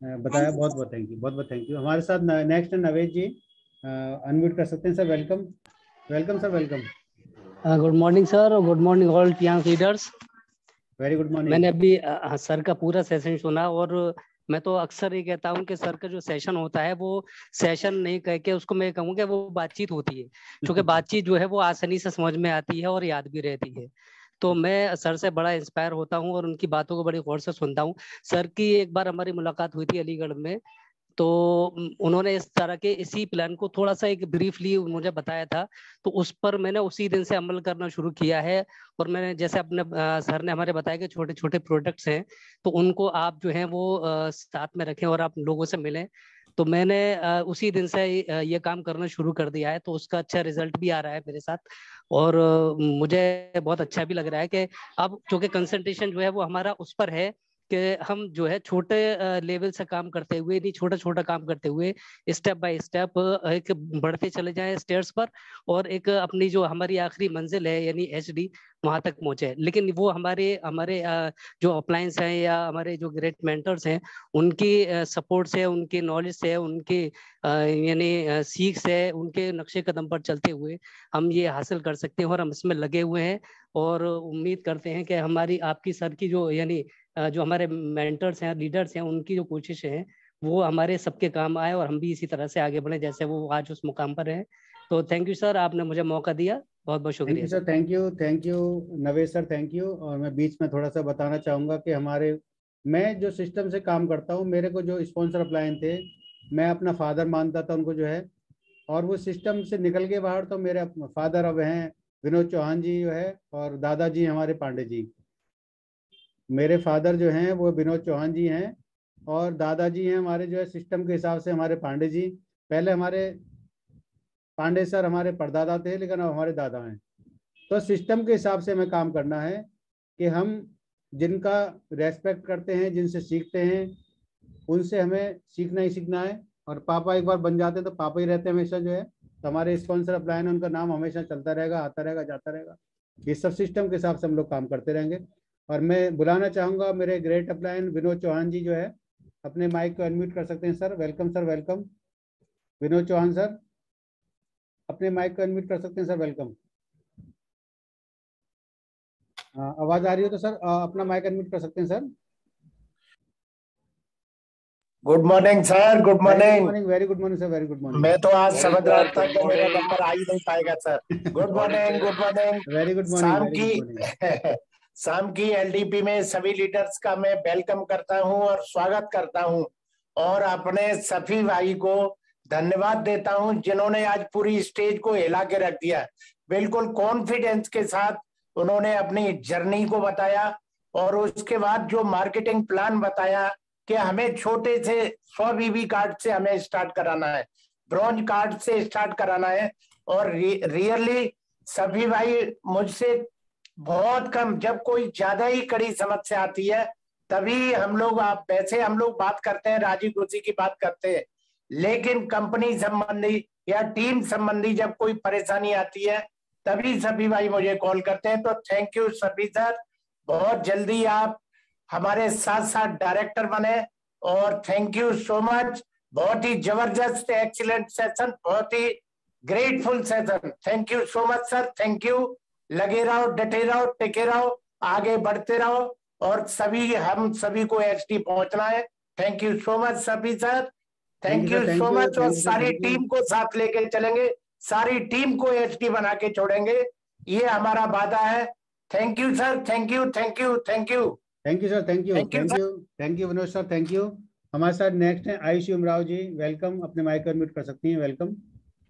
A: बताया, बहुत बहुत थैंक यू, बहुत बहुत थैंक यू। हमारे साथ नेक्स्ट है नवेद जी, अनम्यूट कर सकते हैं sir, welcome. Welcome sir, welcome.
J: Good morning sir और good morning all Tiens leaders.
A: Very good morning.
J: मैंने अभी सर का पूरा सेशन सुना और मैं तो अक्सर ये कहता हूँ कि सर का जो सेशन होता है वो सेशन नहीं कह के उसको मैं कहूँगा वो बातचीत होती है, क्योंकि बातचीत जो है वो आसानी से समझ में आती है और याद भी रहती है। तो मैं सर से बड़ा इंस्पायर होता हूँ और उनकी बातों को बड़ी गौर से सुनता हूँ। सर की एक बार हमारी मुलाकात हुई थी अलीगढ़ में, तो उन्होंने इस तरह के इसी प्लान को थोड़ा सा एक ब्रीफली मुझे बताया था, तो उस पर मैंने उसी दिन से अमल करना शुरू किया है। और मैंने जैसे अपने सर ने हमारे बताया कि छोटे छोटे प्रोडक्ट्स हैं तो उनको आप जो है वो साथ में रखें और आप लोगों से मिलें। तो मैंने उसी दिन से ये काम करना शुरू कर दिया है, तो उसका अच्छा रिजल्ट भी आ रहा है मेरे साथ और मुझे बहुत अच्छा भी लग रहा है कि अब चूंकि कंसंट्रेशन जो है वो हमारा उस पर है कि हम जो है छोटे लेवल से काम करते हुए, नहीं छोटा छोटा काम करते हुए स्टेप बाय स्टेप एक बढ़ते चले जाएं स्टेयर्स पर और एक अपनी जो हमारी आखिरी मंजिल है यानी एचडी वहां तक पहुंचे। लेकिन वो हमारे जो अप्लायंस हैं या हमारे जो ग्रेट मेंटर्स हैं उनकी सपोर्ट से, उनकी नॉलेज से, उनकी यानी सीख से, उनके नक्शे कदम पर चलते हुए हम ये हासिल कर सकते हैं और हम इसमें लगे हुए हैं और उम्मीद करते हैं कि हमारी आपकी सर की जो यानी जो हमारे मेंटर्स हैं, लीडर्स हैं, उनकी जो कोशिशें हैं वो हमारे सबके काम आए और हम भी इसी तरह से आगे बढ़े जैसे वो आज उस मुकाम पर हैं। तो थैंक यू सर, आपने मुझे मौका दिया, बहुत बहुत शुक्रिया
A: sir. Thank you Naved sir, thank you. और मैं बीच में थोड़ा सा बताना चाहूँगा कि मैं जो सिस्टम से काम करता हूँ, मेरे को जो स्पॉन्सर अप्लायन थे मैं अपना फादर मानता था उनको जो है, और वो सिस्टम से निकल के बाहर तो मेरे फादर अब हैं विनोद चौहान जी जो है और दादाजी हमारे पांडे जी। मेरे फादर जो हैं वो विनोद चौहान जी हैं और दादाजी हैं हमारे जो है सिस्टम के हिसाब से हमारे पांडे जी। पहले हमारे पांडे सर हमारे परदादा थे लेकिन अब हमारे दादा हैं। तो सिस्टम के हिसाब से हमें काम करना है कि हम जिनका रेस्पेक्ट करते हैं, जिनसे सीखते हैं, उनसे हमें सीखना ही सीखना है। और पापा एक बार बन जाते हैं तो पापा ही रहते हैं हमेशा जो है। तो हमारे स्पॉन्सर अप्लायन उनका नाम हमेशा चलता रहेगा, आता रहेगा, जाता रहेगा। इस सब सिस्टम के हिसाब से हम लोग काम करते रहेंगे। और मैं बुलाना चाहूँगा मेरे ग्रेट अपलाइन विनोद चौहान जी जो है, अपने माइक को अनम्यूट कर सकते हैं sir. Welcome sir, welcome. Vinod Chauhan sir अपने माइक को अनम्यूट कर सकते हैं सर, वेलकम। आवाज आ रही हो तो सर अपना माइक अनम्यूट कर सकते हैं sir.
K: Good morning sir, good morning.
A: Very good morning sir, very good morning.
K: मैं तो आज समझ रहा था कि मेरा नंबर आ ही नहीं पाएगा sir. Good morning, good morning.
A: Very good morning.
K: शाम की एलडीपी में सभी लीडर्स का मैं वेलकम करता हूं और स्वागत करता हूं, और अपने सफी भाई को धन्यवाद देता हूं जिन्होंने आज पूरी स्टेज को हिला के रख दिया। बिल्कुल कॉन्फिडेंस के साथ उन्होंने अपनी जर्नी को बताया, और उसके बाद जो मार्केटिंग प्लान बताया कि हमें छोटे से 100 बीबी कार्ड से हमें स्टार्ट कराना है, ब्रॉन्ज कार्ड से स्टार्ट कराना है। और रियली सभी भाई मुझसे बहुत कम, जब कोई ज्यादा ही कड़ी समस्या आती है तभी हम लोग, आप वैसे हम लोग बात करते हैं, राजी खुशी की बात करते हैं, लेकिन कंपनी संबंधी या टीम संबंधी जब कोई परेशानी आती है तभी सभी भाई मुझे कॉल करते हैं। तो थैंक यू सभी सर, बहुत जल्दी आप हमारे साथ साथ डायरेक्टर बने, और थैंक यू सो मच। बहुत ही जबरदस्त एक्सीलेंट सेशन, बहुत ही grateful session. Thank you so much sir, thank you. लगे रहो, डटे रहो, टिके रहो, आगे बढ़ते रहो, और सभी हम सभी को एचडी पहुंचना है। थैंक यू सो मच सभी sir, thank you so much. और सारी टीम को साथ लेके चलेंगे, सारी टीम को एचडी बना के छोड़ेंगे, ये हमारा वादा है। Thank you sir, thank you, thank you, thank you.
A: Thank you sir, thank you, thank you, thank you Vinod sir, thank you. हमारे साथ नेक्स्ट है आयुषी उमराव जी, वेलकम। अपने माइक को अनम्यूट कर सकती हैं, welcome.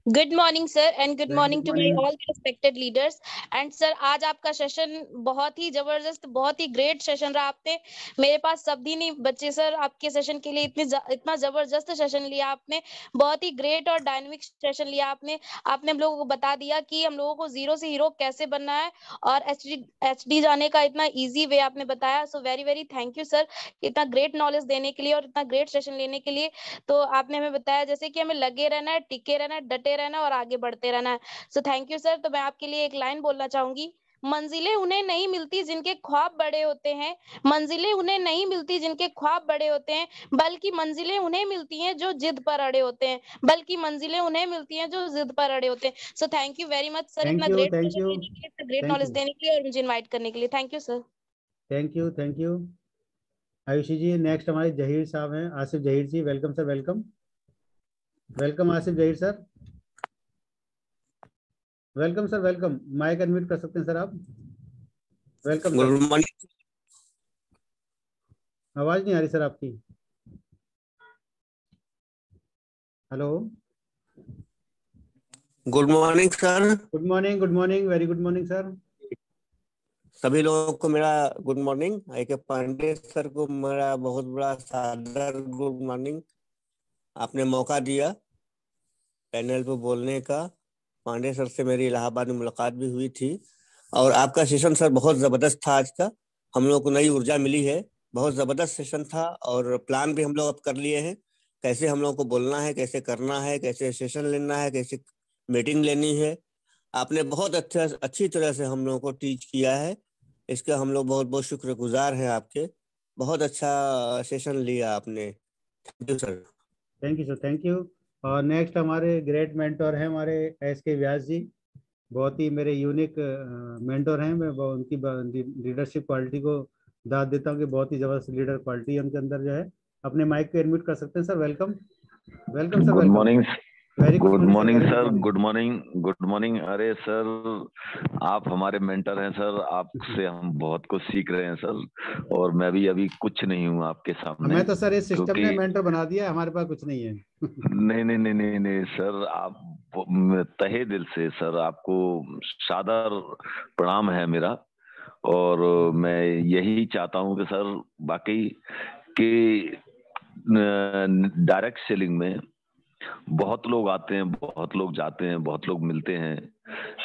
L: Good morning sir, and good morning to my all respected leaders. And sir, आज आपका सेशन बहुत ही जबरदस्त, बहुत ही ग्रेट सेशन रहा। आपने मेरे पास शब्द ही नहीं बचे सर आपके सेशन के लिए, इतना जबरदस्त सेशन लिया आपने, बहुत ही ग्रेट और डायनेमिक सेशन लिया आपने। आपने हम लोगों को बता दिया कि हम लोगों को जीरो से हीरो कैसे बनना है, और एचडी जाने का इतना ईजी वे आपने बताया। So very very thank you sir, इतना ग्रेट नॉलेज देने के लिए और इतना ग्रेट सेशन लेने के लिए। तो आपने हमें बताया जैसे कि हमें लगे रहना है, टिके रहना है, डटे रहना और आगे बढ़ते रहना है। सो थैंक यू सर। तो मैं आपके लिए एक लाइन बोलना चाहूंगी, मंजिलें उन्हें नहीं मिलती जिनके ख्वाब बड़े होते हैं, मंजिलें उन्हें नहीं मिलती जिनके ख्वाब बड़े होते हैं, बल्कि मंजिलें उन्हें मिलती हैं जो जिद पर अड़े होते हैं, बल्कि मंजिलें उन्हें मिलती हैं जो जिद पर अड़े होते हैं। So thank you very much sir, इतना ग्रेट नॉलेज देने के लिए और मुझे इन्वाइट करने के लिए। Thank you sir.
A: Thank you, thank you Ayushi ji. Next हमारे जहीर साहब हैं, Asif Zaheer ji, welcome sir, welcome. Welcome Asif Zaheer sir, welcome sir, welcome. Mic unmute कर सकते हैं सर आप, वेलकम। Good morning. आवाज नहीं आ रही सर आपकी, hello.
M: Good morning sir.
A: Good morning, good morning, very good morning sir.
M: सभी लोगों को मेरा good morning. A.K. Pandey sir को मेरा बहुत बड़ा सादर गुड मॉर्निंग। आपने मौका दिया पैनल पे बोलने का। पांडे सर से मेरी इलाहाबाद में मुलाकात भी हुई थी, और आपका सेशन सर बहुत जबरदस्त था आज का। हम लोग को नई ऊर्जा मिली है, बहुत जबरदस्त सेशन था, और प्लान भी हम लोग अब कर लिए हैं, कैसे हम लोग को बोलना है, कैसे करना है, कैसे सेशन लेना है, कैसे मीटिंग लेनी है। आपने बहुत अच्छी तरह से हम लोगों को टीच किया है, इसका हम लोग बहुत बहुत शुक्रगुजार हैं आपके। बहुत अच्छा सेशन लिया आपने, thank you sir.
A: Thank you sir, thank you. और नेक्स्ट हमारे ग्रेट मेंटोर हैं हमारे SK व्यास जी, बहुत ही मेरे यूनिक मेंटोर हैं। मैं उनकी लीडरशिप क्वालिटी को दाद देता हूँ कि बहुत ही जबरदस्त लीडर क्वालिटी उनके अंदर जो है। अपने माइक को अनम्यूट कर सकते हैं sir, welcome. Welcome sir,
N: good morning.
A: Very
N: good morning sir, good morning, good morning. अरे सर, आप हमारे मेंटर हैं सर, आपसे हम बहुत कुछ सीख रहे हैं सर, और मैं भी अभी कुछ नहीं हूँ आपके सामने।
A: मैं तो सर इस सिस्टम ने मेंटर बना दिया, हमारे पास कुछ नहीं है।
N: नहीं नहीं नहीं नहीं नहीं सर, आप तहे दिल से सर आपको सादर प्रणाम है मेरा, और मैं यही चाहता हूँ कि सर बाकी कि डायरेक्ट सेलिंग में बहुत लोग आते हैं, बहुत लोग जाते हैं, बहुत लोग मिलते हैं,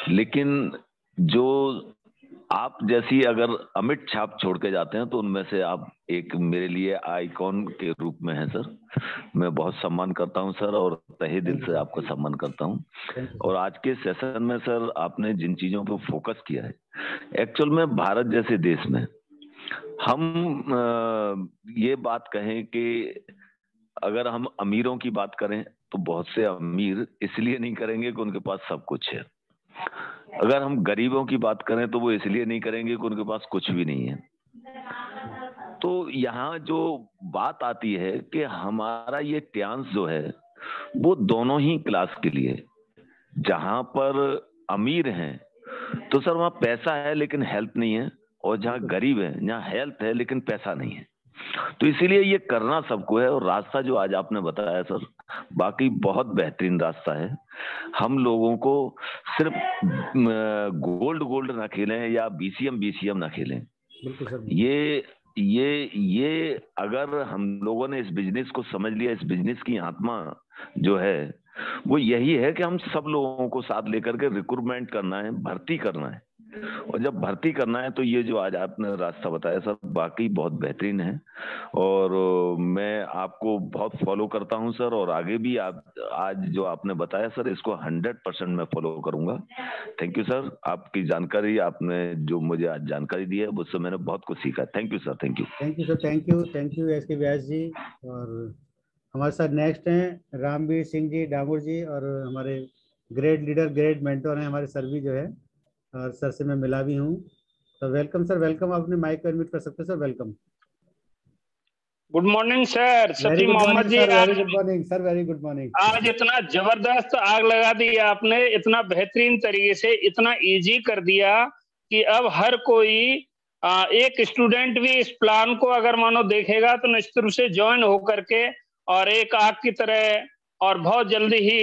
N: लेकिन जो आप जैसी अगर अमिट छाप छोड़ के जाते हैं तो उनमें से आप एक मेरे लिए आइकॉन के रूप में हैं सर। मैं बहुत सम्मान करता हूं सर और तहे दिल से आपका सम्मान करता हूं। और आज के सेशन में सर आपने जिन चीजों पर फोकस किया है, एक्चुअल में भारत जैसे देश में हम ये बात कहें कि अगर हम अमीरों की बात करें तो बहुत से अमीर इसलिए नहीं करेंगे कि उनके पास सब कुछ है। अगर हम गरीबों की बात करें तो वो इसलिए नहीं करेंगे कि उनके पास कुछ भी नहीं है। तो यहाँ जो बात आती है कि हमारा ये ट्यांस जो है वो दोनों ही क्लास के लिए, जहां पर अमीर हैं तो सर वहां पैसा है लेकिन हेल्थ नहीं है, और जहाँ गरीब है जहाँ हेल्थ है लेकिन पैसा नहीं है। तो इसीलिए ये करना सबको है। और रास्ता जो आज आपने बताया सर, बाकी बहुत बेहतरीन रास्ता है। हम लोगों को सिर्फ गोल्ड ना खेलें या बीसीएम ना खेलें। ये अगर हम लोगों ने इस बिजनेस को समझ लिया, इस बिजनेस की आत्मा जो है वो यही है कि हम सब लोगों को साथ लेकर के रिक्रूटमेंट करना है, भर्ती करना है। और जब भर्ती करना है तो ये जो आज आपने रास्ता बताया सर बाकी बहुत बेहतरीन है। और मैं आपको बहुत फॉलो करता हूं सर, और आगे भी आप आज जो आपने बताया सर इसको 100% मैं फॉलो करूंगा। थैंक यू सर, आपकी जानकारी, आपने जो मुझे आज जानकारी दी है उससे मैंने बहुत कुछ सीखा। Thank you sir. Thank you
A: sir. Thank U S के व्यास जी। और हमारे साथ नेक्स्ट हैं रामवीर सिंह जी डामोर जी, और हमारे ग्रेट लीडर ग्रेट मेंटोर हैं हमारे सर भी जो है, और सर से मैं मिला भी हूँ। तो वेलकम सर, वेलकम। आप अपने माइक को अनम्यूट कर सकते हैं sir. Welcome.
O: Good morning sir, Safi Mohammad ji.
A: Very good morning sir, very good morning.
O: आज इतना जबरदस्त आग लगा दी आपने, इतना बेहतरीन तरीके से, इतना इजी कर दिया कि अब हर कोई एक स्टूडेंट भी इस प्लान को अगर मानो देखेगा तो निश्चित रूप से ज्वाइन होकर के और एक आग की तरह और बहुत जल्दी ही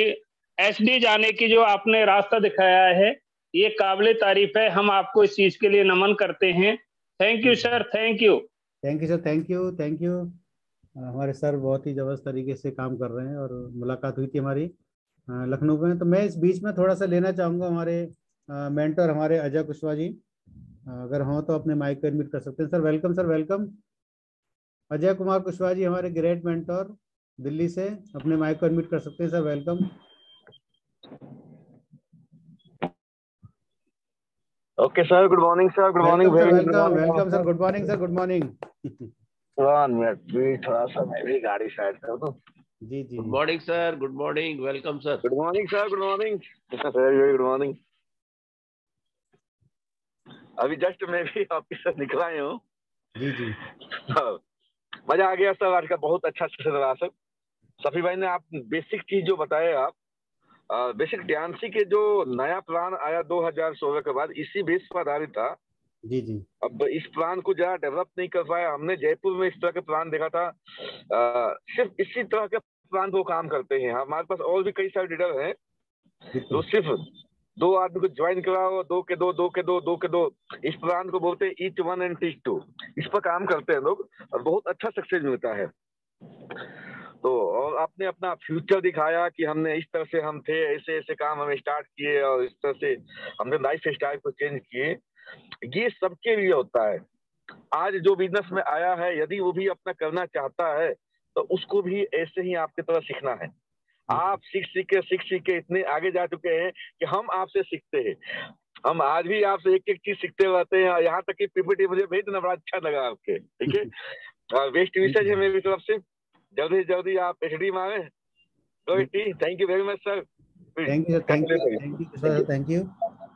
O: एसडी जाने की जो आपने रास्ता दिखाया है ये काबिले तारीफ है। हम आपको इस चीज के लिए नमन करते हैं। Thank you sir, thank you.
A: Thank you sir, thank you. हमारे सर बहुत ही जबरदस्त तरीके से काम कर रहे हैं और मुलाकात हुई थी हमारी लखनऊ में। तो मैं इस बीच में थोड़ा सा लेना चाहूँगा हमारे मेंटर हमारे अजय कुशवाहा जी, अगर हो तो अपने माइक पर एडमिट कर सकते हैं sir. Welcome sir, welcome. Ajay Kumar Kushwaha ji हमारे ग्रेट मेंटर दिल्ली से, अपने माइक को एडमिट कर सकते हैं sir. Welcome.
P: Okay sir, good morning sir, good morning.
A: Welcome sir, good morning sir, good morning.
P: 1 minute भी, थोड़ा सा मैं भी गाड़ी साइड कर दूं।
A: जी जी।
Q: Good morning sir, good morning, welcome sir.
P: Good morning sir, good morning, very good morning. अभी जस्ट मैं भी ऑफिस से निकला हूँ।
A: जी जी।
P: मजा आ गया सर, आज का बहुत अच्छा सेशन रहा सर। सफी भाई ने आप बेसिक चीज जो बताए, आप बेसिक डांसी के जो नया प्लान आया 2016 के बाद, इसी बेस पर आधारित था।
A: जी जी।
P: अब इस प्लान को ज्यादा डेवलप नहीं कर पाया हमने। जयपुर में इस तरह के प्लान देखा था, सिर्फ इसी तरह के प्लान को काम करते हैं। हमारे पास और भी कई सारे लीडर हैं तो सिर्फ 2 आदमी को ज्वाइन कराओ, 2 के 2, 2 के 2, 2 के 2, इस प्लान को बोलते हैं ईच 1 एंड टीच 2। इस पर काम करते हैं लोग और बहुत अच्छा सक्सेस मिलता है। तो और आपने अपना फ्यूचर दिखाया कि हमने इस तरह से हम थे, ऐसे ऐसे काम हमें स्टार्ट किए और इस तरह से हमने लाइफ स्टाइल को चेंज किए। ये सबके लिए होता है। आज जो बिजनेस में आया है, यदि वो भी अपना करना चाहता है तो उसको भी ऐसे ही आपकी तरह सीखना है। आप सीख के इतने आगे जा चुके हैं कि हम आपसे सीखते हैं। हम आज भी आपसे एक एक चीज सीखते रहते हैं। यहाँ तक कि पीपीटी मुझे भेजना बड़ा अच्छा लगा आपके, ठीक है। बेस्ट विशेष है मेरी तरफ से, जल्दी से जल्दी आप एचडी मारे। Thank you very much sir.
A: Thank you sir, thank you.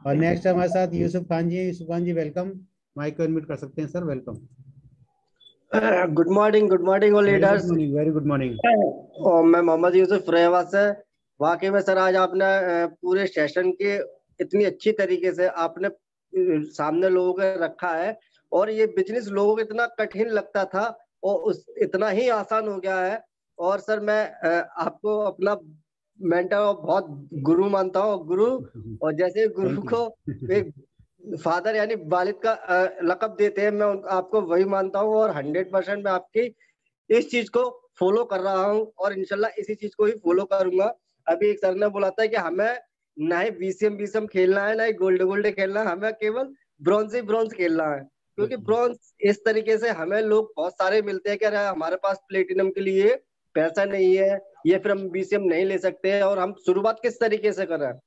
A: और नेक्स्ट हमारे साथ यूसुफ खान जी। यूसुफ खान जी वेलकम, माइक को अनम्यूट कर सकते हैं sir. Welcome.
R: Good morning all leaders.
A: Very good morning.
R: और मैं मोहम्मद यूसुफ फरेहबाद से। वाकई में सर आज आपने पूरे सेशन के इतनी अच्छी तरीके से आपने सामने लोगों को रखा है, और ये बिजनेस लोगों को इतना कठिन लगता था और इतना ही आसान हो गया है। और सर मैं आपको अपना मेंटर और बहुत गुरु मानता हूँ, गुरु। और जैसे गुरु को एक फादर यानी वालिद का लक़ब देते हैं, मैं आपको वही मानता हूँ। और 100% मैं आपकी इस चीज को फॉलो कर रहा हूँ और इंशाल्लाह इसी चीज को ही फॉलो करूंगा। अभी एक सर ने बोला था कि हमें ना ही बीसीएम खेलना है, ना ही गोल्ड खेलना है, हमें केवल ब्रॉन्ज ही ब्रॉन्ज खेलना है, क्योंकि ब्रॉन्ज इस तरीके से हमें लोग बहुत सारे मिलते हैं कि अरे हमारे पास प्लेटिनम के लिए पैसा नहीं है, ये फिर हम BCM नहीं ले सकते हैं, और हम शुरुआत किस तरीके से कर रहे हैं।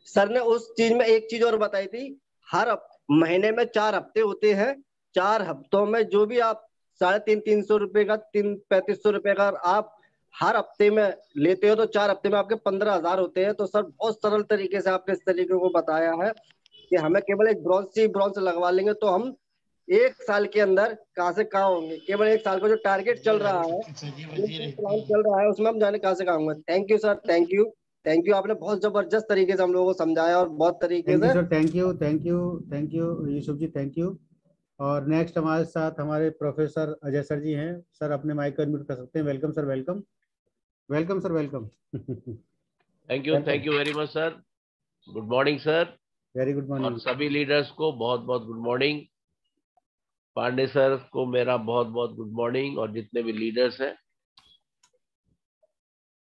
R: सर ने उस चीज में एक चीज और बताई थी, हर महीने में 4 हफ्ते होते हैं, 4 हफ्तों में जो भी आप 350 रुपए का 3500 रुपए का आप हर हफ्ते में लेते हो तो 4 हफ्ते में आपके 15,000 होते हैं। तो सर बहुत सरल तरीके से आपने इस तरीके को बताया है कि हमें केवल एक ब्रॉन्ज लगवा लेंगे तो हम 1 साल के अंदर कहाँ से कहाँ होंगे। केवल 1 साल का जो टारगेट चल रहा है, प्लान चल रहा है, उसमें हम जाने कहाँ से कहाँ होंगे। Thank you sir, thank you, thank you. आपने बहुत जबरदस्त तरीके से हम लोगों को समझाया और बहुत तरीके से।
A: Sir thank you, thank you, thank you Yusuf ji, thank you. और नेक्स्ट हमारे साथ हमारे प्रोफेसर अजय सर जी हैं। सर अपने माइक को अनम्यूट कर सकते हैं। Welcome sir, welcome, welcome sir, welcome.
Q: Thank you very much sir. Good morning sir.
A: Very good morning.
Q: और सभी लीडर्स को बहुत बहुत गुड मॉर्निंग। पांडे सर को मेरा बहुत बहुत गुड मॉर्निंग, और जितने भी लीडर्स हैं।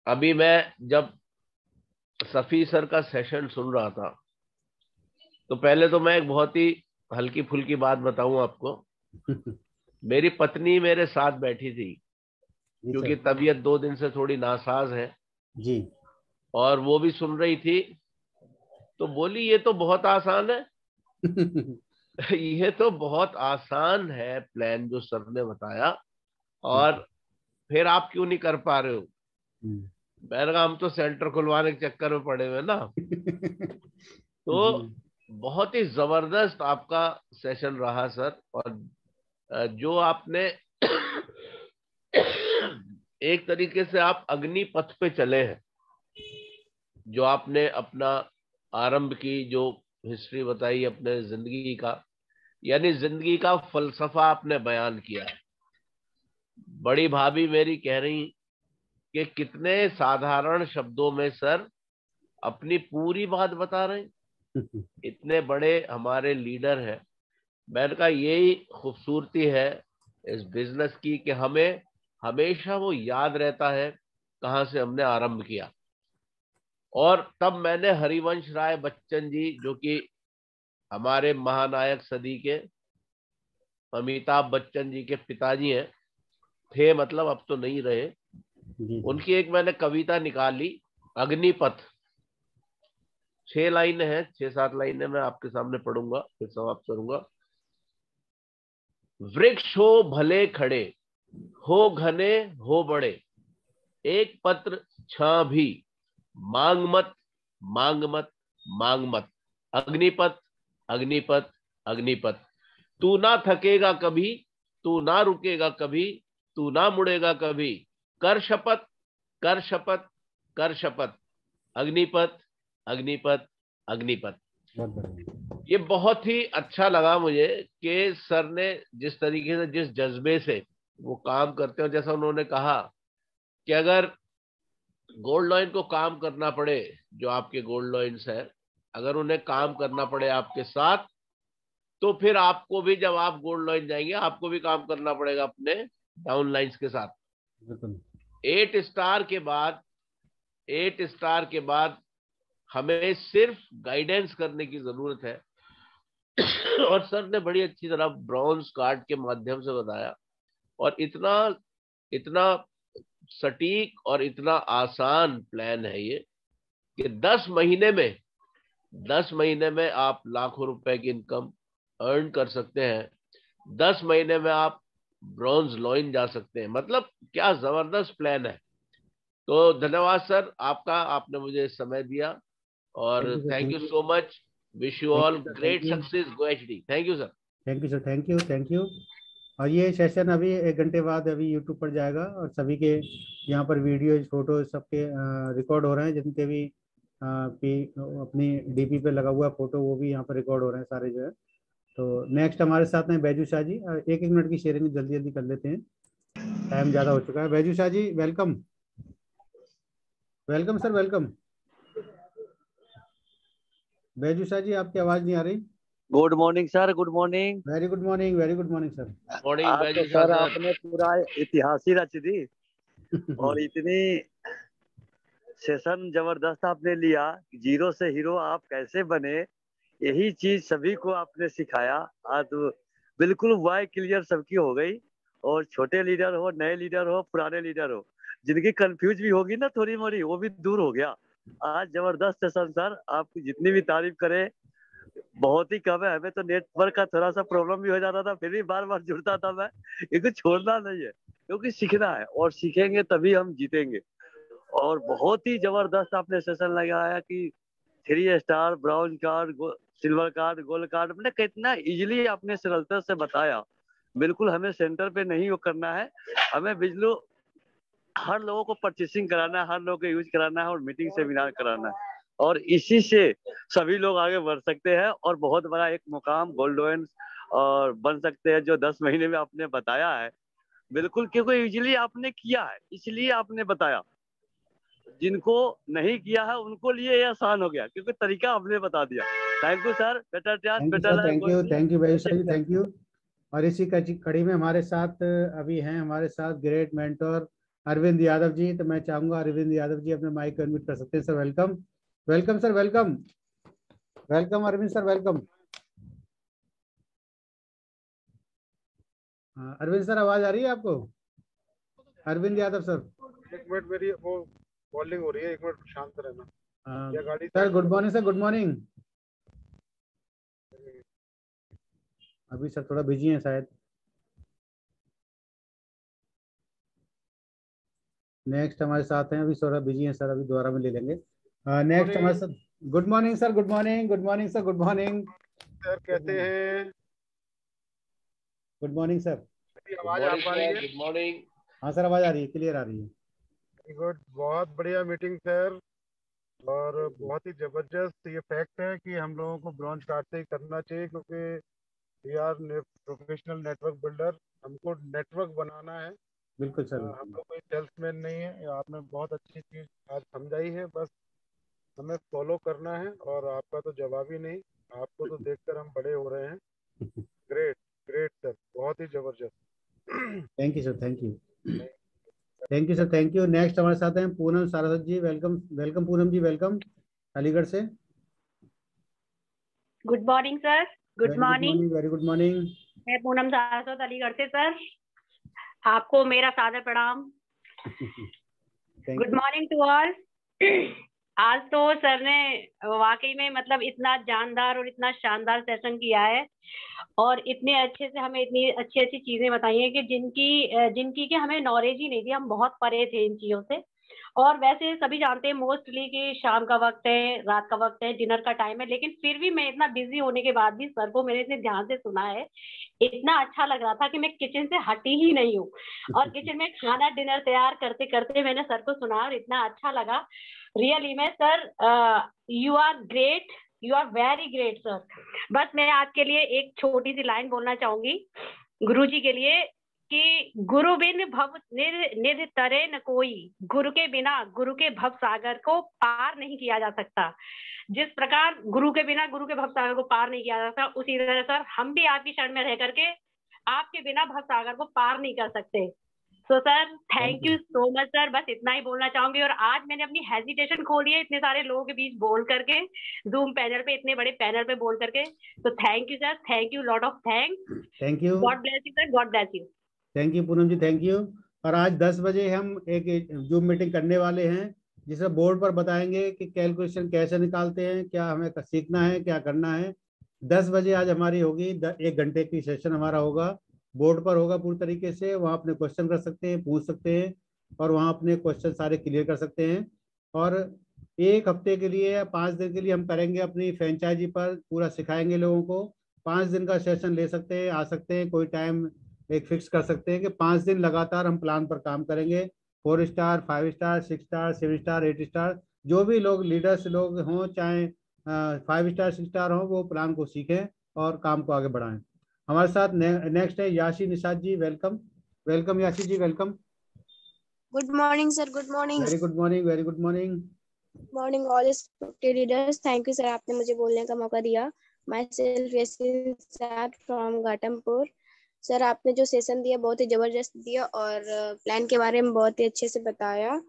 Q: अभी मैं जब सफी सर का सेशन सुन रहा था तो पहले तो मैं एक बहुत ही हल्की फुल्की बात बताऊं आपको। मेरी पत्नी मेरे साथ बैठी थी, क्योंकि तबीयत 2 दिन से थोड़ी नासाज है
A: जी,
Q: और वो भी सुन रही थी, तो बोली ये तो बहुत आसान है। ये तो बहुत आसान है प्लान जो सर ने बताया, और फिर आप क्यों नहीं कर पा रहे हो। मैंने कहा हम तो सेंटर खुलवाने के चक्कर में पड़े हुए ना। तो बहुत ही जबरदस्त आपका सेशन रहा सर, और जो आपने एक तरीके से आप अग्नि पथ पे चले हैं। जो आपने अपना आरंभ की जो हिस्ट्री बताई अपने जिंदगी का, यानी जिंदगी का फलसफा आपने बयान किया है। बड़ी भाभी मेरी कह रही कि कितने साधारण शब्दों में सर अपनी पूरी बात बता रहे हैं। इतने बड़े हमारे लीडर हैं। मैंने कहा यही खूबसूरती है इस बिजनेस की कि हमें हमेशा वो याद रहता है कहाँ से हमने आरंभ किया। और तब मैंने हरिवंश राय बच्चन जी, जो कि हमारे महानायक सदी के अमिताभ बच्चन जी के पिताजी हैं, थे मतलब अब तो नहीं रहे, उनकी एक मैंने कविता निकाली, अग्निपथ। 6 लाइनें हैं, 6-7 लाइनें मैं आपके सामने पढ़ूंगा, फिर समाप्त करूंगा। वृक्ष हो भले खड़े, हो घने हो बड़े, एक पत्र छां भी, मांग मत मांग मत मांग मत। अग्निपथ अग्निपथ अग्निपथ। तू ना थकेगा कभी, तू ना रुकेगा कभी, तू ना मुड़ेगा कभी। कर शपथ कर शपथ कर शपथ। अग्निपथ अग्निपथ अग्निपथ। ये बहुत ही अच्छा लगा मुझे कि सर ने जिस तरीके से, जिस जज्बे से वो काम करते हैं। जैसा उन्होंने कहा कि अगर गोल्ड लॉइन को काम करना पड़े, जो आपके गोल्ड लॉइन्स है, अगर उन्हें काम करना पड़े आपके साथ, तो फिर आपको भी जब आप गोल्ड लॉइन जाएंगे आपको भी काम करना पड़ेगा अपने डाउन लाइन्स के साथ। 8 स्टार के बाद हमें सिर्फ गाइडेंस करने की जरूरत है। और सर ने बड़ी अच्छी तरह ब्रॉन्ज कार्ड के माध्यम से बताया, और इतना सटीक और इतना आसान प्लान है ये कि 10 महीने में आप लाखों रुपए की इनकम अर्न कर सकते हैं। 10 महीने में आप ब्रॉन्ज लॉइन जा सकते हैं। मतलब क्या जबरदस्त प्लान है। तो धन्यवाद सर आपका, आपने मुझे समय दिया, और thank you so much. Wish you all great success. Go HD. Thank you sir.
A: Thank you sir, thank you, thank you. और ये सेशन अभी 1 घंटे बाद अभी यूट्यूब पर जाएगा, और सभी के यहाँ पर वीडियो फोटो सबके रिकॉर्ड हो रहे हैं। जिनके भी अपनी डीपी पे लगा हुआ फोटो वो भी यहाँ पर रिकॉर्ड हो रहे हैं सारे जो है। तो नेक्स्ट हमारे साथ हैं बैजू शाह जी। 1-1 मिनट की शेयरिंग जल्दी जल्दी कर लेते हैं, टाइम ज़्यादा हो चुका है। Baiju Shah ji welcome. Welcome sir, welcome. Baiju Shah ji आपकी आवाज़ नहीं आ रही।
S: Good morning sir, good morning.
A: Very good morning, very good morning sir.
Q: Morning
S: आज
Q: बैजू
S: तो
Q: शाह
S: सर
Q: सर।
S: आपने पूरा इतिहास ही रच दी, और इतनी सेशन जबरदस्त आपने लिया। जीरो से हीरो आप कैसे बने, यही चीज सभी को आपने सिखाया। आज तो बिल्कुल वाई क्लियर सबकी हो गई, और छोटे लीडर हो, नए लीडर हो, पुराने लीडर हो, जिनकी कंफ्यूज भी होगी ना थोड़ी मोड़ी, वो भी दूर हो गया। आज जबरदस्त सेशन सर, आपकी जितनी भी तारीफ करें बहुत ही कम है। हमें तो नेटवर्क का थोड़ा सा प्रॉब्लम भी हो जाता था, फिर भी बार बार जुड़ता था मैं। इनको छोड़ना नहीं है, क्योंकि सीखना है, और सीखेंगे तभी हम जीतेंगे। और बहुत ही जबरदस्त आपने सेशन लगाया कि 3 star, brown card, silver card, gold card, मतलब कितना इजीली आपने सरलता से बताया। बिल्कुल हमें सेंटर पे नहीं वो करना है, हमें बिजली हर लोगों को परचेसिंग कराना है, हर लोगों को यूज कराना है, और मीटिंग सेमिनार कराना है, और इसी से सभी लोग आगे बढ़ सकते हैं और बहुत बड़ा एक मुकाम गोल्डन और बन सकते हैं, जो 10 महीने में आपने बताया है। बिल्कुल, क्योंकि यूजली आपने किया है, इसलिए आपने बताया। जिनको नहीं किया है उनको लिए ये आसान हो गया, क्योंकि तरीका आपने बता दिया। Thank you sir, better chance,
A: thank you
S: better
A: sir,
S: life.
A: Thank you very sir, thank you. और इसी कड़ी में हमारे साथ अभी हैं हमारे साथ ग्रेट मेंटोर अरविंद यादव जी। तो मैं चाहूंगा अरविंद यादव जी अपने माइक को अनम्यूट कर सकते हैं। Sir welcome, welcome sir, welcome, welcome Arvind sir, welcome. Arvind sir, आवाज आ रही है आपको? अरविंद यादव सर।
T: एक मिनट, मेरी वो कॉलिंग हो रही है, एक मिनट शांत रहना। या गाड़ी
A: sir good morning, sir good morning. अभी सर थोड़ा बिजी हैं शायद। नेक्स्ट हमारे साथ हैं, अभी थोड़ा बिजी हैं सर, अभी दोबारा में ले लेंगे। नेक्स्ट हमारे साथ, good morning sir, good morning, good morning sir, good morning
T: sir, कहते हैं
A: गुड मॉर्निंग सर।
T: आवाज आ पा रही है?
Q: Good morning.
A: हाँ सर, आवाज आ रही है, क्लियर आ रही है।
T: वेरी गुड, बहुत बढ़िया मीटिंग सर, और बहुत ही जबरदस्त। ये फैक्ट है कि हम लोगों को ब्रॉन्ज कार्ड से ही करना चाहिए, क्योंकि we are professional network builder. हमको नेटवर्क बनाना है,
A: बिल्कुल सर।
T: हम लोग कोई सेल्समैन नहीं है। आपने बहुत अच्छी चीज आज समझाई है, बस हमें फॉलो करना है। और आपका तो जवाब ही नहीं, आपको तो देखकर हम बड़े हो रहे हैं। ग्रेट, ग्रेट सर, बहुत ही जबरदस्त।
A: Thank you sir, thank you, thank you sir, thank you. Next हमारे साथ हैं पूनम सारस्वत जी। वेलकम, वेलकम पूनम जी, वेलकम अलीगढ़ से।
U: Good morning sir. Good morning,
A: very good morning.
U: मैं पूनम सारस्वत अलीगढ़ से सर, आपको मेरा सादर प्रणाम। Good morning to all. आज तो सर ने वाकई में मतलब इतना जानदार और इतना शानदार सेशन किया है, और इतने अच्छे से हमें इतनी अच्छी अच्छी चीजें बताई हैं कि जिनकी कि हमें नॉलेज ही नहीं थी, हम बहुत परे थे इन चीजों से। और वैसे सभी जानते हैं मोस्टली कि शाम का वक्त है, रात का वक्त है, डिनर का टाइम है, लेकिन फिर भी मैं इतना बिजी होने के बाद भी सर को मैंने इतने ध्यान से सुना है, इतना अच्छा लग रहा था कि मैं किचन से हटी ही नहीं हूँ। और किचन में खाना डिनर तैयार करते करते मैंने सर को सुना और इतना अच्छा लगा। रियली में sir, you are great, you are very great sir. बस मैं आपके लिए एक छोटी सी लाइन बोलना चाहूंगी गुरु जी के लिए कि गुरु बिन भव निध तरे न कोई, गुरु के बिना गुरु के भव सागर को पार नहीं किया जा सकता। जिस प्रकार गुरु के बिना गुरु के भव सागर को पार नहीं किया जा सकता, उसी तरह सर हम भी आपकी शरण में रह करके आपके बिना भव सागर को पार नहीं कर सकते। So sir thank you so much sir, बस इतना ही बोलना चाहूंगी। और आज मैंने अपनी हेजिटेशन खोली है इतने सारे लोगों के बीच बोल करके, जूम पैनल पे, इतने बड़े पैनल पे बोल करके। तो thank you sir, thank you, lot of thanks.
A: Thank you,
U: god bless you sir, god bless you.
A: Thank you Poonam ji, thank you. और आज 10 बजे हम एक जूम मीटिंग करने वाले हैं, जिसमें बोर्ड पर बताएंगे कि कैलकुलेशन कैसे निकालते हैं, क्या हमें सीखना है, क्या करना है। 10 बजे आज हमारी होगी, 1 घंटे की सेशन हमारा होगा, बोर्ड पर होगा पूरी तरीके से। वहाँ अपने क्वेश्चन कर सकते हैं, पूछ सकते हैं, और वहाँ अपने क्वेश्चन सारे क्लियर कर सकते हैं। और 1 हफ्ते के लिए या 5 दिन के लिए हम करेंगे अपनी फ्रेंचाइजी पर, पूरा सिखाएंगे लोगों को। 5 दिन का सेशन ले सकते हैं, आ सकते हैं, कोई टाइम एक फिक्स कर सकते हैं कि 5 दिन लगातार हम प्लान पर काम करेंगे। 4 star, 5 star, 6 star, 7 star, 8 star, जो भी लोग लीडर्स लोग हों, चाहे 5 स्टार, 6 स्टार हों, वो प्लान को सीखें और काम को आगे बढ़ाएं। हमारे साथ नेक्स्ट है याशी Nishad ji. Welcome, welcome Yashi ji, welcome.
V: Good morning sir, good morning.
A: Very good morning, very good morning.
V: Morning all respected leaders. Thank you sir, आपने मुझे बोलने का मौका दिया। Myself Yasin Nishad from Ghatampur. Sir आपने जो सेशन दिया बहुत ही जबरदस्त दिया, और प्लान के बारे में बहुत ही अच्छे से बताया।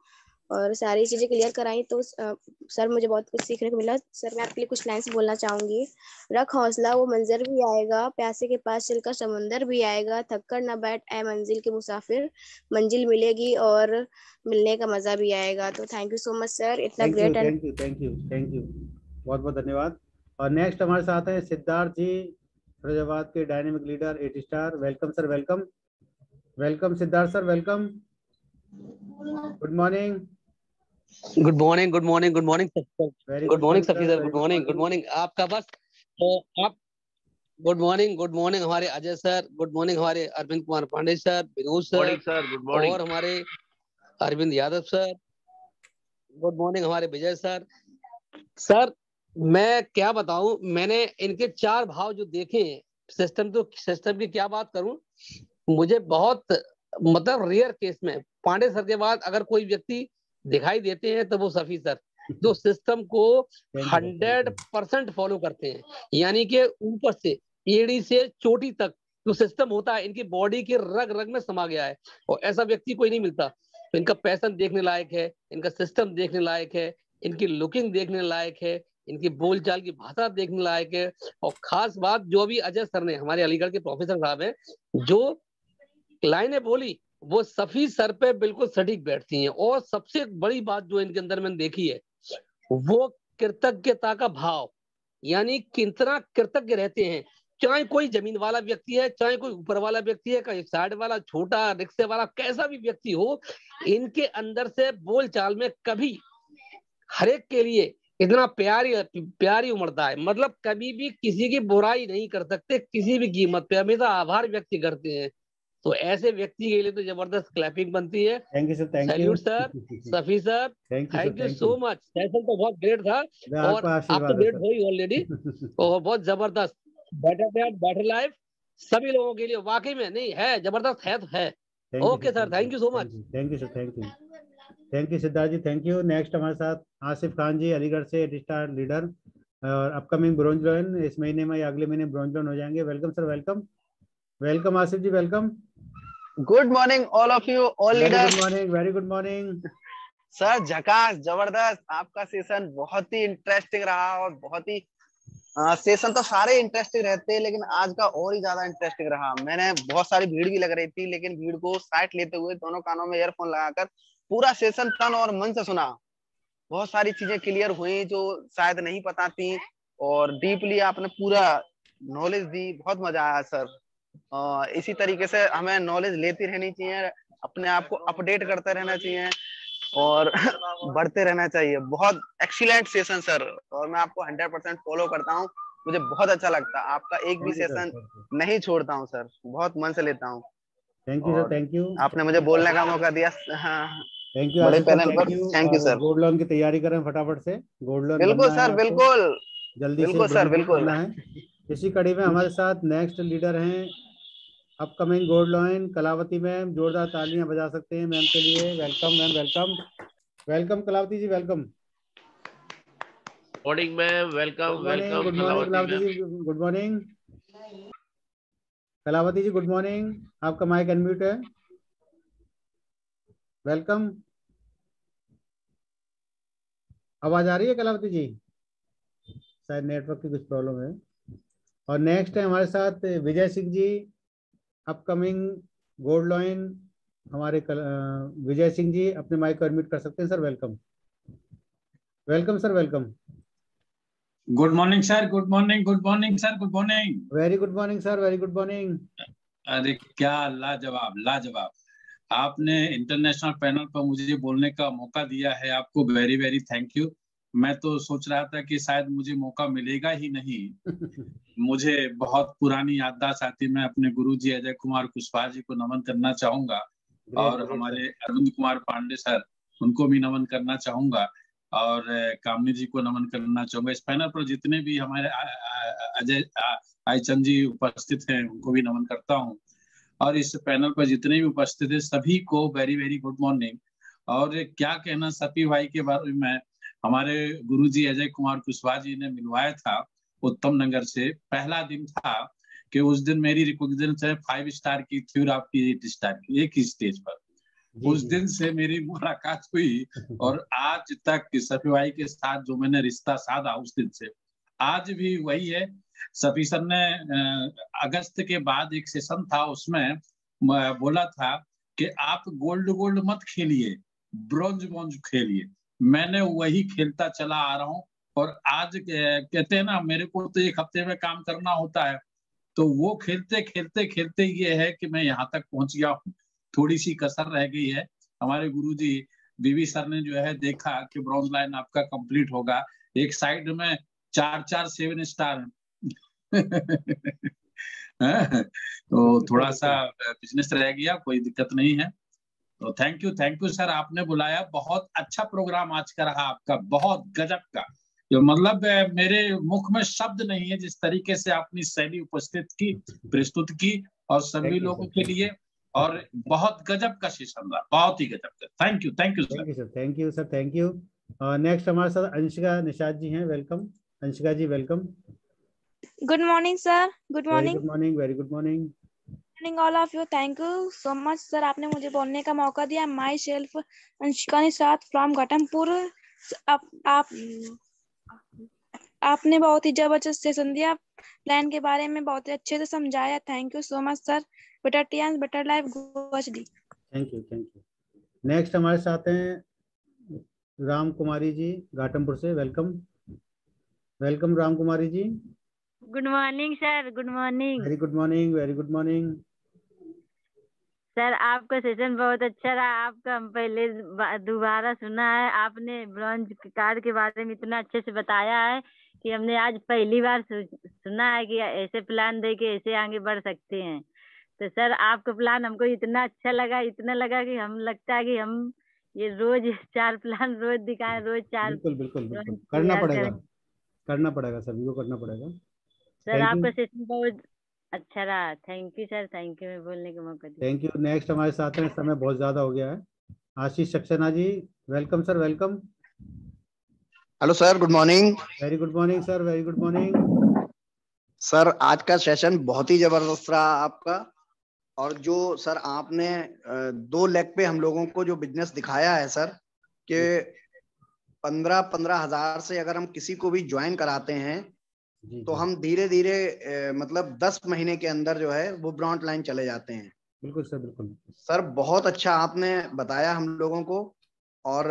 V: और सारी चीजें क्लियर कराई, तो सर मुझे बहुत कुछ सीखने को मिला। सर मैं आपके लिए कुछ लाइन्स बोलना चाहूंगी। रख हौसला वो मंजर भी आएगा, प्यासे के पास चलकर समुंदर भी आएगा, थक कर न बैठ ऐ मंजिल के मुसाफिर, मंजिल मिलेगी और मिलने का मजा भी आएगा। तो thank you so much sir, इतना ग्रेट एंड
A: थैंक यू बहुत बहुत धन्यवाद। और नेक्स्ट हमारे साथ है सिद्धार्थ जी, फिरोजाबाद के dynamic leader 8 star. Welcome sir, welcome Siddharth sir, welcome. Good morning
C: Safi sir, good morning आपका बस। तो आप गुड मॉर्निंग हमारे अजय सर, गुड मॉर्निंग हमारे Arvind Kumar Pandey sir, Vinod sir,
Q: good morning
C: और हमारे Arvind Yadav sir, good morning हमारे विजय सर। सर मैं क्या बताऊं, मैंने इनके 4 भाव जो देखे हैं, सिस्टम की क्या बात करूं, मुझे बहुत मतलब रेयर केस में पांडे सर के बाद अगर कोई व्यक्ति दिखाई देते हैं तो वो सफी सर, जो सिस्टम को 100% फॉलो करते हैं, यानी कि ऊपर से एड़ी से चोटी तक जो सिस्टम होता है इनकी बॉडी के रग रग में समा गया है, और ऐसा व्यक्ति कोई नहीं मिलता। तो इनका पैशन देखने लायक है, इनका सिस्टम देखने लायक है, इनकी लुकिंग देखने लायक है, इनकी बोलचाल की भाषा देखने लायक है। और खास बात जो भी अजय सर ने, हमारे अलीगढ़ के प्रोफेसर साहब हैं, जो लाइनें बोली वो सफी सर पे बिल्कुल सटीक बैठती हैं। और सबसे बड़ी बात जो इनके अंदर मैंने देखी है वो कृतज्ञता का भाव, यानी कितना कृतज्ञ रहते हैं, चाहे कोई जमीन वाला व्यक्ति है, चाहे कोई ऊपर वाला व्यक्ति है, चाहे साइड वाला, छोटा रिक्शे वाला, कैसा भी व्यक्ति हो, इनके अंदर से बोलचाल में कभी हरेक के लिए इतना प्यारी उमड़ता है, मतलब कभी भी किसी की बुराई नहीं कर सकते किसी भी कीमत पे, हमेशा आभार व्यक्त करते हैं। तो ऐसे व्यक्ति के लिए तो जबरदस्त क्लैपिंग बनती है।
A: Thank you sir,
C: salute sir, Safi sir, thank you so much. Session तो बहुत ग्रेट था और आप तो ग्रेट हो ही ऑलरेडी, और बहुत जबरदस्त। बेटर लाइफ सभी लोगों के लिए वाकई में नहीं है, जबरदस्त है तो है। Okay sir, thank you so much.
A: Thank you sir, thank you Siddharth ji, thank you. Next हमारे साथ आसिफ खान जी, अलीगढ़ से 8 स्टार लीडर और अपकमिंग ब्रॉन्ज लॉयन, इस महीने में या अगले महीने ब्रॉन्ज लॉयन हो जाएंगे। Welcome sir, welcome Asif ji, welcome.
E: Good morning all of you, all leaders.
A: Very good morning
E: sir, झकास, जबरदस्त। आपका सेशन बहुत ही इंटरेस्टिंग रहा और बहुत ही सेशन तो सारे इंटरेस्टिंग रहते हैं, लेकिन आज का और ही ज्यादा इंटरेस्टिंग रहा। मैंने बहुत सारी भीड़ भी लग रही थी, लेकिन भीड़ को साइड लेते हुए दोनों कानों में ईयरफोन लगाकर पूरा सेशन तन और मन से सुना। बहुत सारी चीजें क्लियर हुई जो शायद नहीं पता थी, और डीपली आपने पूरा नॉलेज दी। बहुत मजा आया सर। इसी तरीके से हमें नॉलेज लेती रहनी चाहिए, अपने आप को अपडेट करते रहना चाहिए और बढ़ते रहना चाहिए। बहुत एक्सीलेंट सेशन सर, और मैं आपको 100% फॉलो करता हूँ, मुझे बहुत अच्छा लगता है। आपका एक भी सेशन नहीं छोड़ता हूँ सर, बहुत मन से लेता हूँ।
A: Thank you sir, thank you, आपने
E: मुझे बोलने का मौका दिया। हाँ,
A: थैंक यू
E: बड़े पैनल पर, thank you sir.
A: Gold loan की तैयारी करें फटाफट से, गोल्ड लोन
E: बिल्कुल सर, बिल्कुल
A: जल्दी से
E: सर, बिल्कुल।
A: इसी कड़ी में हमारे साथ नेक्स्ट लीडर हैं upcoming gold lion Kalavati ma'am. जोरदार तालियां बजा सकते हैं मैम के लिए। Welcome ma'am, welcome Kalavati ji, welcome.
Q: Morning ma'am, welcome.
A: Good morning Kalavati ji, good morning Kalavati ji, good morning. आपका माइक अनम्यूट है। वेलकम। आवाज आ रही है कलावती जी? शायद नेटवर्क की कुछ प्रॉब्लम है। और नेक्स्ट है हमारे साथ Vijay Singh ji, upcoming gold lion. हमारे विजय सिंह जी अपने माइक को अनम्यूट कर सकते हैं sir. Welcome sir, welcome.
W: Good morning sir, good morning sir, good morning.
A: Very good morning sir, very good morning.
W: अरे क्या लाजवाब आपने इंटरनेशनल पैनल पर मुझे बोलने का मौका दिया है, आपको वेरी वेरी थैंक यू। मैं तो सोच रहा था कि शायद मुझे मौका मिलेगा ही नहीं। मुझे बहुत पुरानी याददाश्त आती। मैं अपने गुरुजी अजय कुमार कुशवाहा जी को नमन करना चाहूंगा, और हमारे अरविंद कुमार पांडे सर, उनको भी नमन करना चाहूंगा, और कामनी जी को नमन करना चाहूंगा। इस पैनल पर जितने भी हमारे अजय आईचंद जी उपस्थित हैं उनको भी नमन करता हूँ, और इस पैनल पर जितने भी उपस्थित है सभी को वेरी वेरी गुड मॉर्निंग। और क्या कहना सफी भाई के बारे में, हमारे गुरुजी अजय कुमार कुशवाहा जी ने मिलवाया था उत्तम नगर से। पहला दिन था कि उस दिन मेरी रिकॉग्निशन 5 स्टार की थी और आपकी 8 स्टार की, एक ही स्टेज पर। उस दिन से मेरी मुलाकात हुई और आज तक सफी भाई के साथ जो मैंने रिश्ता साधा उस दिन से आज भी वही है। सफी सर ने अगस्त के बाद एक सेशन था, उसमें बोला था कि आप गोल्ड मत खेलिए, ब्रॉन्ज खेलिए। मैंने वही खेलता चला आ रहा हूँ और आज कहते हैं ना, मेरे को तो एक हफ्ते में काम करना होता है, तो वो खेलते खेलते खेलते ये है कि मैं यहाँ तक पहुंच गया हूँ। थोड़ी सी कसर रह गई है। हमारे गुरुजी बीवी सर ने जो है देखा कि ब्रॉन्ज लाइन आपका कंप्लीट होगा, एक साइड में 4 7 स्टार तो थोड़ा सा बिजनेस रह गया, कोई दिक्कत नहीं है। तो थैंक यू सर, आपने बुलाया। बहुत अच्छा प्रोग्राम आज का रहा आपका, बहुत गजब का। जो मतलब मेरे मुख में शब्द नहीं है जिस तरीके से आपने शैली उपस्थित की, प्रस्तुत की, और सभी लोगों के लिए, और बहुत गजब का सेशन रहा, बहुत ही गजब का। Thank you sir.
A: Thank you. Next हमारे साथ अंशिका निषाद जी हैं, welcome. Anshika ji welcome.
B: Good morning sir. Good morning.
A: Good morning, very good morning.
B: Morning all of you. Thank you so much sir, आपने मुझे बोलने का मौका दिया। Myself Anshika Nishad from Ghatampur. आपने बहुत ही जबरदस्त सेशन दिया, प्लान के बारे में बहुत ही अच्छे से समझाया। Thank you so much sir. Better Tiens better life, go HD.
A: Thank you. Next हमारे साथ हैं राम कुमारी जी घाटमपुर से, welcome Ram Kumari ji.
D: Good morning sir. Good morning.
A: Very good morning, very good morning.
D: Sir आपका सेशन बहुत अच्छा रहा। आपका हम पहले दोबारा सुना है, आपने ब्रॉन्ज कार्ड के बारे में इतना अच्छे से बताया है कि हमने आज पहली बार सुना है कि ऐसे प्लान दे के ऐसे आगे बढ़ सकते हैं। तो सर आपका प्लान हमको इतना अच्छा लगा, इतना लगा कि हम लगता है कि हम ये रोज 4 प्लान रोज दिखाएं, रोज 4।
A: बिल्कुल करना पड़ेगा सभी को, करना पड़ेगा।
D: सर आपका सेशन बहुत अच्छा रहा। Thank you sir, thank you मैं बोलने का मौका दिया।
A: Thank you. नेक्स्ट हमारे साथ हैं, समय बहुत ज्यादा हो गया है, Ashish Saxena ji, welcome sir, welcome.
E: Hello sir, good morning.
A: Very good morning sir, very good morning.
E: Sir आज का सेशन बहुत ही जबरदस्त रहा आपका, और जो सर आपने 2 लेग पे हम लोगों को जो बिजनेस दिखाया है सर, कि 15 हजार से अगर हम किसी को भी ज्वाइन कराते हैं तो हम धीरे धीरे मतलब 10 महीने के अंदर जो है वो ब्रॉन्ज लाइन चले जाते हैं।
A: बिल्कुल सर, बिल्कुल
E: सर, बहुत अच्छा आपने बताया हम लोगों को। और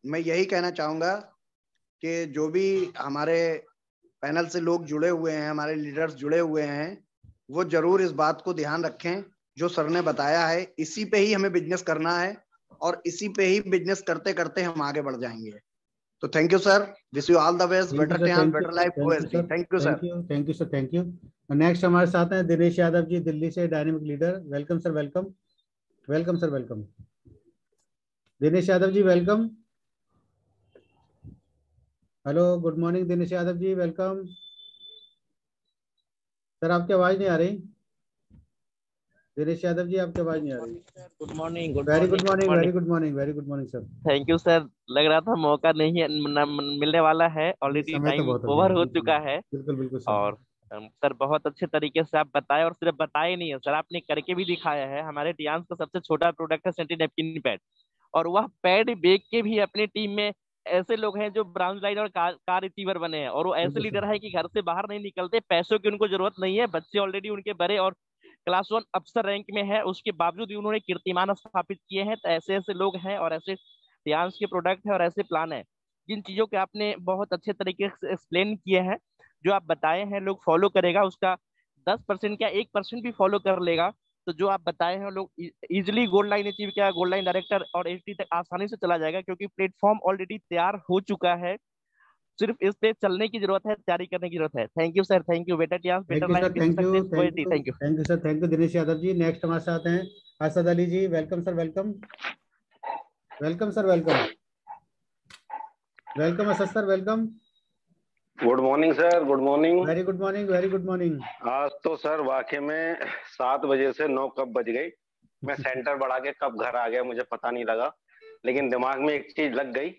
E: मैं यही कहना चाहूंगा कि जो भी हमारे पैनल से लोग जुड़े हुए हैं, हमारे लीडर्स जुड़े हुए हैं, वो जरूर इस बात को ध्यान रखें जो सर ने बताया है। इसी पे ही हमें बिजनेस करना है और इसी पे ही बिजनेस करते करते हम आगे बढ़ जाएंगे। तो thank you sir, wish you all the best, better time, better life, OSD. Thank you sir.
A: Thank you sir, thank you. Next हमारे साथ हैं दिनेश यादव जी, दिल्ली से, dynamic leader, welcome sir, welcome sir, welcome. Dinesh Yadav ji welcome. Hello, good morning Dinesh Yadav ji, welcome. Sir आपकी आवाज नहीं आ रही, दिनेश यादव जी आपकी आवाज नहीं आ रही।
G: Good morning.
A: Very good morning, very good morning, very good morning sir.
G: Thank you sir. लग रहा था मौका नहीं है, मिलने वाला है, ऑलरेडी टाइम ओवर हो चुका है।
A: बिल्कुल सर।
G: और सर बहुत अच्छे तरीके से आप बताए, और सिर्फ बताए नहीं है सर, आपने करके भी दिखाया है। हमारे टियांस का सबसे छोटा प्रोडक्ट है सेंटी नैपकिन पैड, और वह पैड बेच के भी अपनी टीम में ऐसे लोग हैं जो ब्राउन लाइन और कार रिसीवर बने हैं, और वो ऐसे लीडर है कि घर से बाहर नहीं निकलते, पैसों की उनको जरूरत नहीं है, बच्चे ऑलरेडी उनके बड़े और क्लास 1 अफसर रैंक में है, उसके बावजूद भी उन्होंने कीर्तिमान स्थापित किए हैं। तो ऐसे ऐसे लोग हैं और ऐसे टियांस के प्रोडक्ट है और ऐसे प्लान है, जिन चीजों के आपने बहुत अच्छे तरीके से एक्सप्लेन किए हैं। जो आप बताए हैं लोग फॉलो करेगा, उसका 10% क्या 1% भी फॉलो कर लेगा, तो जो आप बताए हैं लोग इजिली गोल्ड लाइन अचीव किया, गोल्ड लाइन डायरेक्टर और एचडी तक आसानी से चला जाएगा, क्योंकि प्लेटफॉर्म ऑलरेडी तैयार हो चुका है, सिर्फ इस पे चलने की जरूरत है, तैयारी करने की जरूरत है। Thank you sir, thank you. Better Tiens, better life,
A: thank you sir, thank you Dinesh Yadav ji. Next हमारे साथ हैं Asad Ali ji, welcome sir, welcome sir, welcome Asad sir, welcome.
X: Good morning sir, good morning.
A: Very good morning, very good morning.
X: आज तो sir वाकई में 7 बजे से 9 कब बज गई, मैं सेंटर बढ़ा के कब घर आ गया मुझे पता नहीं लगा, लेकिन दिमाग में एक चीज लग गई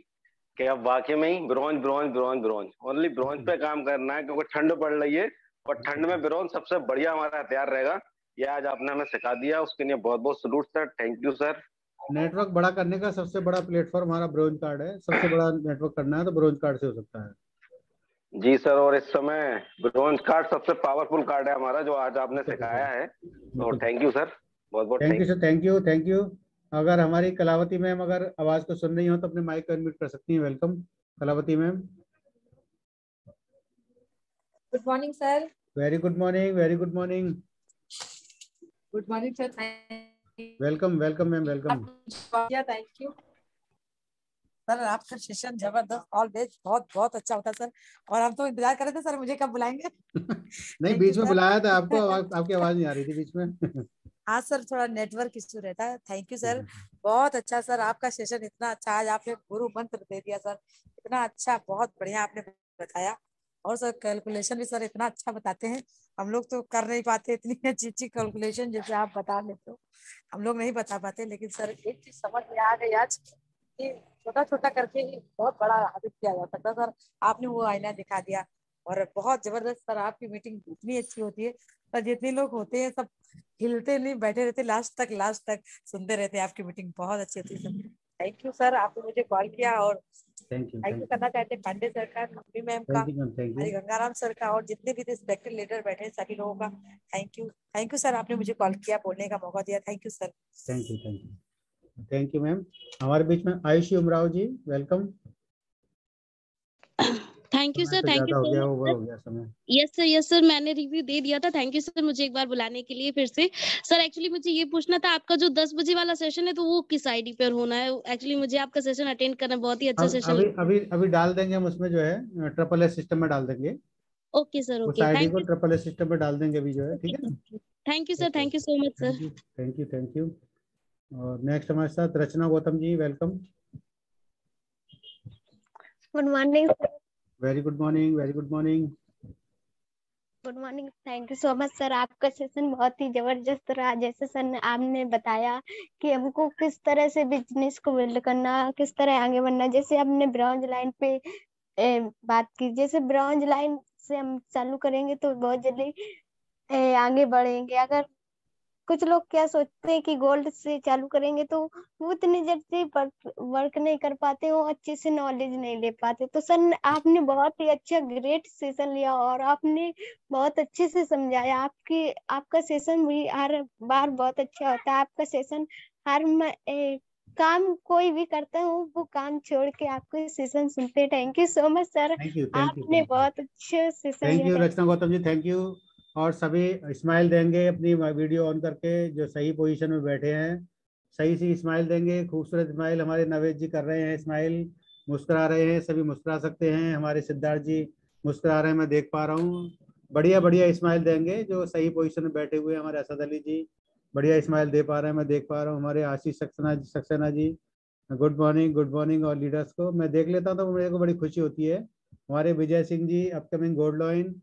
X: कि अब वाकई में ही ब्रॉन्ज ओनली ब्रॉन्ज पे काम करना है, क्योंकि ठंड पड़ रही है और ठंड में ब्रॉन्ज सबसे बढ़िया हमारा हथियार रहेगा। ये आज आपने हमें सिखा दिया, उसके लिए बहुत बहुत salute sir, thank you sir.
A: Network बड़ा करने का सबसे बड़ा प्लेटफॉर्म हमारा ब्रोंज कार्ड है। सबसे बड़ा नेटवर्क करना है तो ब्रोंज कार्ड से हो सकता है।
X: जी सर, और इस समय ब्रोंज कार्ड सबसे पावरफुल कार्ड है हमारा, जो आज आपने सिखाया है। और थैंक यू सर, बहुत बहुत
A: thank you sir, thank you, thank you. अगर हमारी कलावती मैम अगर आवाज को सुन रही हो तो अपने माइक को अनम्यूट कर सकती हैं। Welcome Kalavati ma'am.
F: Good morning sir.
A: Very good morning, very good morning.
F: Good morning sir.
A: Welcome welcome ma'am, welcome.
F: Thank you sir. आपका सेशन जबरदस्त, ऑलवेज बहुत बहुत अच्छा होता है सर। और हम तो इंतजार कर रहे थे सर, मुझे कब बुलाएंगे।
A: नहीं, बीच में बुलाया था आपको, आपकी आवाज नहीं आ रही थी बीच में।
F: हाँ सर, थोड़ा नेटवर्क इश्यू रहता है। थैंक यू सर, बहुत अच्छा सर। आपका सेशन इतना अच्छा, आज आपने गुरु मंत्र दे दिया सर, इतना अच्छा, बहुत बढ़िया आपने बताया। और सर कैलकुलेशन भी सर इतना अच्छा बताते हैं, हम लोग तो कर नहीं पाते इतनी अच्छी कैलकुलेशन जैसे आप बता लेते हो, हम लोग नहीं बता पाते। लेकिन सर एक चीज समझ में आ गई आज कि छोटा छोटा करके ही बहुत बड़ा हासिल किया जा सकता। सर आपने वो आईना दिखा दिया, और बहुत जबरदस्त सर। आपकी मीटिंग इतनी अच्छी होती है पर जितने लोग होते हैं सब हिलते नहीं, बैठे रहते, लास्ट तक सुनते रहते हैं। आपकी मीटिंग बहुत अच्छी होती है सर। थैंक यू सर, आपने मुझे कॉल किया। और
A: थैंक यू
F: करना चाहते हैं पांडे सर का, कंपनी मैम का, हरी गंगाराम सर का, और जितने भी रिस्पेक्टेड लीडर बैठे हैं सभी लोगों का थैंक यू सर। आपने मुझे कॉल किया, बोलने का मौका दिया। Thank you sir.
A: Thank you, thank you, thank you ma'am. हमारे बीच में Ayushi Umrao ji, welcome.
L: Thank you sir, thank you
A: हो गया समय।
L: यस सर, मैंने रिव्यू दे दिया था। थैंक यू सर मुझे एक बार बुलाने के लिए फिर से। सर एक्चुअली मुझे ये पूछना था, आपका जो 10 बजे वाला सेशन है तो वो किस आईडी पर होना है? एक्चुअली मुझे आपका सेशन अटेंड करना बहुत ही अच्छा सेशन।
A: अभी डाल देंगे हम, उसमें जो है ट्रिपल एस सिस्टम में डाल देंगे।
L: ओके सर,
A: उस
L: ओके,
A: आईडी
L: थैंक
A: को
L: यू।
A: ट्रिपल एस सिस्टम में डाल देंगे अभी जो है, ठीक है ना।
L: Thank you sir, thank you so much sir.
A: Thank you, thank you. और नेक्स्ट हमारे साथ Rachna Gautam ji, welcome.
V: Good morning.
A: Very good morning, very good morning.
V: Good morning, thank you so much sir. आपका सेशन बहुत ही जबरदस्त रहा। जैसे सर ने आपने बताया कि हमको किस तरह से बिजनेस को बिल्ड करना, किस तरह आगे बढ़ना। जैसे हमने ब्राउन लाइन पे बात की, जैसे ब्राउन लाइन से हम चालू करेंगे तो बहुत जल्दी आगे बढ़ेंगे। अगर कुछ लोग क्या सोचते हैं कि गोल्ड से चालू करेंगे तो वो इतनी जल्दी वर्क नहीं कर पाते हो, अच्छे से नॉलेज नहीं ले पाते। तो सर आपने बहुत ही अच्छा ग्रेट सेशन लिया और आपने बहुत अच्छे से समझाया। आपका सेशन भी हर बार बहुत अच्छा होता है। आपका सेशन काम कोई भी करता हूँ वो काम छोड़ के आपके सेशन सुनते। Thank you so much sir, आपने बहुत अच्छा सेशन
A: थैंक यू
V: दिया।
A: रचना गौतम जी, थैंक यू। और सभी स्माइल देंगे अपनी वीडियो ऑन करके, जो सही पोजीशन में बैठे हैं सही सी स्माइल देंगे। खूबसूरत स्माइल हमारे नवेद जी कर रहे हैं, स्माइल मुस्कुरा रहे हैं। सभी मुस्कुरा सकते हैं। हमारे सिद्धार्थ जी मुस्कुरा रहे हैं, मैं देख पा रहा हूँ। बढ़िया बढ़िया स्माइल देंगे जो सही पोजीशन में बैठे हुए हैं। हमारे असद अली जी बढ़िया स्माइल दे पा रहे हैं, मैं देख पा रहा हूँ। हमारे आशीष सक्सेना जी गुड मॉर्निंग, गुड मॉर्निंग। और लीडर्स को मैं देख लेता हूँ तो मेरे को बड़ी खुशी होती है। हमारे Vijay Singh ji upcoming gold lion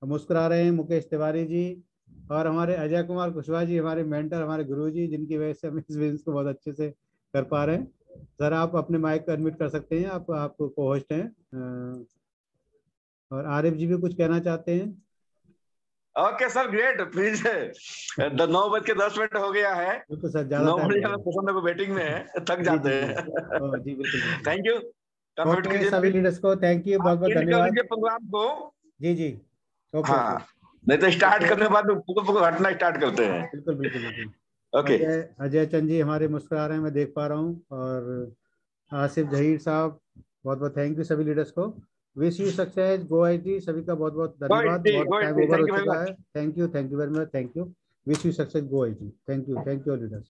A: मुस्कुरा रहे हैं। मुकेश तिवारी जी और हमारे अजय कुमार कुशवाहा जी हमारे मेंटर, हमारे गुरु जी, जिनकी वजह से हम इस बिजनेस को बहुत अच्छे से कर पा रहे हैं। सर आप अपने माइक को अनम्यूट कर सकते हैं, आप को होस्ट हैं। और आरिफ जी भी कुछ कहना चाहते हैं।
P: Okay sir, great. प्लीज 9:10 हो गया है।
A: बिल्कुल सर, ज्यादा
P: 9 बजे हमें पसंद है, बैटिंग में है, थक जाते हैं।
A: जी बिल्कुल।
P: Thank you.
A: ओके सभी लीडर्स को थैंक यू, बहुत बहुत धन्यवाद।
P: प्रोग्राम को
A: जी ओके।
P: हाँ, नहीं तो स्टार्ट करने के बाद पुकुर हटना स्टार्ट करते हैं।
A: बिल्कुल बिल्कुल बिल्कुल।
P: ओके।
A: अजय चंद जी हमारे मुस्कुरा रहे हैं, मैं देख पा रहा हूँ। और आसिफ जहीर साहब, बहुत बहुत थैंक यू सभी लीडर्स को। Wish you success, go IT. सभी का बहुत बहुत धन्यवाद। बहुत टाइम ओवर हो चुका है। Thank you very much, thank you. Wish you success, go IT. Thank you leaders.